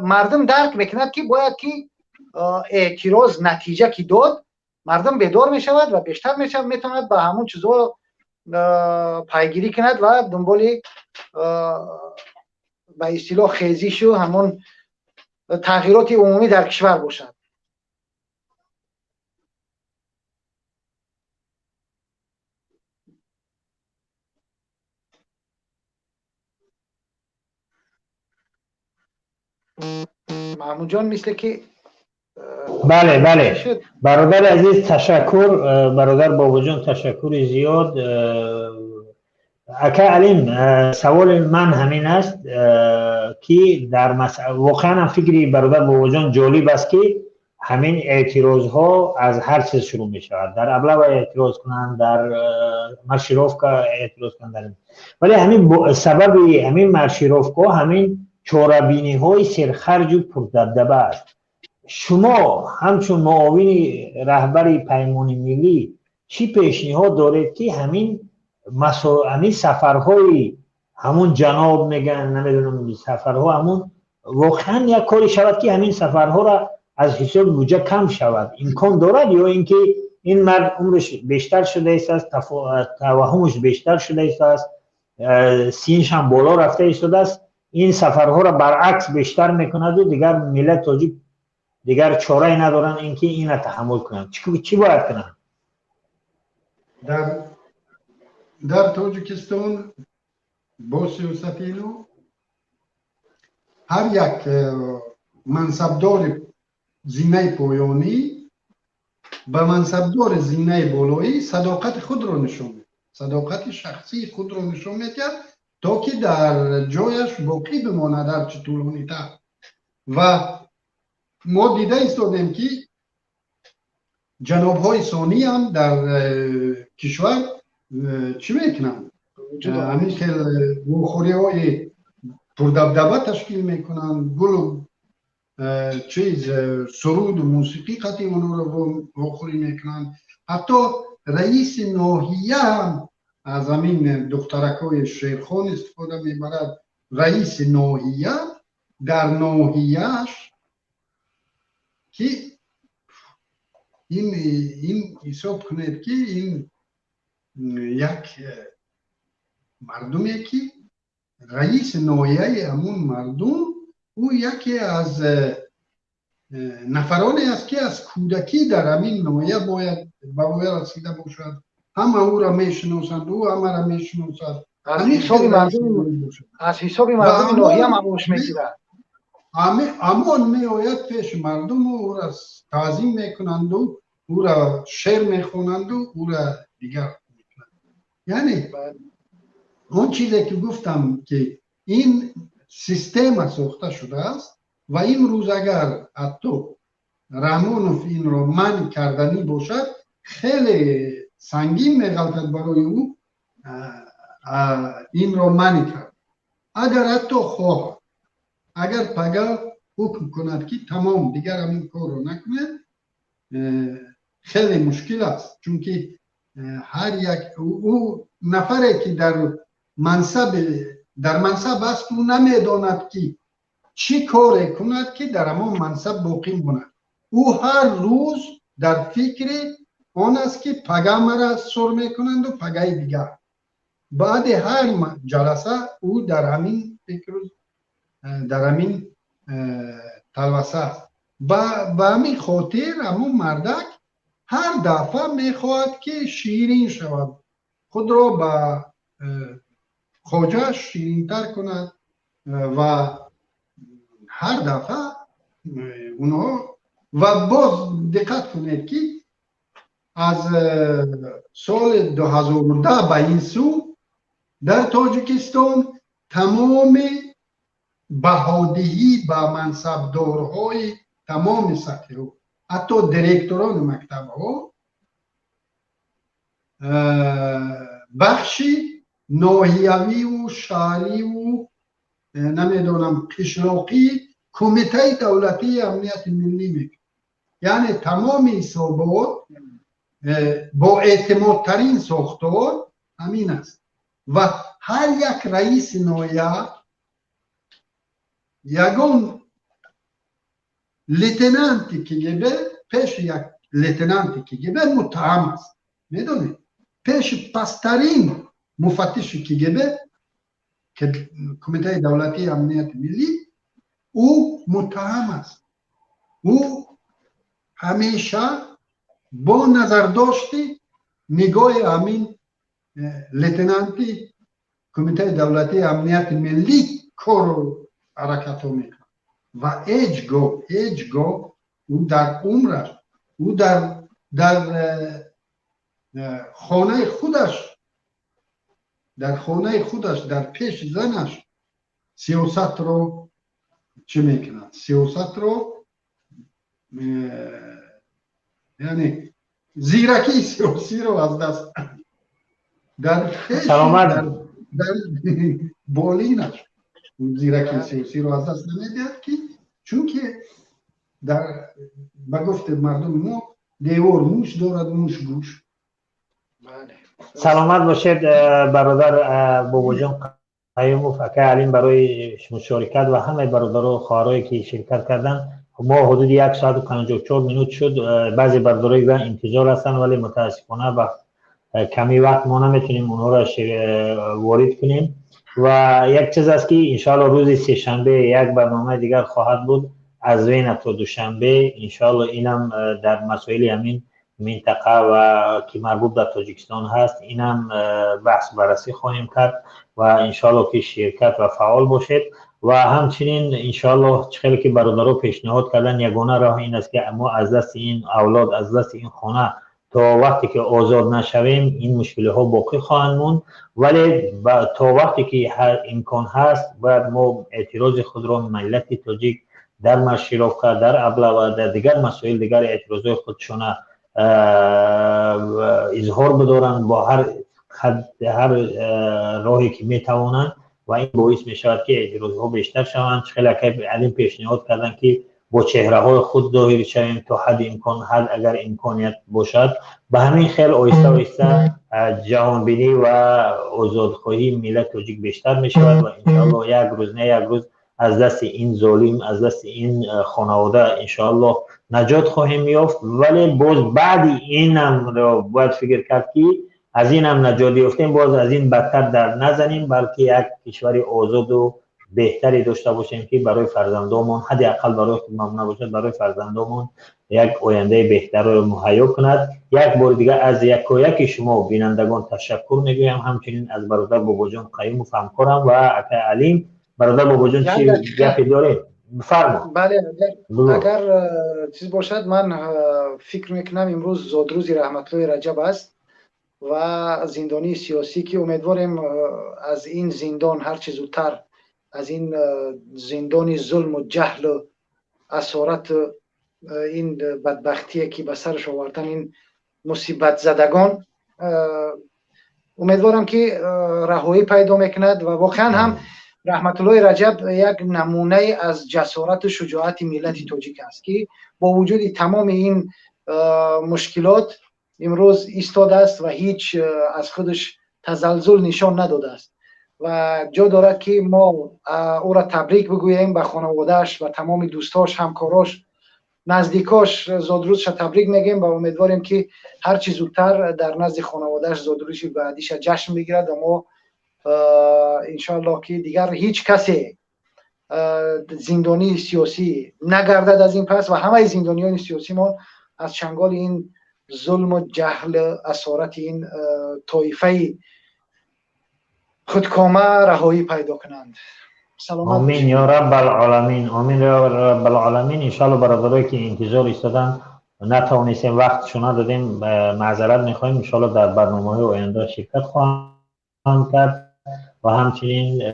S2: مردم درک میکند که باید که اعتراض نتیجه که داد مردم بیدار میشود و بیشتر میتواند به همون چیزها پیگیری کند و دنبال به اصطلاح خیزیش و همون تغییرات عمومی در کشور باشد. محمود جان مثل که
S1: بله برادر عزیز تشکر. برادر بابا جان تشکر زیاد. اکا علیم سوال من همین است که در واقعا فکری برادر بابا جان جالب است که همین اعتراض ها از هر چیز شروع می شود. در ابله اعتراض کنند، در مارشیروفکا اعتراض کنند، ولی همین سبب همین مارشیروفکا همین چاره‌بینی های سرخرج و پردبدبه است. شما همچون معاون رهبر پیمان ملی چی پیشنهاد دارید که همین سفرهای همون جناب میگن نمیدونم سفرها همون واقعا یک کاری شود که همین سفرها را از حساب بودجه کم شود؟ امکان دارد یا اینکه این مرد عمرش بیشتر شده است، توهمش بیشتر شده است، سینش هم بالا رفته است، این سفرها را برعکس بیشتر میکند و دیگر ملت تاجیک دیگر چاره ندارن اینکه این را تحمل کنند؟ چی باید کنند؟
S5: در تاجیکستان با سیاست اینو هر یک منصبدار زینه پایانی به منصبدار زینه بالایی صداقت خود را نشون میده، صداقت شخصی خود را نشون میده تا که در جایش باقی بماند در چه طولانی تر. و ما دیده ایستادیم که جناب های ثانی هم در کشور چی میکنن؟ همین که وخوری های پردبدبه تشکیل میکنن، گل و سرود و موسیقی قطعی اونو رو وخوری میکنن. حتی رئیس ناحیه هم از همین دخترک های شیرخان استفاده میبرد. رئیس ناحیه در ناحیهش که این حساب کنید که این یک مردمی که رئیس ناحیه همون مردم او یکی از نفرانی است که از کودکی در همین ناحیه باید به او رسیده باشد، همه او را میشناسند، او همه را میشناسد.
S2: از حساب مردم ناحیه هم اموش میگیرد،
S5: امان میآید پیش مردم و او را تعظیم میکنند و او را شعر میخوانند و او را دیگر میکنند. یعنی اون چیزی که گفتم که این سیستم ساخته شده است و این روز اگر حتی رحمانوف این را منع کردنی باشد خیلی سنگین میغلطد برای او این را منع کرد. اگر حتی خواه اگر پگاه حکم کند که تمام دیگر همین کار رو نکنه خیلی مشکل است، چون که هر یک او نفری که در منصب است او نمیداند که چی کار کند که در همون منصب باقی ماند. او هر روز در فکر آن است که پگاه مرا سر میکنند و پگاه دیگر. بعد هر جلسه او در همین فکر در همین تلوسه است. به همین خاطر همون مردک هر دفعه میخواهد که شیرین شود، خود را به خواجه شیرین تر کند و هر دفعه اونها و باز دقت کنید که از سال 2010 به این سو در تاجیکستان تمام بهادهی به منصبدارهای تمام سطح ها حتی دیرکتوران مکتب ها بخشی ناحیوی و شهری و نمیدونم قشلاقی کمیته دولتی امنیت ملی میکنه. یعنی تمام حسابات با اعتماد ترین ساختار همین است و هر یک رئیس ناحیه یگان لیتنانتی که گیبه پیش یک لیتنانتی که گیبه متهم است. میدونید پیش پسترین مفتشی که گیبه که کمیته دولتی امنیت ملی او متهم است. او همیشه با نظر داشتی نگاه همین لیتنانتی کمیته دولتی امنیت ملی کار حرکت میکنه و ایجگاه او در عمرش او در خانه خودش در پیش زنش سیاست رو چه میکنه؟ سیاست رو یعنی زیرکی سیاسی رو از دست در بالینش زیرکی سیاسی رو از دست نمیدهد که چون که در بگفت مردم ما دیوار موش دارد موش گوش.
S1: سلامت باشید برادر بابا جان قیوموف اکا علیم برای مشارکت و همه برادر و خواهرایی که شرکت کردن. ما حدود 1 ساعت و 54 منوت شد. بعضی برادرای و انتظار هستن ولی متاسفانه با کمی وقت ما نمیتونیم اونها را وارد کنیم و یک چیز است که انشاءالله روز سه شنبه یک برنامه دیگر خواهد بود از وین تا دوشنبه انشاءالله اینم در مسائل همین منطقه و که مربوط به تاجیکستان هست اینم بحث بررسی خواهیم کرد و انشاءالله که شرکت و فعال باشید و همچنین انشاءالله خیلی که برادرها پیشنهاد کردن یگانه راه این است که ما از دست این اولاد از دست این خانه تا وقتی که آزاد نشویم این مشکل ها باقی خواهند موند ولی تا وقتی که هر امکان هست باید ما اعتراض خود را ملت تاجیک در مشیروفکا در ابلا و در دیگر مسائل دیگر اعتراض خودشون اظهار بدارند با هر راهی که میتوانند و این باعث می شود که اعتراض ها بیشتر شوند. خیلی که علم پیشنهاد کردن که با چهره های خود ظاهر شویم تا حد امکان اگر امکانیت باشد به همین خیلی آهسته آهسته جهان بینی و آزادخواهی ملت تاجیک بیشتر می شود و انشاءالله یک روز نه یک روز از دست این ظالم از دست این خانواده انشاءالله نجات خواهیم یافت ولی باز بعد اینم را باید فکر کرد که از این هم نجات یافتیم باز از این بدتر در نزنیم بلکه یک کشور آزاد و بهتری داشته باشیم که برای فرزندامون حداقل برای خودمون نباشد برای فرزندامون یک آینده بهتر رو مهیا کند. یک بار دیگه از یک شما بینندگان تشکر میگویم همچنین از برادر بابا جان قیوموف همکارم و اکا علیم. برادر بابا جان چی گپی داره؟ بفرمایید.
S2: بله اگر چیز باشد من فکر میکنم امروز زادروز رحمت الله رجب است و زندانی سیاسی که امیدواریم از این زندان هر چه زودتر از این زندان ظلم و جهل و اسارت این بدبختی که به سرش آوردن این مصیبت زدگان امیدوارم که رهایی پیدا میکند و واقعا هم رحمت الله رجب یک نمونه از جسارت و شجاعت ملت تاجیک است که با وجود تمام این مشکلات امروز ایستاده است و هیچ از خودش تزلزل نشان نداده است و جا دارد که ما او را تبریک بگوییم به خانواده‌اش و تمام دوستاش همکاراش نزدیکاش زادروزش تبریک میگیم و امیدواریم که هر چی زودتر در نزد خانواده‌اش زادروزش بعدیش جشن بگیرد و ما انشاءالله که دیگر هیچ کسی زندانی سیاسی نگردد از این پس و همه زندانیان سیاسی ما از چنگال این ظلم و جهل اسارت این طایفه خودکامه رهایی پیدا کنند.
S1: آمین یا رب العالمین. آمین یا رب العالمین. انشاءالله برادرایی که انتظار ایستادن نتوانستیم وقتشون ندادیم معذرت میخوایم. انشاءالله در برنامه‌های آینده شرکت خواهم کرد و همچنین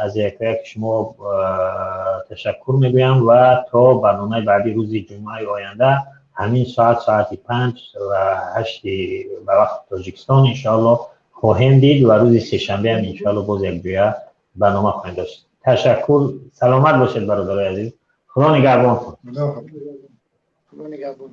S1: از یک شما تشکر میگویم و تا برنامه بعدی روز جمعه آینده همین ساعت 5 و 8 به وقت تاجیکستان انشاءالله خواهیم دید و روز سه شنبه هم انشاءالله باز یک دیگه برنامه خواهیم داشت. تشکر. سلامت باشید برادرای عزیز. خدا نگهبان.
S2: خدا نگهبان.